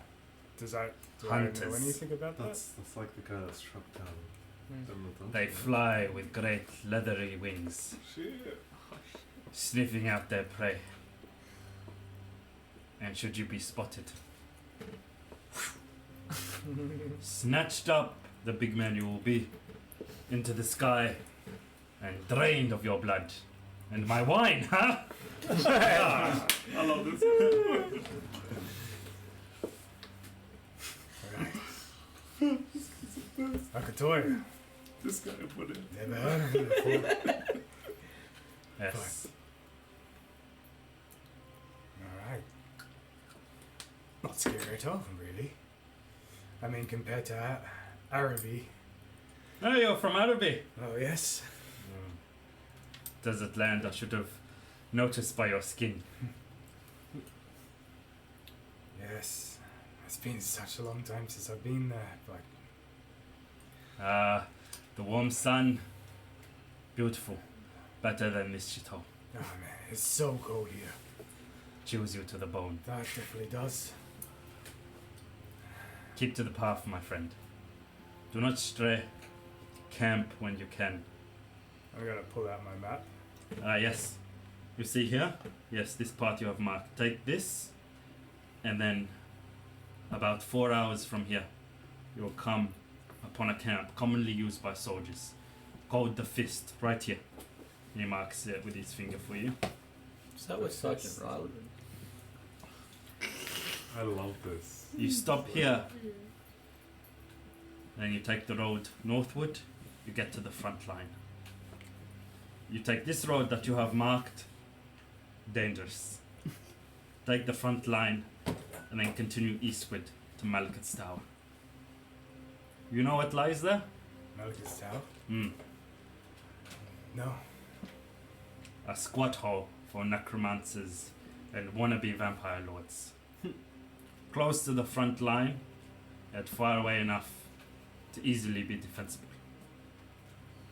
Do I know Hunters. anything about that? That's like the guy that struck down. They fly with great leathery wings, Shit. sniffing out their prey. And should you be spotted, snatched up, the big man you will be, into the sky, and drained of your blood. And my wine, huh? I love this. Okatoya. This guy put it. Never heard of him before. Yes. Alright. Not scary at all, really. I mean, compared to Araby. Oh, you're from Araby. Oh, yes. Desert land, I should have noticed by your skin. Yes. It's been such a long time since I've been there, but The warm sun, beautiful. Better than this shithole. oh man, it's so cold here. Chills you to the bone. That definitely does. Keep to the path, my friend. Do not stray. Camp when you can. I'm gonna pull out my map. Yes. You see here? Yes, this part you have marked. Take this, and then about 4 hours from here, you will come upon a camp commonly used by soldiers, called the Fist, right here. He marks it with his finger for you. Is that with Sergeant Riley? I love this. You stop here, then you take the road northward, you get to the front line. You take this road that you have marked, dangerous. Take the front line, and then continue eastward to Malekith's Tower. You know what lies there? Malekith's Tower. No. A squat hole for necromancers and wannabe vampire lords. Close to the front line, yet far away enough to easily be defensible.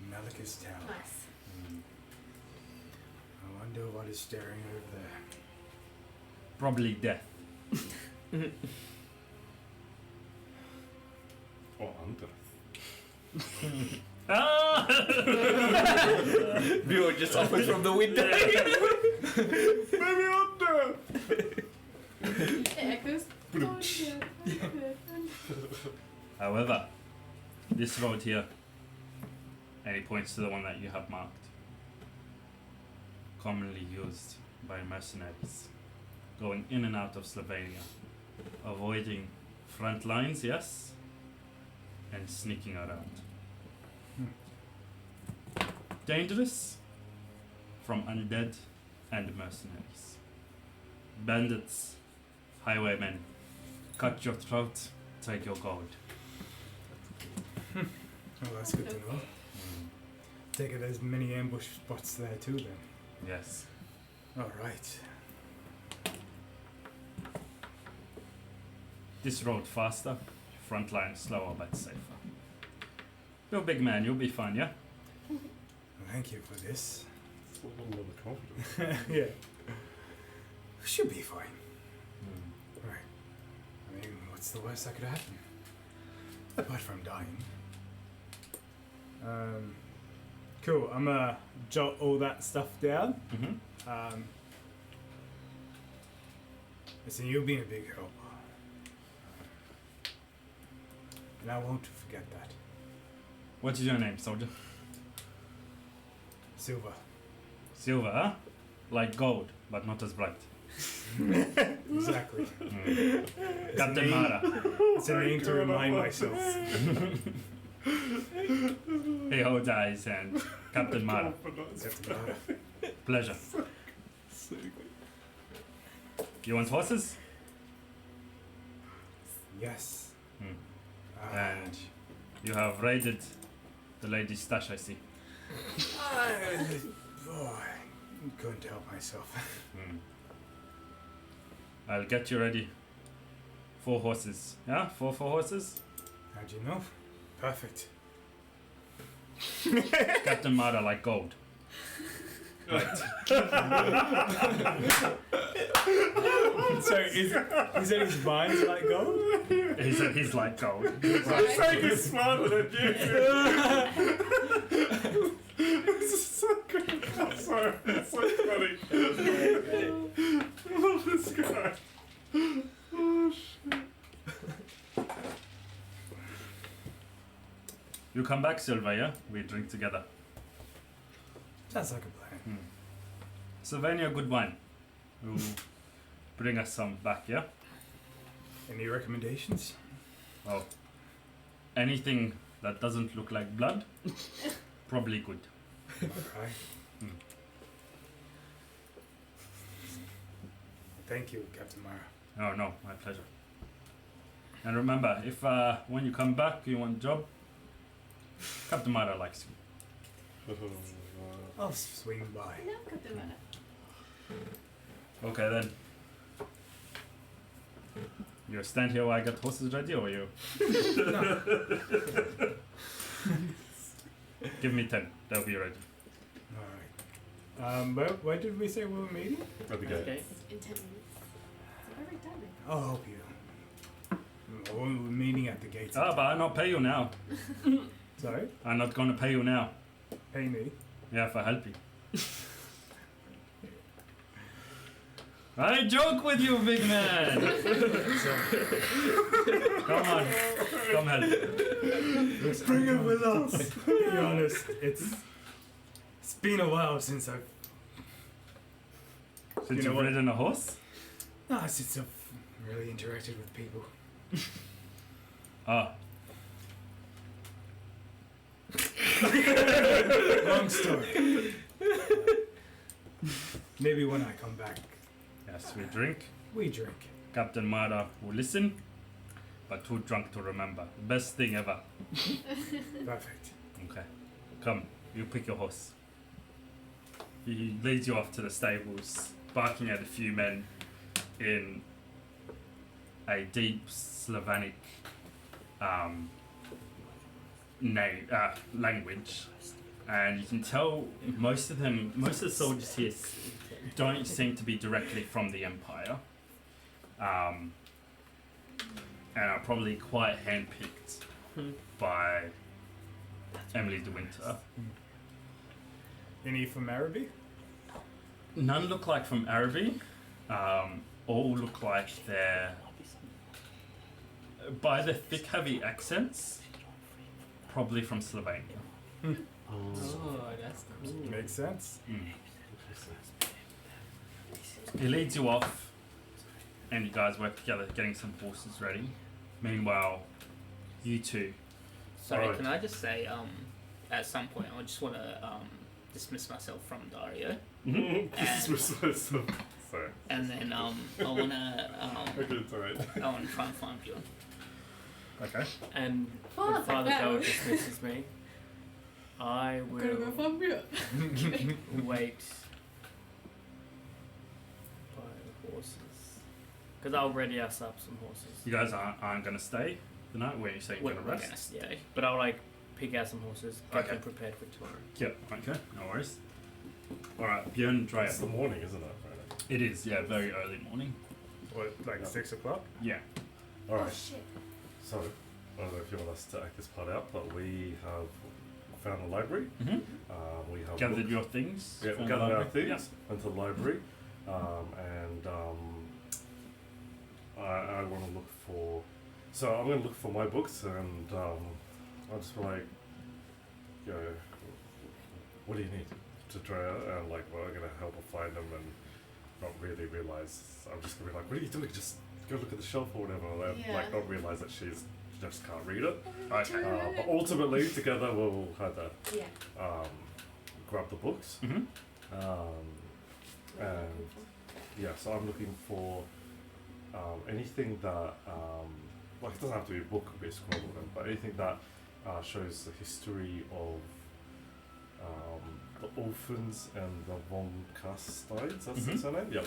Malachus Tower. Nice. I wonder what is staring over there. Probably death. Or under. Ah! Viewer just offers from the window. Maybe under! It echoes. However, this road here, and he points to the one that you have marked, commonly used by mercenaries, going in and out of Slovenia, avoiding front lines, yes, and sneaking around. Dangerous from undead and mercenaries. Bandits, highwaymen, cut your throat, take your gold. Oh, that's good to know. Take it there's many ambush spots there too then. Yes. Alright. This road faster, front line slower but safer. You're a big man, you'll be fine, yeah? Thank you for this. It's a little overconfident. Yeah. Should be fine. Right. I mean, what's the worst that could happen? Apart from dying. Cool. I'm gonna jot all that stuff down. Mm-hmm. Listen, you've been a big help. And I won't forget that. What is your name, soldier? Silver. Silver, huh? Like gold, but not as bright. Exactly. Captain Mara. It's a name to remind myself. He holds out his hand. Captain Mara. Captain Mara. Pleasure. You want horses? Yes. And you have raided the lady's stash, I see. I couldn't help myself. I'll get you ready. 4 horses. Yeah? 4 horses? How'd you know? Perfect. Captain Mara like gold. Right. So is that his mind's like gold? He said he's like gold. I'm saying he's smarter than you. This is so good. I'm sorry. It's so funny. I love this guy. Oh, shit. You come back, Silva, yeah? We drink together. Sounds like a plan. Slovenia, good wine. You bring us some back, yeah? Any recommendations? Well, anything that doesn't look like blood, probably good. Alright. Thank you, Captain Mara. Oh no, my pleasure. And remember, if when you come back you want a job, Captain Mara likes you. I'll swing by. No, Captain Mara. Okay then. You stand here while I get horses ready, or you? Give me 10. They'll be ready. Alright. Where did we say we were meeting? At the gate. Okay. In 10 minutes. It's every time. I'll help you. We're meeting at the gates. Ah, but I'll not pay you now. Sorry? I'm not gonna pay you now. Pay me. Yeah, for helping. I joke with you, big man. Come on, come help. Bring it with us. To be honest, it's been a while since I've Since You know you've what? ridden a horse? since I've really interacted with people. Ah, Long story. Maybe when I come back, yes, we drink. we drink. Captain Mara will listen, but too drunk to remember. Best thing ever. Perfect. Okay, come, you pick your horse. He leads you off to the stables, barking at a few men in a deep Slavonic language, and you can tell most of the soldiers here don't seem to be directly from the Empire, and are probably quite handpicked by Emily de Winter. Any from Araby? None look like from Araby. All look like they're, by the thick, heavy accents, probably from Slovenia. Oh, that's cool. Makes sense. He leads you off, and you guys work together getting some horses ready. Meanwhile, you two. Sorry, Alright. can I just say, at some point, I just want to dismiss myself from Dario, Sorry. and then I want to Okay, it's alright. I want to try and find Bjorn. Okay. And Father, when Father no. Del dismisses me, I will find Bjorn. wait by the horses. Because I'll ready us up some horses. You guys aren't going to stay the night? Where you say you're We're going to gonna rest? stay. But I'll like pick out some horses, get Okay. them prepared for tomorrow. Yep. Okay. No worries. All right, Björn It's Drea. the morning, isn't it? Friday? It is. Yeah, very early morning. What, like 6 o'clock? Yeah. Oh Alright, shit. so, I don't know if you want us to act this part out, but we have found a library. Mm-hmm. We have Gathered looked- your things. Yeah, we from gathered the our library. things, went to the library, and I want to look for. So I'm going to look for my books, and I'll just be like, you know, what do you need to Drea? And like, well, I'm going to help her find them, and not really realize. I'm just going to be like, what are you doing? Just go look at the shelf or whatever, and Yeah. like not realize that she just can't read it. Okay. But ultimately, together we'll have to Yeah. grab the books. Mm-hmm. And yeah, so I'm looking for anything that, like it doesn't have to be a book, it could be a scroll or whatever, but anything that shows the history of the orphans and the von Kastides, that's Mhm. the surname? Yeah.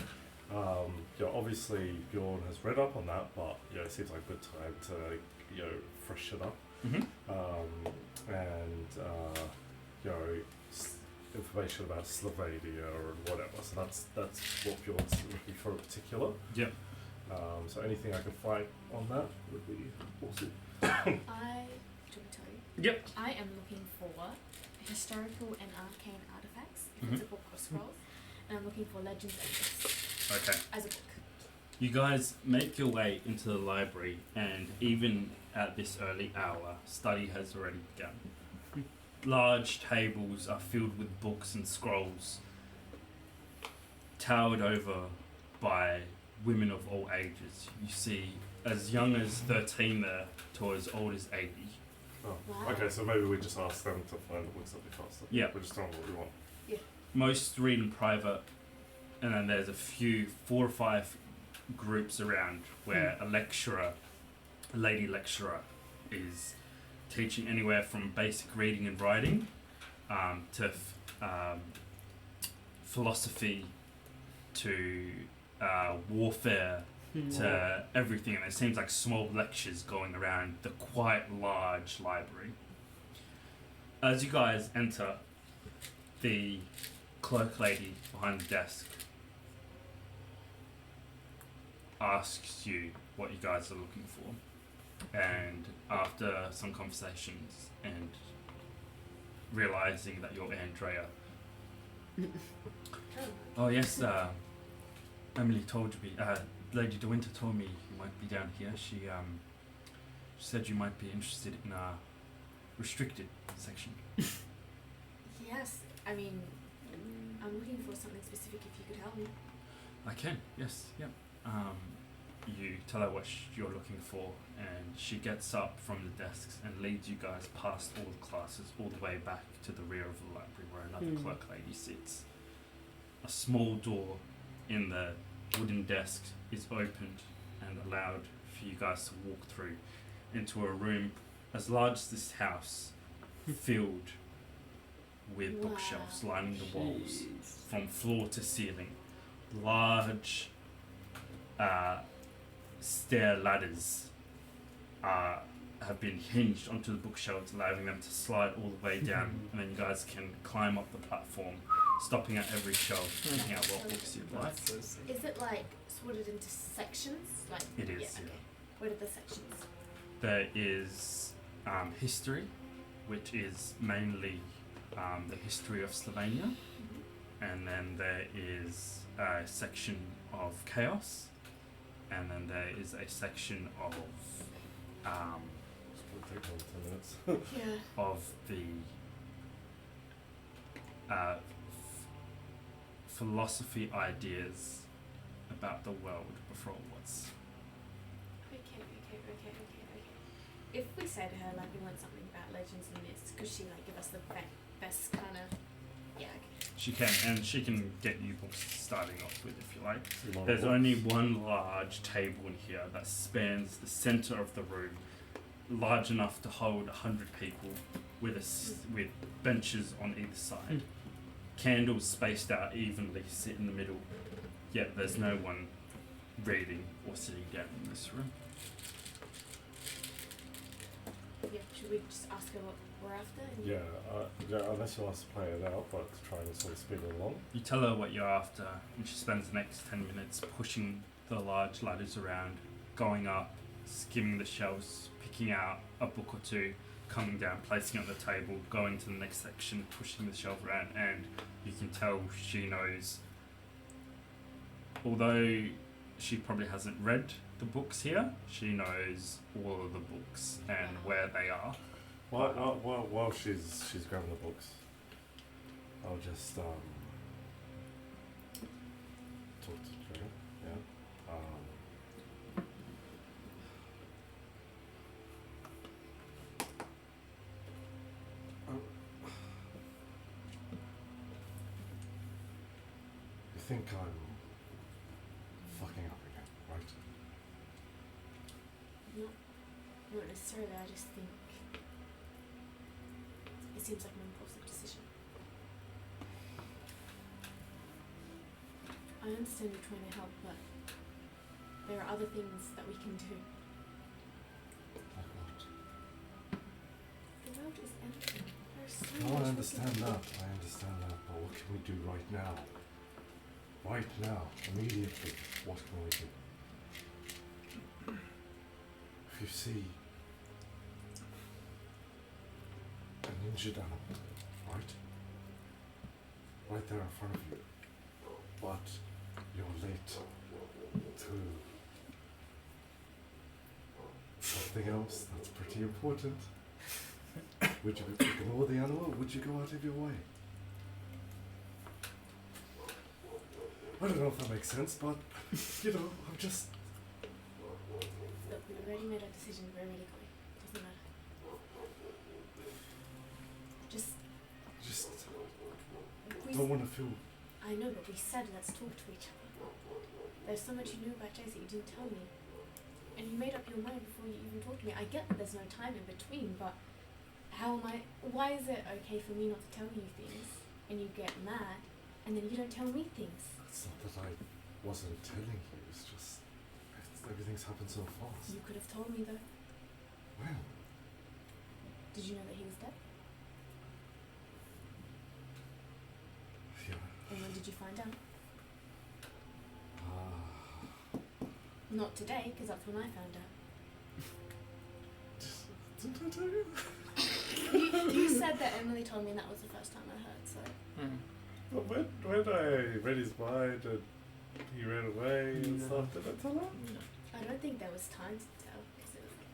Yeah, obviously Bjorn has read up on that, but yeah, it seems like a good time to, you know, freshen up. Mm-hmm. And you know, information about Slovenia or whatever. So that's what Bjorn's looking for in particular. Yep. So anything I can find on that would be awesome. Do you want me to tell you? Yep. I am looking for historical and arcane artifacts, if it's a book or scrolls, and I'm looking for legends and myths Okay. as a book. You guys make your way into the library, and even at this early hour, study has already begun. Large tables are filled with books and scrolls, towered over by women of all ages. You see as young as 13 there to as old as 80. Oh, Wow. okay. So maybe we just ask them to find the books a bit faster. Yeah. We just tell them what we want. Most read in private, and then there's a few, 4 or 5 groups around where a lady lecturer, is teaching anywhere from basic reading and writing to philosophy to warfare to everything, and it seems like small lectures going around the quite large library. As you guys enter, the clerk lady behind the desk asks you what you guys are looking for, and after some conversations and realizing that you're Andrea, oh yes, Emily told me, Lady De Winter told me you might be down here. She said you might be interested in our restricted section. Yes, I mean, I'm looking for something specific if you could help me. I can, yes, yep. You tell her what you're looking for, and she gets up from the desks and leads you guys past all the classes, all the way back to the rear of the library where another clerk lady sits. A small door in the wooden desk is opened and allowed for you guys to walk through into a room as large as this house, filled with Wow. bookshelves lining the walls from floor to ceiling. Large stair ladders have been hinged onto the bookshelves, allowing them to slide all the way down, and then you guys can climb up the platform, stopping at every shelf, picking out what books you'd like. That's so sick. Is it like sorted into sections? Like It is, Yeah. yeah. Okay. What are the sections? There is history, which is mainly the history of Slovenia, and then there is a section of chaos, and then there is a section of It's gonna take another 10 minutes. Yeah. of the philosophy ideas about the world before it was. Okay. If we say to her like we want something about legends and myths, could she like give us the best kind of? Yeah. Okay. She can, and she can get you books starting off with if you like. You want There's a book? only one large table in here that spans the center of the room, large enough to hold 100 people, with with benches on either side. Candles spaced out evenly sit in the middle, yet there's no one reading or sitting down in this room. Yeah. Should we just ask her what we're after? And Yeah, unless she wants to play it out, but to try and sort of speed it along. You tell her what you're after, and she spends the next 10 minutes pushing the large ladders around, going up, skimming the shelves, picking out a book or two, coming down, placing it on the table, going to the next section, pushing the shelf around, and you can tell she knows, although she probably hasn't read the books here, she knows all of the books and where they are. While she's grabbing the books, I'll just talk to Trigger. Yeah. You think I'm fucking up again, right? not necessarily. I just think it seems like an impulsive decision. I understand you're trying to help, but there are other things that we can do. Like what? The world is empty. There's so No, much I we understand can do. that. I understand that. But what can we do right now? Right now, immediately, what can we do? If you see an injured animal, right? Right there in front of you, but you're late to something else that's pretty important. Would you ignore the animal, or would you go out of your way? I don't know if that makes sense, but, you know, I'm just... Look, we've already made our decision very quickly. Doesn't matter. Just we don't want to feel... I know, but we said let's talk to each other. There's so much you knew about Jayce that you didn't tell me. And you made up your mind before you even talked to me. I get that there's no time in between, but why is it okay for me not to tell you things and you get mad and then you don't tell me things? It's not that I wasn't telling you, it's just... everything's happened so fast. You could have told me though. When? Did you know that he was dead? Yeah. And when did you find out? Not today, because that's when I found out. Didn't I tell you? You said that Emily told me, and that was the first time I heard, so... But when I read his mind and he ran away and No. stuff, did I tell her? I don't think there was time to tell, because it was like...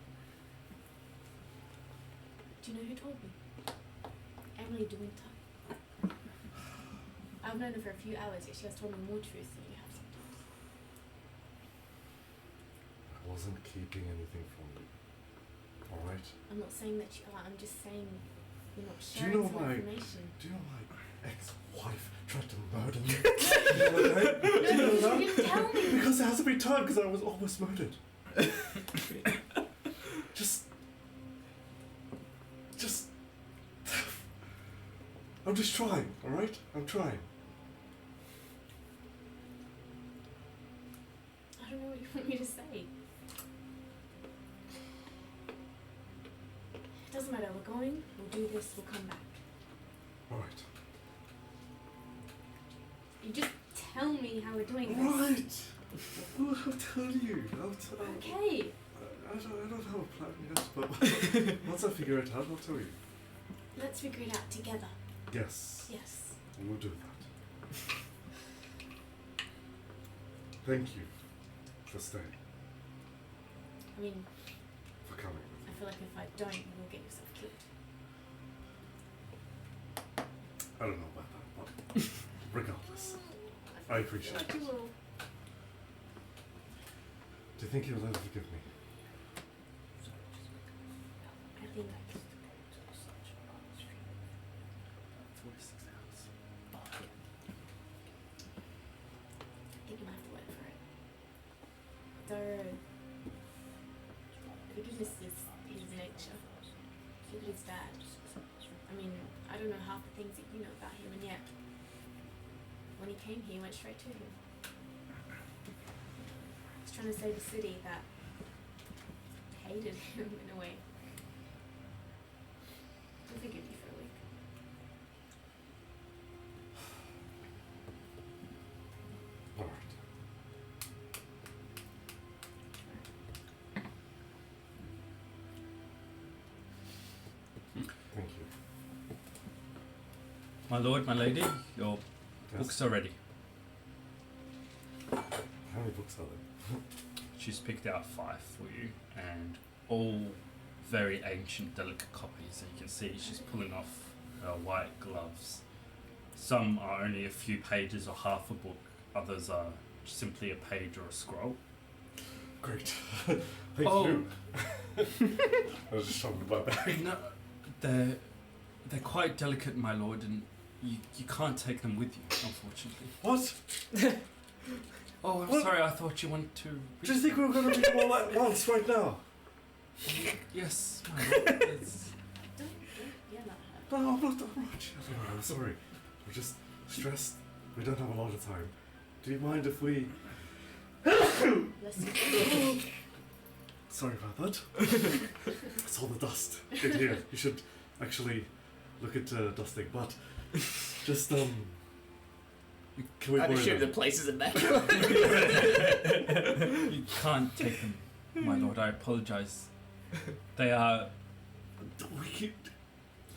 Do you know who told me? Emily De Winter. I've known her for a few hours, yet she has told me more truth than you have sometimes. I wasn't keeping anything from you. Alright? I'm not saying that you are, I'm just saying you're not Do you sharing know some my... information. Do you know my ex-wife tried to murder me? Do you know No, that? you didn't tell me! Because there hasn't been time, because I was almost murdered. Just... I'm just trying, alright? I'm trying. I don't know what you want me to say. It doesn't matter, we're going, we'll do this, we'll come back. Alright. You just tell me how we're doing this. Right! I'll tell you. Okay. I don't have a plan yet, but once I figure it out, I'll tell you. Let's figure it out together. Yes. Yes. We'll do that. Thank you for staying, I mean, for coming. I feel like if I don't, you will get yourself killed. I don't know about that, but regardless, I appreciate it. You will. Do you think you'll ever forgive me? I think 46 hours. you might have to wait for it. Though, forgiveness is his nature. Look at his dad. I mean, I don't know half the things that you know about him, and yet, when he came here, he went straight to him. He's trying to save a city that hated him in a way. I'll forgive you for a week. Alright. Thank you. My lord, my lady, your Yes. books are ready. How many books are there? She's picked out 5 for you, and all very ancient, delicate copies. And you can see she's pulling off her white gloves. Some are only a few pages or half a book. Others are simply a page or a scroll. Great. Thank you. I was just shoving my bag. No, they're quite delicate, my lord, and you can't take them with you, unfortunately. What? Oh, I'm What? sorry. I thought you wanted to. Do you think we were going to read them all at once right now? Yes, my lord. It's... Don't yell at her. No, I'm not. I'm sorry. We're just stressed. We don't have a lot of time. Do you mind if we... Bless you. Sorry about that. It's all the dust in here. You should actually look at dusting, but just can we I'd borrow assume the them? place is immaculate. You can't take them, my lord. I apologize. They are.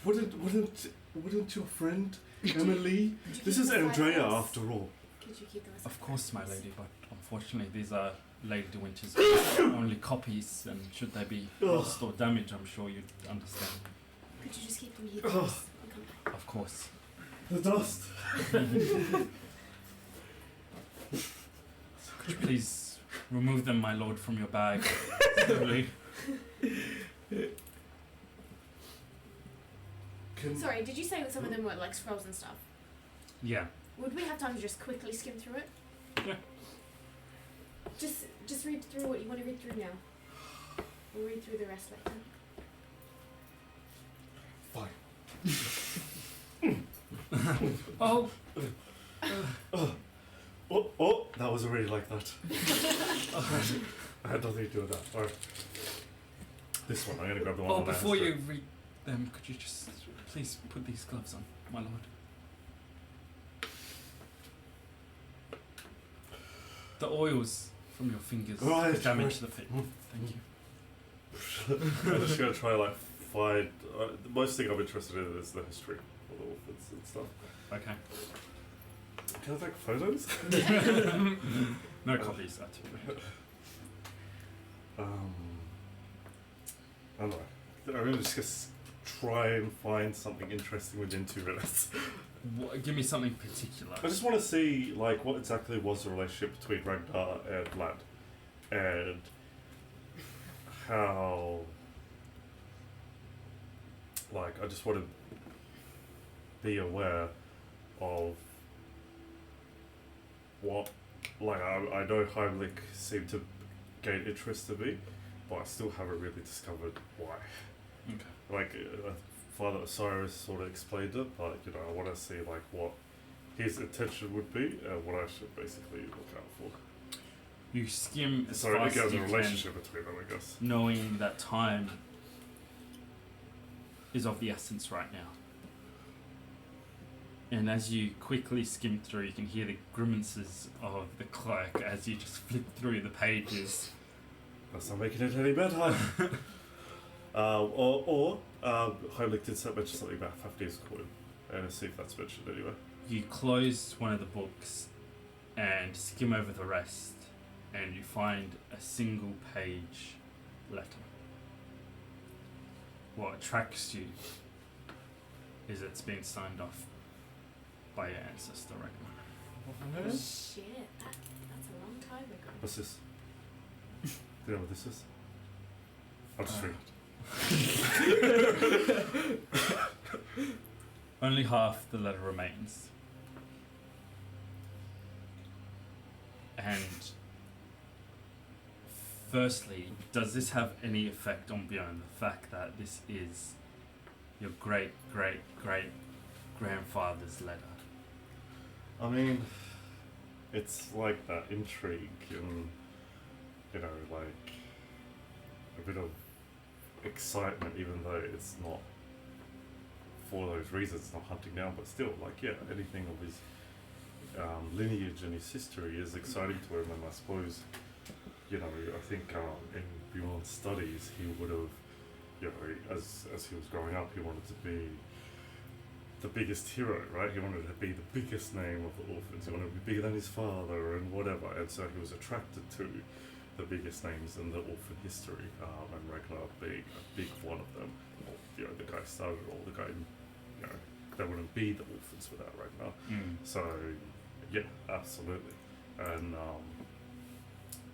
Wouldn't your friend Emily? This is Andrea after all. Could you keep them as Of course, my lady, but unfortunately, these are Lady De Winter's only copies, and should they be lost or damaged, I'm sure you'd understand. Could you just keep them here? Ugh. We'll come back. Of course. The dust. Could you please remove them, my lord, from your bag? Slowly. Sorry, did you say that some of them were like scrolls and stuff? Yeah. Would we have time to just quickly skim through it? Yeah. Just read through what you want to read through now. We'll read through the rest later. Fine. Oh. Oh, that was already like that. I had nothing to do with that. Alright. This one, I'm gonna grab the one Oh, on my before you hamster. read them, could you just please put these gloves on, my lord? The oils from your fingers Right, could damage right. the fit. Thank you. I'm just gonna try like find. The most thing I'm interested in is the history of the orphans and stuff. Okay. Can I take photos? No copies, actually. I don't know. I'm gonna just try and find something interesting within 2 minutes. Give me something particular. I just want to see like what exactly was the relationship between Ragnar and Vlad, and how. Like, I just want to be aware of what. Like, I know Heimlich seemed to gain interest in me, but I still haven't really discovered why. Okay. Like, Father Osiris sort of explained it, but you know, I want to see like what his intention would be and what I should basically look out for. You skim as Sorry, fast again, as the you relationship between them, I guess. can, knowing that time is of the essence right now. And as you quickly skim through, you can hear the grimaces of the clerk as you just flip through the pages. That's not making it any better. Heimlich did mention something about Fafnir's coin. And see if that's mentioned anyway. You close one of the books and skim over the rest, and you find a single page letter. What attracts you is it's been signed off by your ancestor, Ragnar. Oh, shit, that's a long time ago. What's this? Do you know what this is? I'll just read it. Only half the letter remains. And firstly, does this have any effect on beyond the fact that this is your great great great grandfather's letter? I mean, it's like that intrigue and, you know, like a bit of excitement, even though it's not for those reasons, it's not hunting down, but still, like, yeah, anything of his lineage and his history is exciting to him, and I suppose, you know, I think in Bjorn's studies, he would have, you know, as he was growing up, he wanted to be the biggest hero, right? He wanted to be the biggest name of the orphans. He wanted to be bigger than his father and whatever. And so he was attracted to the biggest names in the orphan history, and Ragnar being a big one of them. Or, you know, the guy started it all. The guy, you know, they wouldn't be the orphans without Ragnar. So, yeah, absolutely. And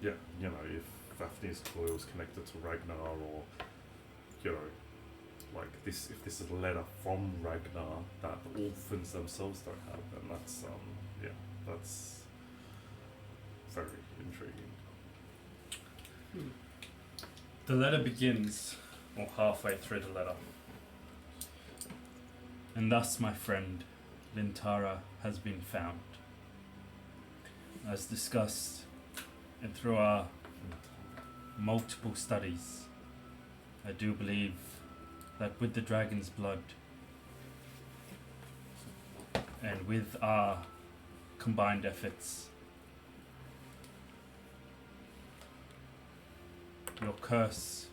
yeah, you know, if Fafnir's coil was connected to Ragnar, or, you know, like this, if this is a letter from Ragnar that the orphans themselves don't have, then that's yeah, that's very intriguing. The letter begins, or halfway through the letter. And thus, my friend, Lintara has been found. As discussed, and through our multiple studies, I do believe that with the dragon's blood and with our combined efforts, your curse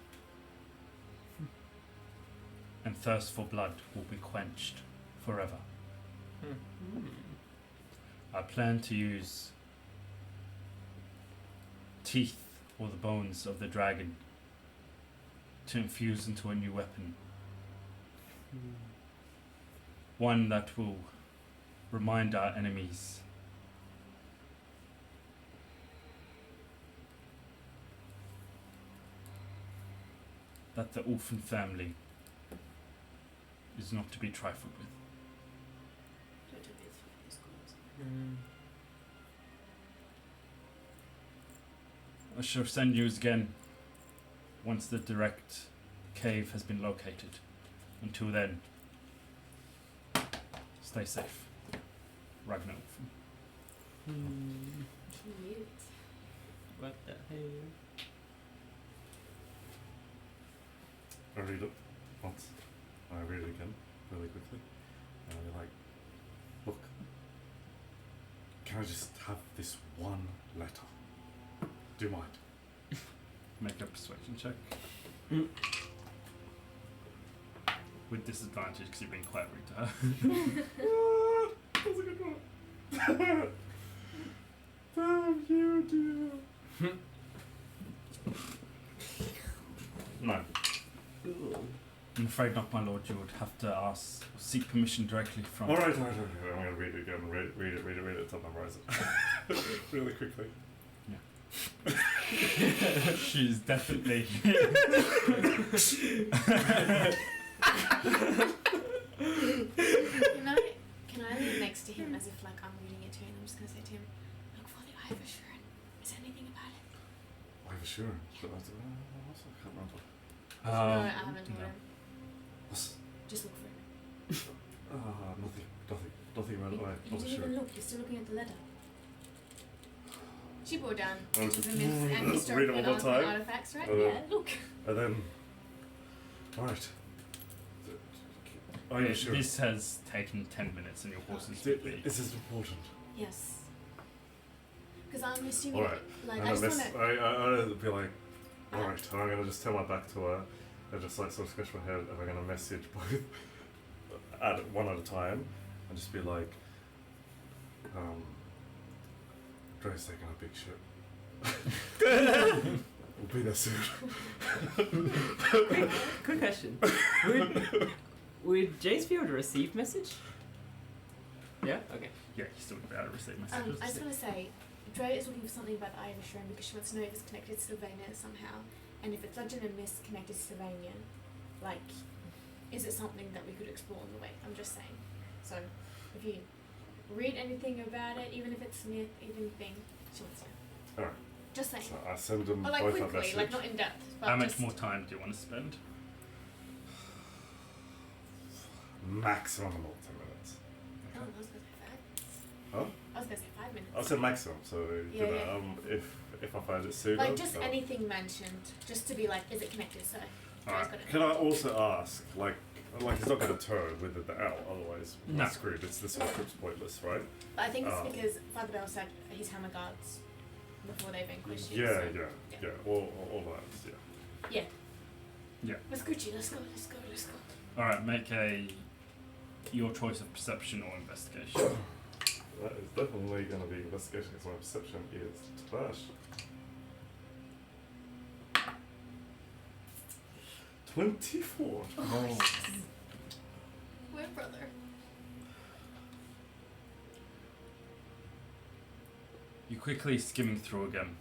and thirst for blood will be quenched forever. I plan to use teeth or the bones of the dragon to infuse into a new weapon. One that will remind our enemies that the orphan family is not to be trifled with. Don't tell me it's Fafnir's coils. I shall send you again once the direct cave has been located. Until then, stay safe. Ragnar. Cute. What the hell? I read it once, and I read it again really quickly, and I'll be like, look, can I just have this one letter? Do you mind? Make a persuasion check. With disadvantage because you've been quite rude to her. That's a good one. Damn you, dear. No. I'm afraid not, my lord. You would have to seek permission directly from... Alright. I'm going to read it again. Read it until I memorize it. Really quickly. She's definitely... Can I lean next to him as if like I'm reading it to him? I'm just gonna say to him, look for the Eye of Assurance. Is there anything about it? Eye of Assurance? I can't remember. No, I haven't told no. him. What's, Just look for it. I You didn't sure. even look. You're still looking at the letter. She brought down Oh, the myths and read it historical one more time. artifacts, right? Oh, Yeah, look. And then, alright. Are you sure? This has taken 10 minutes and your horses Th- will be... This is important. Yes. Because I'm assuming, Alright. like, And I then just this, want to. I'd be like, alright, I'm gonna just turn my back to her and just like sort of scratch my head and I'm gonna message both one at a time and just be like, Dre's taking a big shit. We'll be there soon. Quick question. Would Jayce be able to receive message? Yeah? Okay. Yeah, you still wouldn't be able to receive I messages. just want to say, Dre is looking for something about the Irish Room because she wants to know if it's connected to Sylvania somehow, and if it's Legend and Myth connected to Sylvania, like, is it something that we could explore on the way? I'm just saying. So, if you read anything about it, even if it's myth, even thing, she wants to know. Alright, Just saying. so I send them Or like both a quickly, message. like not in depth. But How much just, more time do you want to spend? Maximum about 10 minutes. Oh, I was gonna say 5. Huh? I was gonna say 5 minutes. I'll say maximum, so Yeah, you know, yeah. if I find it sooner. Like just so- anything mentioned, just to be like, is it connected? So, Alright. Dre's got it. Can I also ask, like he's not going to turn with the L, otherwise No. we're screwed. It's this whole trip's pointless, right? But I think it's Oh. because Father Bell said his hammer guards before they vanquished you. Yeah, so. yeah. All that, yeah. Let's go, G. Let's go. Alright, make your choice of perception or investigation. That is definitely going to be investigation because my perception is trash. 24. Oh. We're brother. You're quickly skimming through again.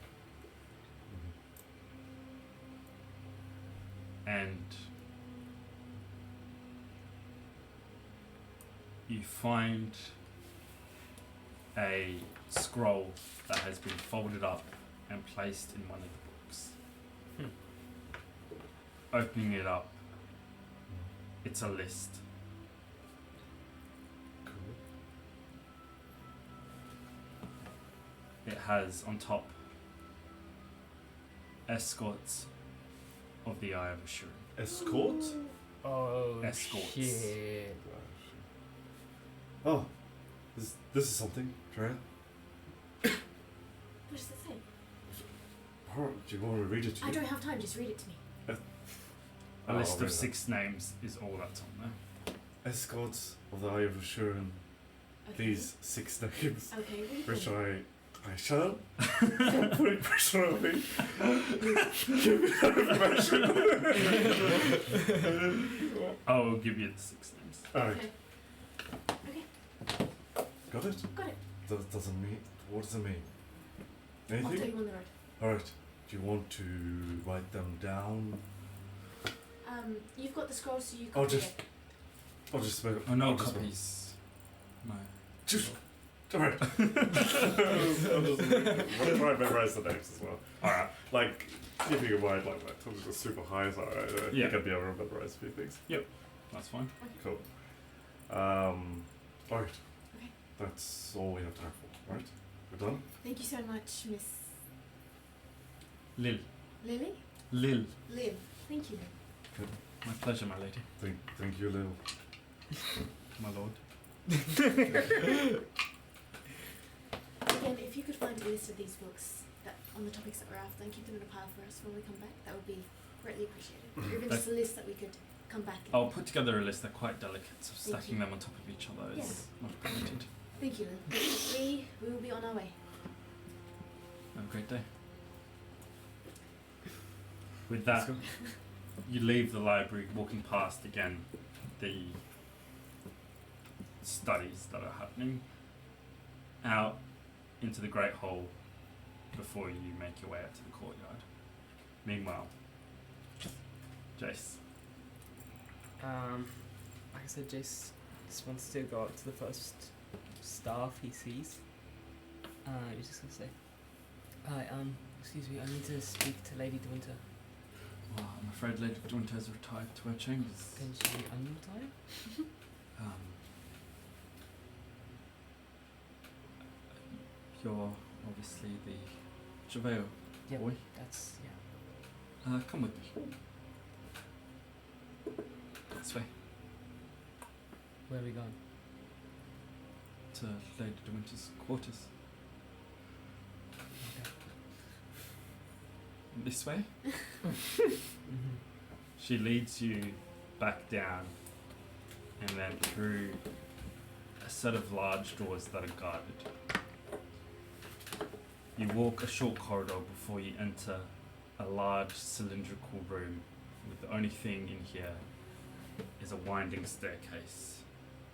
And you find a scroll that has been folded up and placed in one of the books. Opening it up, it's a list. Cool. It has on top escorts of the Eye of Assurance. Escort? Oh, Escorts. shit. Oh, this is something, Drea. What does it say? Alright, do you want me to read it to you? I don't have time. Just read it to me. A list I'll of read 6 names is all that's on there. Escorts of the Eye of Assurance. Okay. These 6 names, Okay. which I shall putting pressure on me. Give me that information. I will give you the 6 names. Alright, Okay. got it? Got it. Doesn't mean. What does it mean? I'll tell Anything? you on the road. Alright. Do you want to write them down? You've got the scroll, so you I'll copy just- it. I'll just make Oh, no I'll just- copies. No. Just. Alright. I'll just try and memorize the names as well. Alright. Like, if you can write like that, I'm just super high, so I Yeah. think I'd be able to memorize a few things. That's fine. Cool. Alright. Okay. That's all we have time for, right? We're done? Thank you so much, Miss Lil. Lily. Lil. Liv. Thank you. My pleasure, my lady. Thank you, Lil. My lord. Again, if you could find a list of these books that on the topics that we're after and keep them in a pile for us when we come back, that would be greatly appreciated. Or even just a list that we could come back and I'll put together a list. They're quite delicate, so Thank stacking you. them on top of each other is not permitted. Thank you, Lil. We will be on our way. Have a great day. With Let's that, go. you leave the library, walking past again the studies that are happening, out into the Great Hall before you make your way out to the courtyard. Meanwhile, Jayce. Like I said, Jayce just wants to go up to the first staff he sees. He's just gonna say, "Hi, excuse me, I need to speak to Lady De Winter. Oh, I'm afraid Lady De Winter has retired to her chambers. Can she unretire?" you're obviously the Javale Yeah, boy. that's yeah. Come with me. This way. Where are we going? To Lady de Winter's quarters. Okay. This way? Mm-hmm. She leads you back down and then through a set of large doors that are guarded. You walk a short corridor before you enter a large cylindrical room with the only thing in here is a winding staircase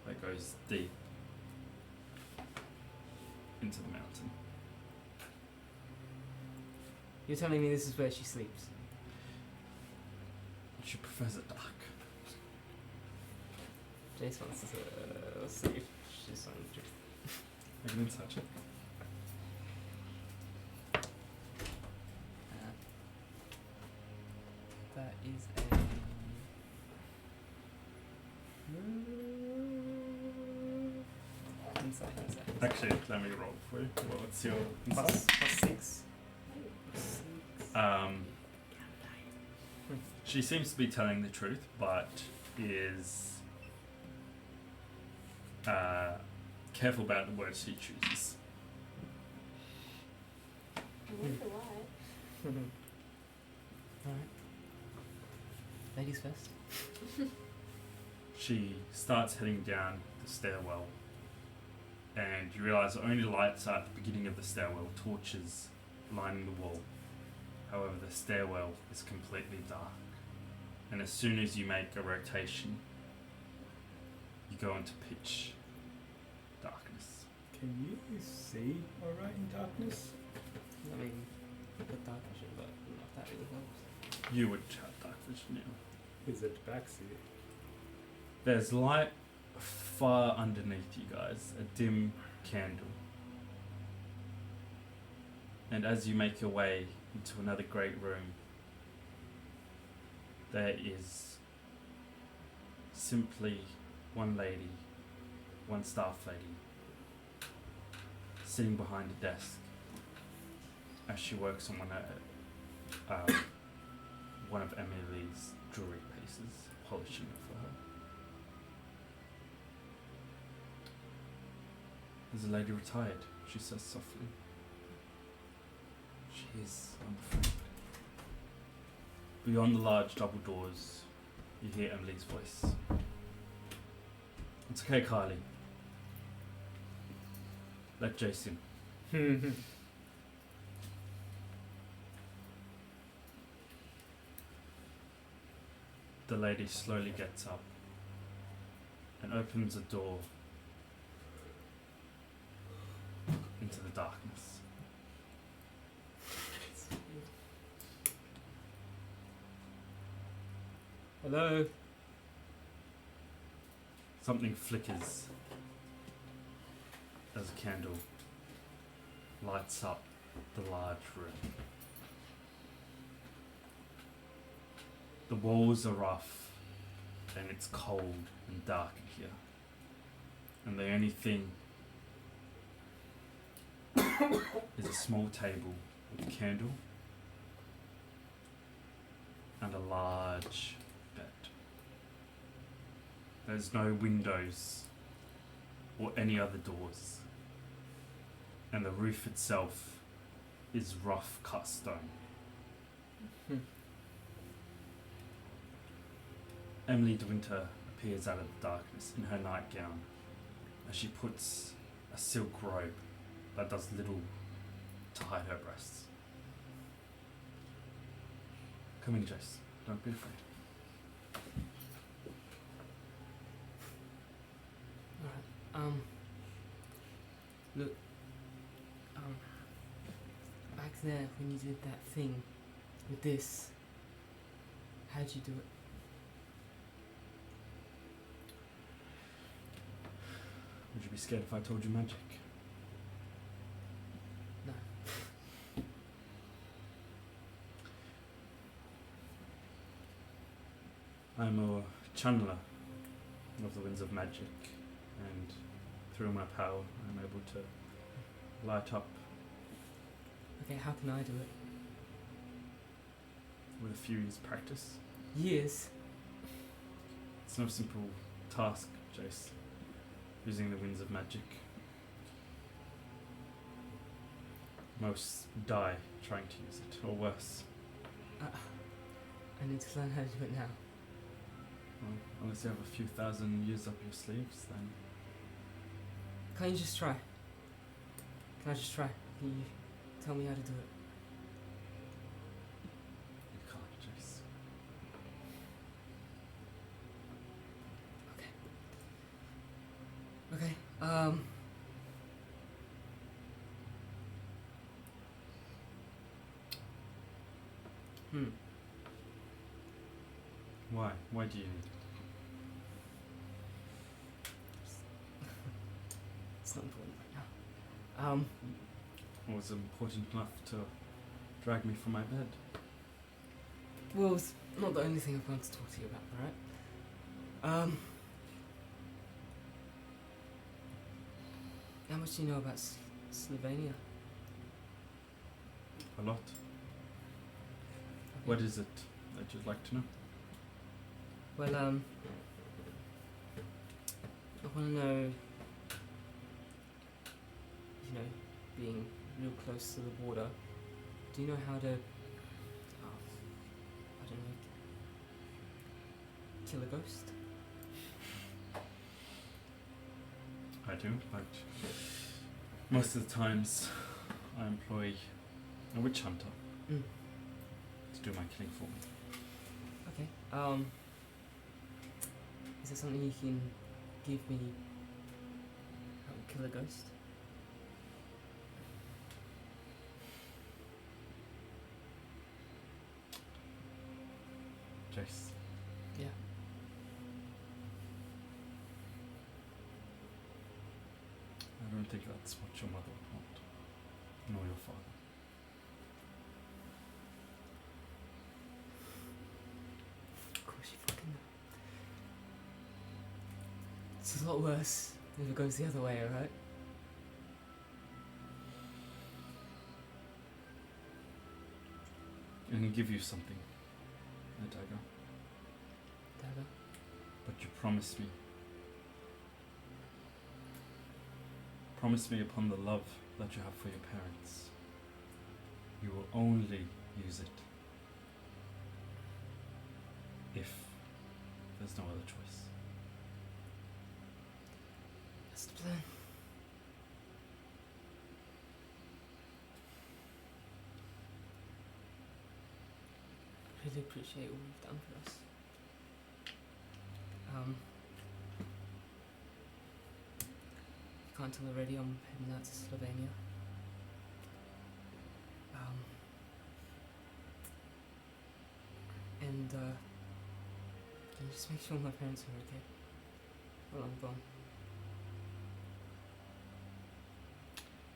that goes deep into the mountain. You're telling me this is where she sleeps? She prefers it dark. Jayce wants to see if she's on the truth. Make an insight check. That is a insight. Actually, let me roll for you. What's your insight? Plus 6. She seems to be telling the truth, but is careful about the words she chooses. I wonder why. Alright. Ladies first. She starts heading down the stairwell, and you realise the only lights are at the beginning of the stairwell, torches lining the wall. However, the stairwell is completely dark, and as soon as you make a rotation, you go into pitch darkness. Can you see alright in darkness? I mean, with dark vision, but not that really helps. You would have dark vision now. Is it backseat? There's light far underneath you guys, a dim candle. And as you make your way into another great room, there is simply one lady, one staff lady, sitting behind a desk as she works on one of Emily's jewelry pieces, polishing it for her. Is the lady retired? She says softly. She is, I'm afraid. Beyond the large double doors, you hear Emily's voice. It's okay, Kylie. Let Jayce in. The lady slowly gets up and opens a door into the darkness. Hello? Something flickers as a candle lights up the large room. The walls are rough and it's cold and dark in here. And the only thing is a small table with a candle and a large bed. There's no windows or any other doors, and the roof itself is rough cut stone. Emily de Winter appears out of the darkness in her nightgown as she puts a silk robe that does little to hide her breasts. Come in, Jayce. Don't be afraid. Alright, look, back there when you did that thing with this, how'd you do it? Would you be scared if I told you magic? No. I'm a channeler of the winds of magic, and through my power, I'm able to light up Okay, how can I do it? with a few years' practice. Years. It's no simple task, Jayce. Using the winds of magic. Most die trying to use it, or worse. I need to learn how to do it now. Well, unless you have a few thousand years up your sleeves, then Can't you just try? Can I just try? Can you tell me how to do it? you can't, Jayce. Okay. Why? Why do you need it? It's not important right now. Was it important enough to drag me from my bed? Well, it's not the only thing I've wanted to talk to you about, alright? How much do you know about Slovenia? A lot. What is it that you'd like to know? Well, I want to know, you know, being real close to the border, do you know how to, I don't know, kill a ghost? I do, but most of the times I employ a witch hunter Mm. to do my killing for me. Okay, is there something you can give me that will kill a ghost? Jayce, Yeah. I don't think that's what your mother would want, nor your father. Of course you fucking know. It's a lot worse if it goes the other way, alright? I can give you something, a dagger, Dagger? but you promise me. Promise me upon the love that you have for your parents, you will only use it if there's no other choice. That's the plan. Really appreciate all you've done for us. You can't tell already I'm heading out to Slovenia. And can you just make sure my parents are okay while I'm gone?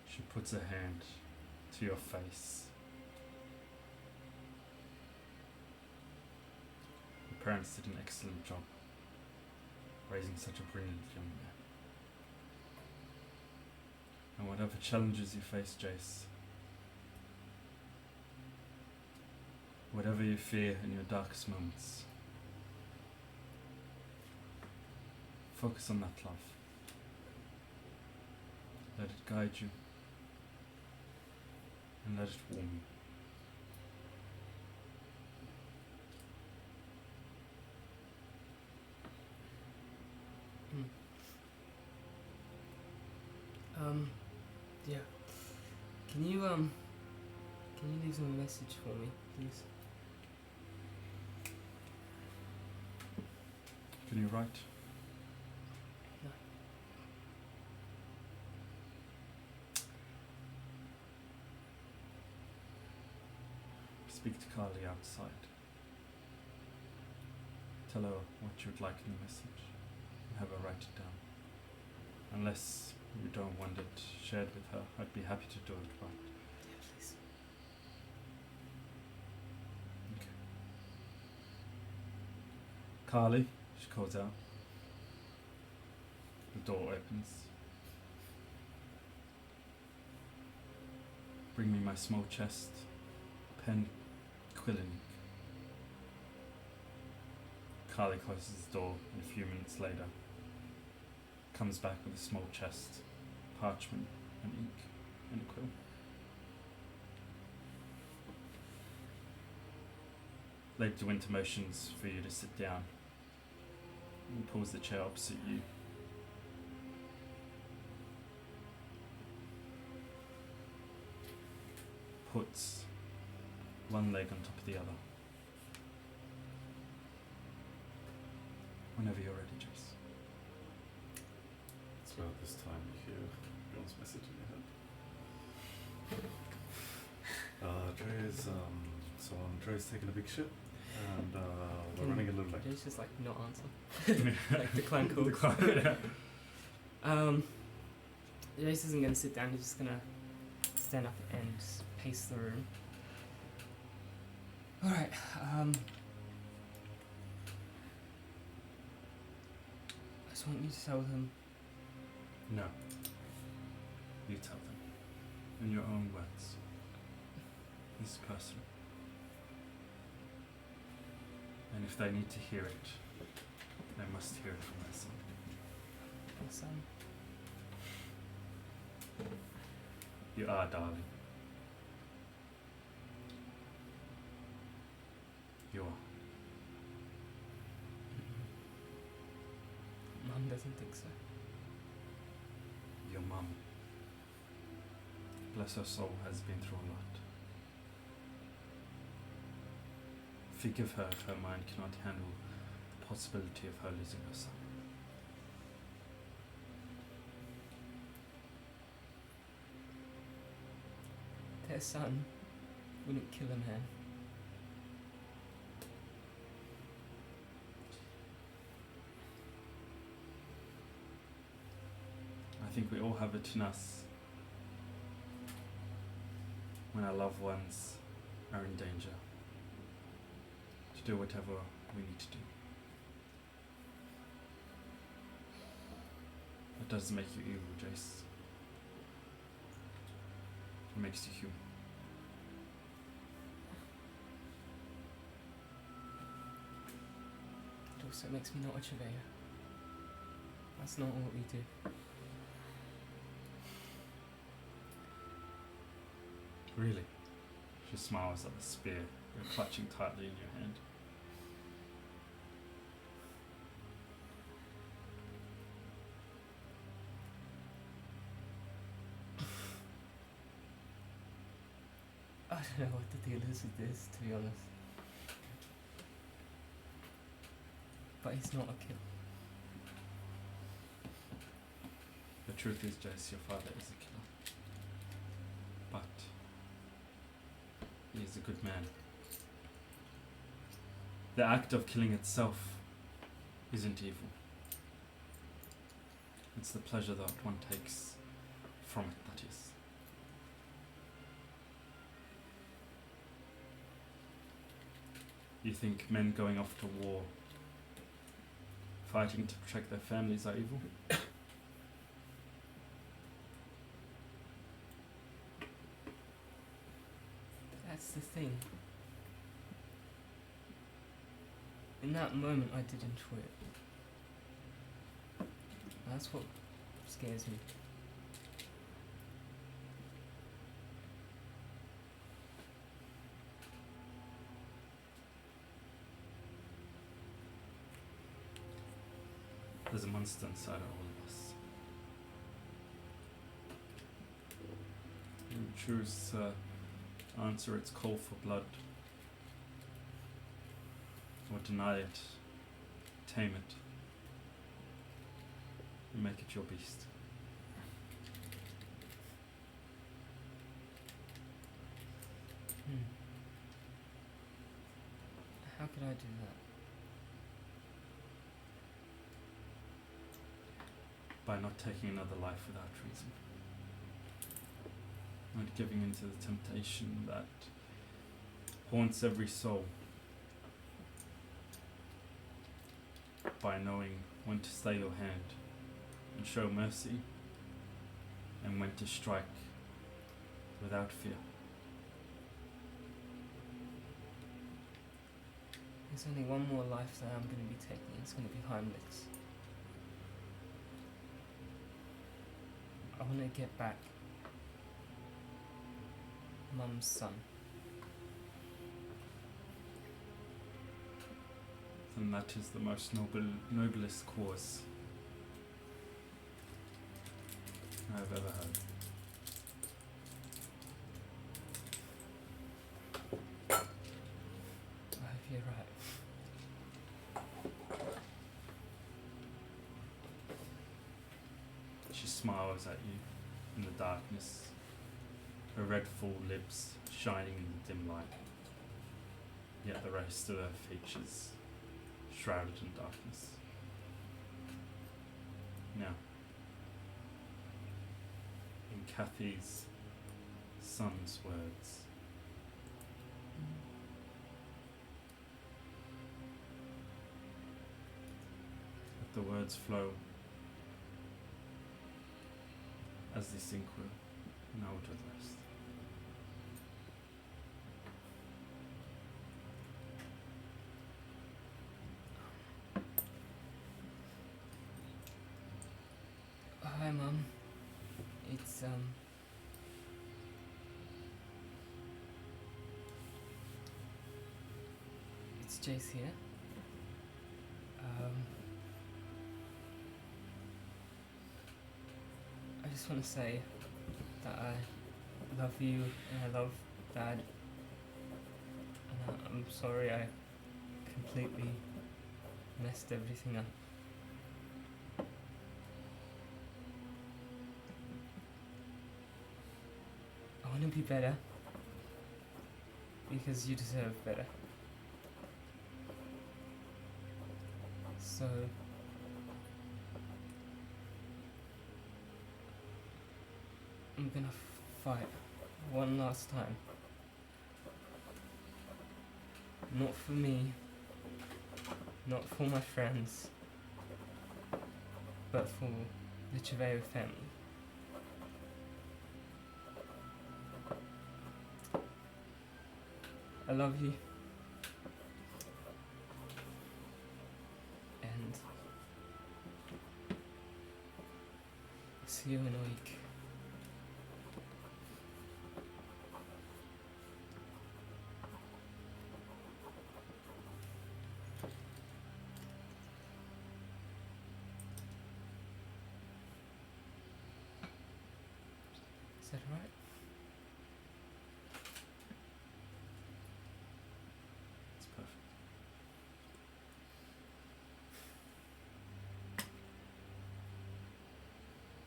She puts her hand to your face. Your parents did an excellent job raising such a brilliant young man. And whatever challenges you face, Jayce, whatever you fear in your darkest moments, focus on that love. Let it guide you and let it warm you. Yeah. Can you leave them a message for me, please? Can you write? No. Speak to Carly outside. Tell her what you'd like in the message and have her write it down. Unless you don't want it shared with her, I'd be happy to do it, but Yeah, please. okay. Carly, she calls out. The door opens. Bring me my small chest, pen, quill and ink. Carly closes the door, and a few minutes later comes back with a small chest, parchment, and ink, and a quill. Lady De Winter motions for you to sit down and pulls the chair opposite you. Puts one leg on top of the other. Whenever you're ready, Jayce. It's about this time you hear Bjorn's message in your head. Dre's taking a big shit, and we're running a little late. Jayce just like not answer. Like decline call. Jayce isn't gonna sit down, he's just gonna stand up and pace the room. Alright, I just want you to tell them. No. You tell them. In your own words. This is personal. And if they need to hear it, they must hear it from their son. My son. You are, darling. You are. Mum doesn't think so. Your mum, bless her soul, has been through a lot. Forgive her if her mind cannot handle the possibility of her losing her son. Their son wouldn't kill a man. I think we all have it in us when our loved ones are in danger to do whatever we need to do. It doesn't make you evil, Jayce. It makes you human. It also makes me not a surveyor. That's not what we do. Really? She smiles at the spear you're clutching tightly in your hand. I don't know what the deal is with this, to be honest. But he's not a killer. The truth is, Jayce, your father is a killer. But he is a good man. The act of killing itself isn't evil. It's the pleasure that one takes from it that is. You think men going off to war, fighting to protect their families, are evil? That's the thing. In that moment, I did enjoy it. That's what scares me. There's a monster inside of all of us. You choose to answer its call for blood, or deny it, tame it, and make it your beast. How could I do that? By not taking another life without reason. Not giving into the temptation that haunts every soul. By knowing when to stay your hand and show mercy, and when to strike without fear. There's only one more life that I'm going to be taking. It's going to be Heimlich's. I want to get back Mum's son. Then that is the most noblest cause I've ever heard. I hope you're right. She smiles at you in the darkness, her red full lips shining in the dim light, yet the rest of her features shrouded in darkness. Now, in Kathy's son's words, let the words flow as they sink will, and I will do the rest. Hi, Mum. It's Jayce here. I just want to say that I love you and I love Dad. And I'm sorry I completely messed everything up. I want to be better because you deserve better. So I'm gonna fight one last time. Not for me, not for my friends, but for the Cheveo family. I love you. And I'll see you in a week. Is that alright? It's perfect.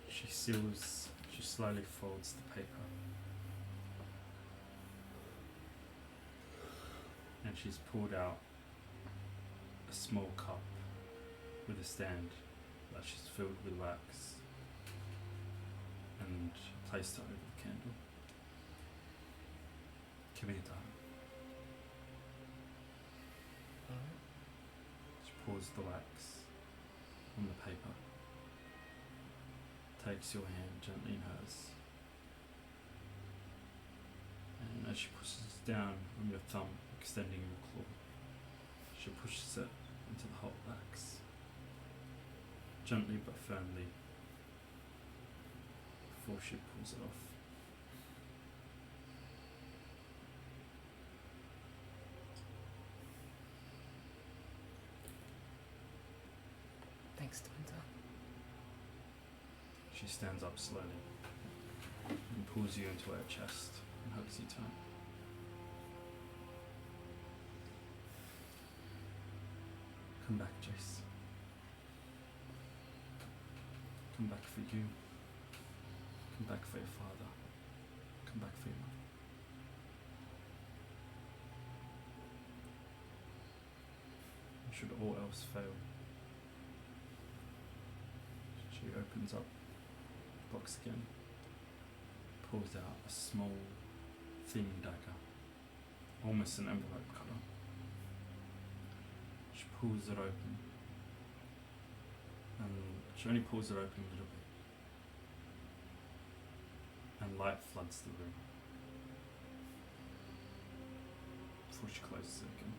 She slowly folds the paper. And she's pulled out a small cup with a stand that she's filled with wax and placed it over the candle. Give me a time. Alright. She pours the wax on the paper, takes your hand gently in hers, and as she pushes down on your thumb, extending your claw, she pushes it into the hot wax, gently but firmly, before she pulls it off. Thanks, Twinta. She stands up slowly and pulls you into her chest and hugs you tight. Come back, Jayce. Come back for you. Come back for your father. Come back for your mother. And should all else fail, she opens up the box again, pulls out a small, thin dagger, almost an envelope colour. She pulls it open, and she only pulls it open a little bit, and light floods the room before she closes it again.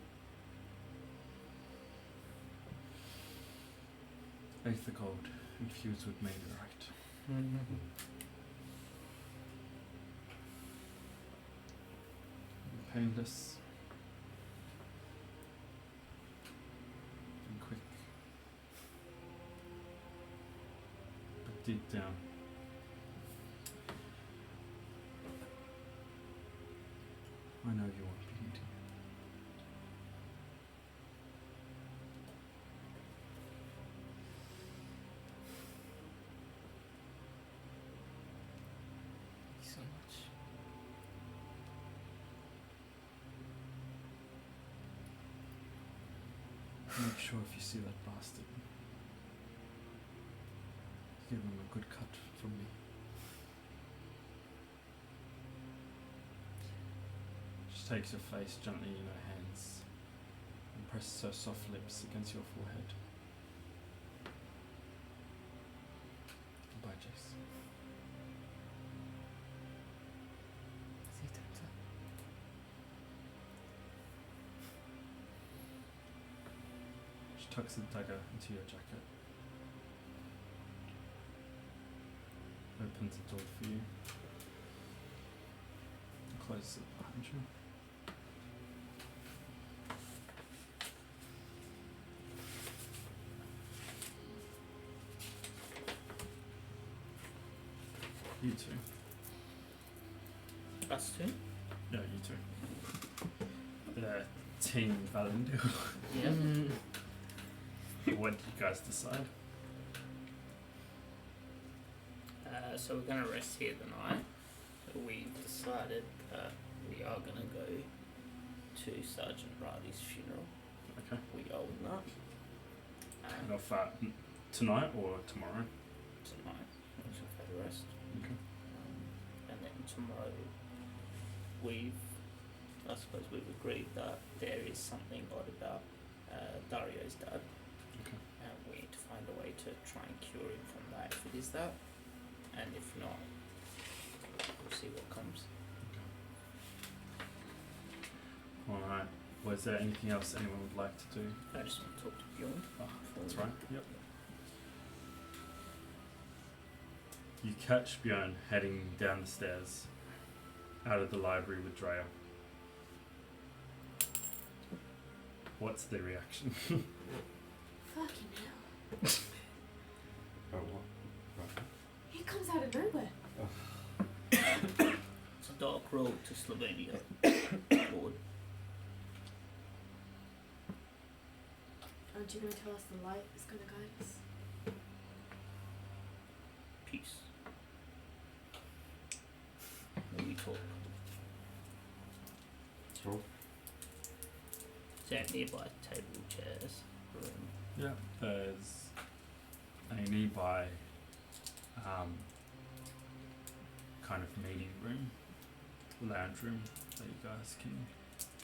Aether gold infused with meteorite. Painless. And quick. But deep down. I know you want beauty. Thank you so much. Make sure if you see that bastard, give him a good cut from me. She takes your face gently in her hands and presses her soft lips against your forehead. Goodbye, Jayce. See, Tata. She tucks the dagger into your jacket. Opens the door for you. And closes it behind you. You two. Us two? No, you two. The Team Valendil. Yeah. What did you guys decide? So we're gonna rest here tonight. We've decided that we are gonna go to Sergeant Riley's funeral. Okay. We owe him that. And off tonight or tomorrow? Tonight. We should have a rest. Okay. And then tomorrow I suppose we've agreed that there is something odd about Dario's dad. Okay. And we need to find a way to try and cure him from that if it is that. And if not, we'll see what comes. Alright. Was there anything else anyone would like to do? I just want to talk to Bjorn. Oh, that's right. Yep. You catch Bjorn heading down the stairs out of the library with Drea. What's their reaction? Fucking hell. Oh, what? He comes out of nowhere. It's a dark road to Slovenia. Lord. Aren't you going to tell us the light is going to guide us? Peace. When we talk. Sure. Is there nearby table, chairs, room? Yeah. There's a nearby kind of meeting room, lounge room that you guys can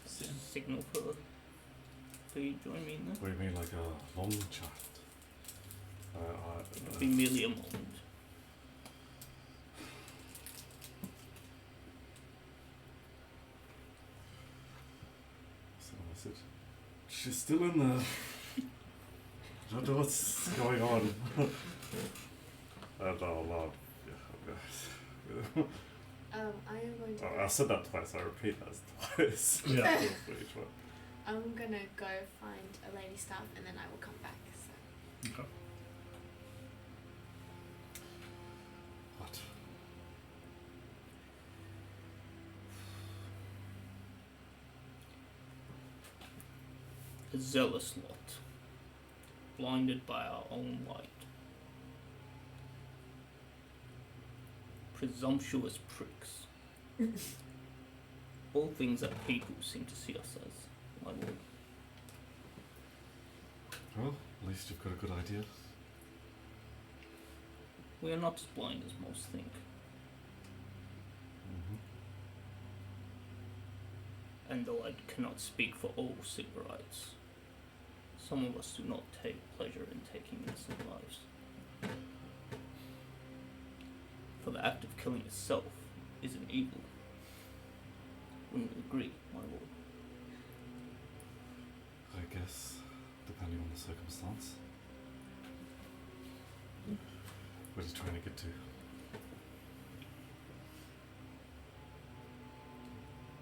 sit in. Signal for you join me in there? What do you mean, like a long chat? It'll be merely a moment. So is it? She's still in there. I don't know what's going on. I don't know. I am going to. I said that twice. I repeat that twice. Yeah. For each one. I'm going to go find a lady staff and then I will come back. So. Okay. What? A zealous lot, blinded by our own light. Presumptuous pricks. All things that people seem to see us as, my lord. Well, at least you've got a good idea. We are not as blind as most think. Mm-hmm. And though I cannot speak for all Sybarites, some of us do not take pleasure in taking innocent lives. For the act of killing itself is an evil. Wouldn't you agree, my lord? I guess, depending on the circumstance. What are you trying to get to?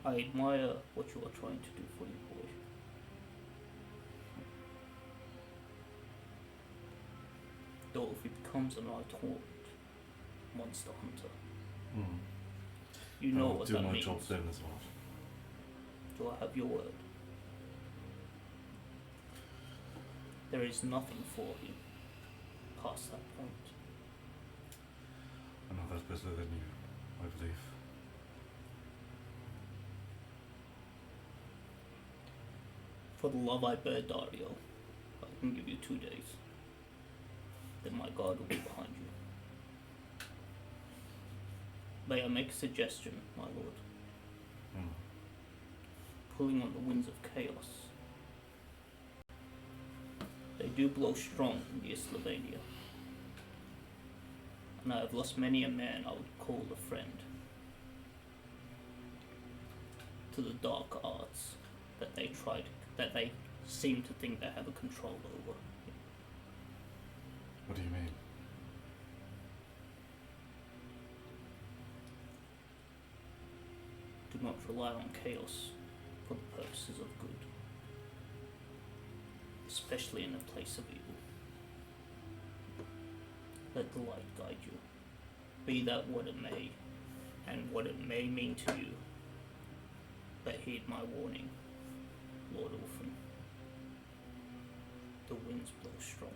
I admire what you are trying to do for your boy. Though if it becomes a night-haunt monster hunter, you know I'll what do that my means. job then as well. Do I have your word? There is nothing for him past that point. I know that better than you, I believe. For the love I bear, Dario, I can give you 2 days. Then my guard will be behind you. May I make a suggestion, my lord? Pulling on the winds of chaos. They do blow strong near Slovenia. And I have lost many a man I would call a friend. To the dark arts that they seem to think they have a control over. What do you mean? Do not rely on chaos for the purposes of good, especially in a place of evil. Let the light guide you, be that what it may, and what it may mean to you. But heed my warning, Lord Orphan. The winds blow strong.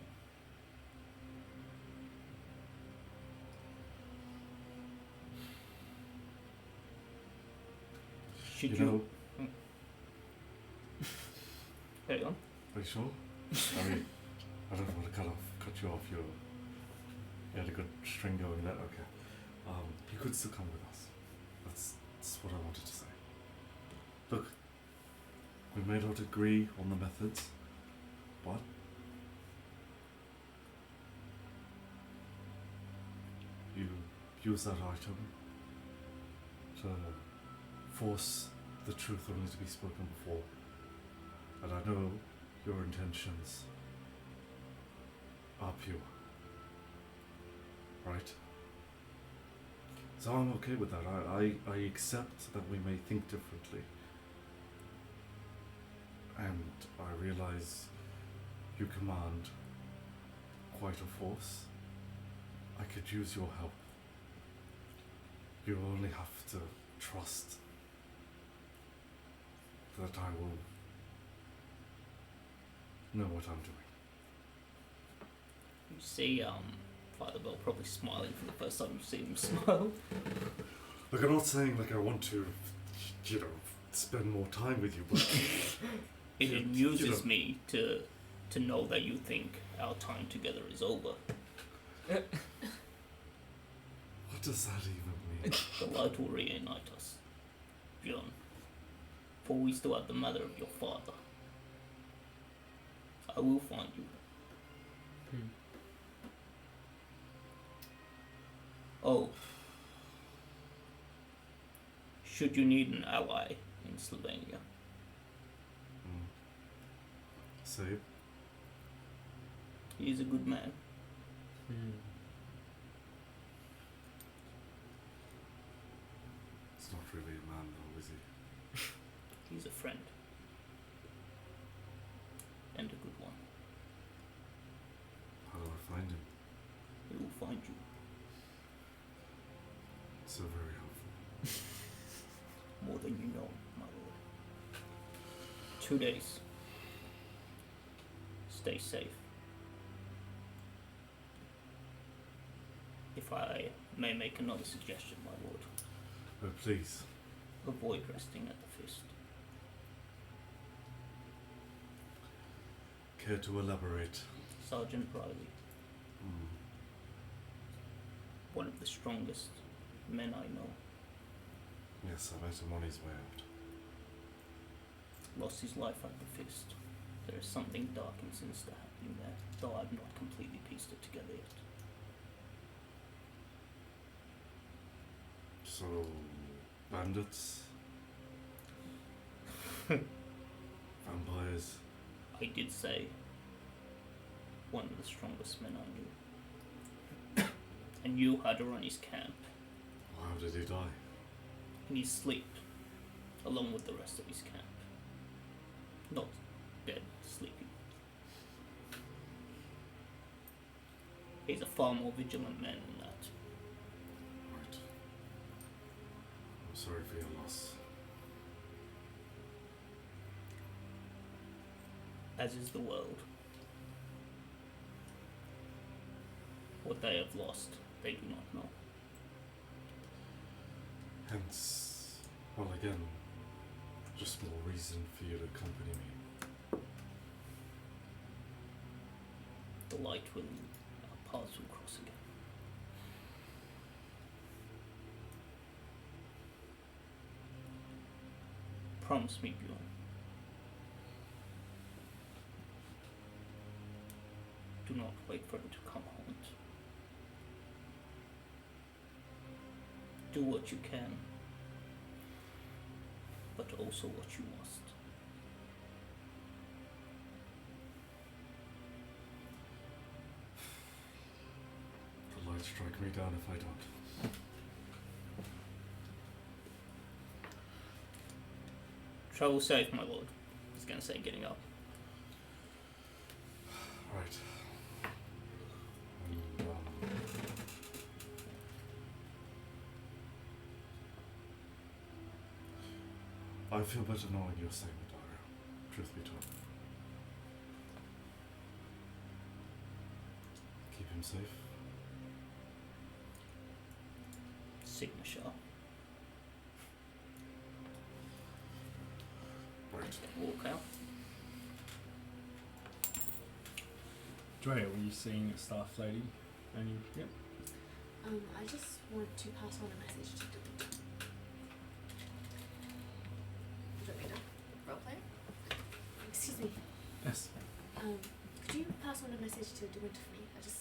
Should You you know, carry on? are you sure? I mean, I don't want to cut you off. You had a good string going there. Okay. You could still come with us. That's what I wanted to say. Look, we may not agree on the methods, but you use that item to force the truth only to be spoken before. And I know your intentions are pure. Right? So I'm okay with that. I accept that we may think differently. And I realize you command quite a force. I could use your help. You only have to trust that I will know what I'm doing. You see, Father Bell probably smiling for the first time you see him smile. Look, I'm not saying like I want to, spend more time with you, but It amuses you know. me to know that you think our time together is over. What does that even mean? The light will reunite us, John. For we still have the matter of your father. I will find you. Oh. Should you need an ally in Slovenia, Save? he is a good man. It's not really a man though, is he? He's a friend. And a good one. How do I find him? He will find you. So very helpful. More than you know, my lord. 2 days. Stay safe. If I may make another suggestion, my lord, Oh, please. avoid resting at the fist. Care to elaborate? Sergeant Riley, one of the strongest men I know, Yes, I met him on his way out. lost his life at the fist. There is something dark and sinister happening there, though I've not completely pieced it together yet. So, bandits? Vampires? I did say one of the strongest men I knew. knew how to run his camp How did he die? in his sleep, along with the rest of his camp. Not dead, sleeping. He's a far more vigilant man than that. Right. I'm sorry for your loss. As is the world. What they have lost, they do not know. Hence, well again, just more reason for you to accompany me. The light will, our paths will cross again. Promise me, Bjorn. Do not wait for him to come home. Do what you can, but also what you must. The light strike me down if I don't. Travel safe, my lord. He's gonna say, getting up. Right. And, I feel better knowing you're safe, Dario. Truth be told. Keep him safe. Signature. Right. Walk out. Drea, were you seeing a staff lady? Any? Yep. I just want to pass on a message to Dylan. Do you want me to roleplay? Excuse me. Yes. Could you pass on a message to Dylan for me? I just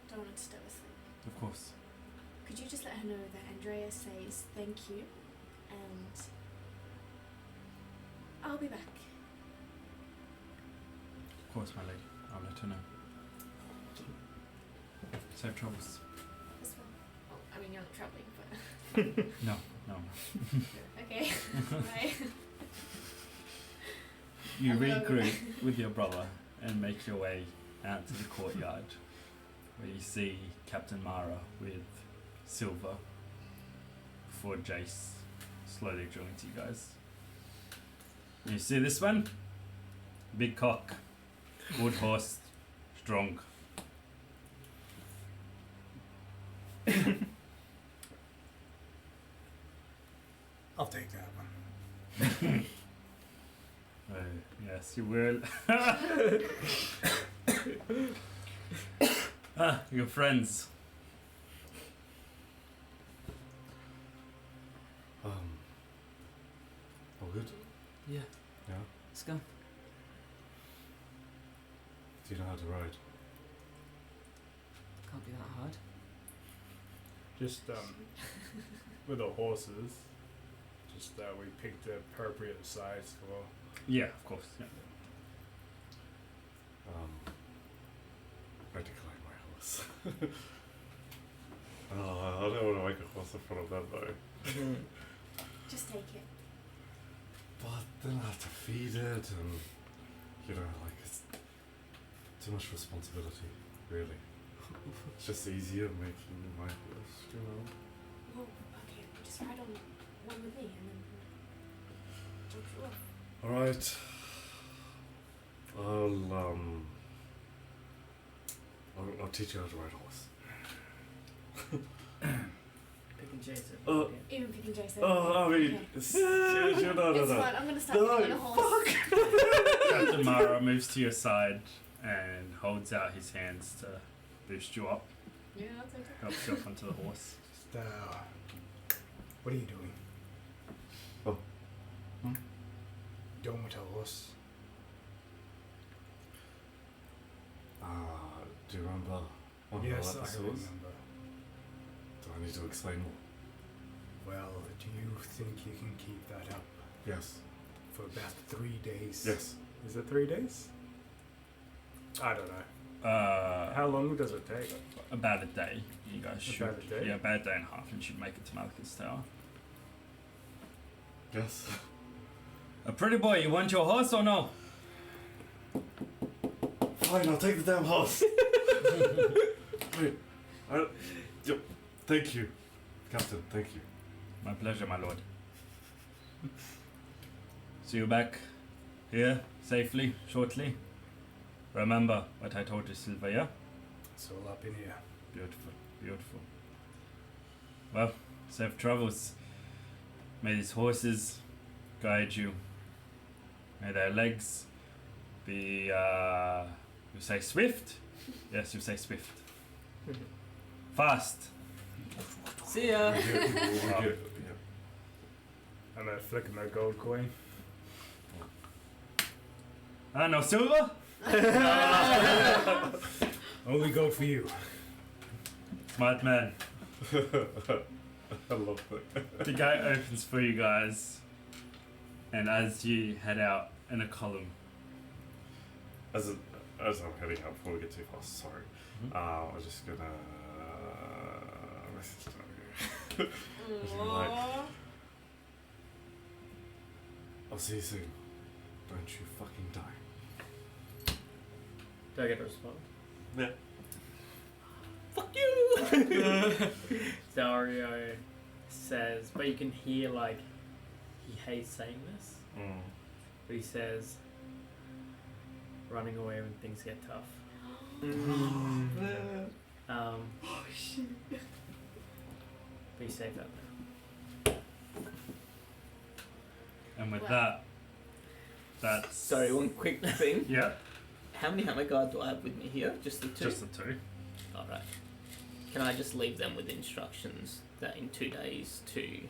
don't want to disturb her sleep. Of course. Could you just let her know that Andrea says thank you and I'll be back. Of course, my lady. I'll let her know. Safe travels. As well. Oh, I mean, you're not travelling, but. No, no. Okay. Bye. You I'm gonna go regroup with your brother and make your way out to the courtyard, where you see Captain Mara with Silver before Jayce slowly drilling to you guys. You see this one? Big cock, good horse, strong. I'll take that one. Yes, you will. Your friends. All good? Yeah, Yeah? let's go. Do you know how to ride? Can't be that hard. Just with the horses, just we picked the appropriate size for. Yeah, of course. Yeah. I decline my horse. I don't want to make a horse in front of them though. Just take it. But then I have to feed it and, you know, like it's too much responsibility, really. It's just easier making my horse, you know. Well, okay, just ride on one with me and then jump you off. Alright. I'll teach you how to ride a horse. Picking Jayce Uh, up. Even picking Jayce. I mean, Okay. it's, no. It's fine, I'm gonna start picking a horse. Captain Mara moves to your side and holds out his hands to boost you up. Yeah, that's okay. Helps you up onto the horse. Just, what are you doing? Oh. Doing with a horse? Do you remember one Yes, of our I episodes? remember. Do I need to explain more? Well, do you think you can keep that up Yes. for about 3 days? Yes. Is it 3 days? I don't know. How How long does it take? about a day, You guys A should. bad day? Yeah, bad day and a half, and should make it to Malachus Tower. Yes. A pretty boy, you want your horse or no? Fine, I'll take the damn horse. Wait. Yep. Thank you, Captain. Thank you. My pleasure, my lord. See you back here safely, shortly. Remember what I told you, Silva, yeah? It's all up in here. Beautiful, beautiful. Well, safe travels. May these horses guide you. May their legs be, you say swift? Yes, you say swift. Fast. See ya. We're good. I'm gonna flick my gold coin. Ah, no silver? Only gold for you. Smart man. I love that. The gate opens for you guys, and as you head out in a column, As I'm heading out before we get too fast, sorry. I'm just gonna message down here. Just be like, I'll see you soon. Don't you fucking die. Do I get a response? Yeah. Fuck you! Dario says, but you can hear like he hates saying this, but he says, running away when things get tough. Be safe out there. and with Wow. that's Sorry, one quick thing. yeah, How many hammer guard do I have with me here? Just the two? just the two. Alright. Can I just leave them with instructions that in 2 days to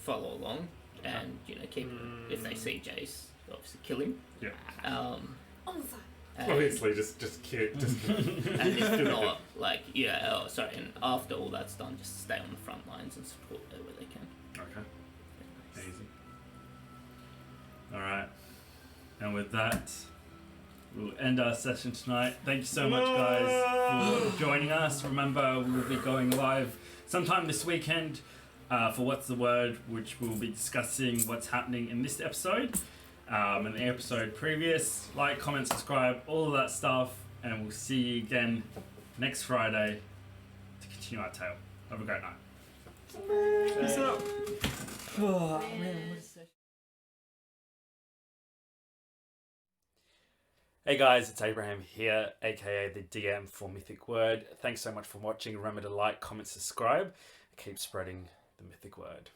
follow along and, you know, keep if they see Jayce, obviously kill him. Yeah. On the side. And, Obviously, just kill. and if not, like, yeah, oh, sorry, and after all that's done, just stay on the front lines and support wherever they can. Okay. Easy. Alright. And with that, we'll end our session tonight. Thank you so much, guys, for joining us. Remember, we'll be going live sometime this weekend for What's the Word, which we'll be discussing what's happening in this episode and the episode previous. Like, comment, subscribe, all of that stuff. And we'll see you again next Friday to continue our tale. Have a great night. Peace out. Oh, man, what a session. Hey guys, it's Abraham here, aka the DM for Mythic Wyrd. Thanks so much for watching. Remember to like, comment, subscribe. Keep spreading the Mythic Wyrd.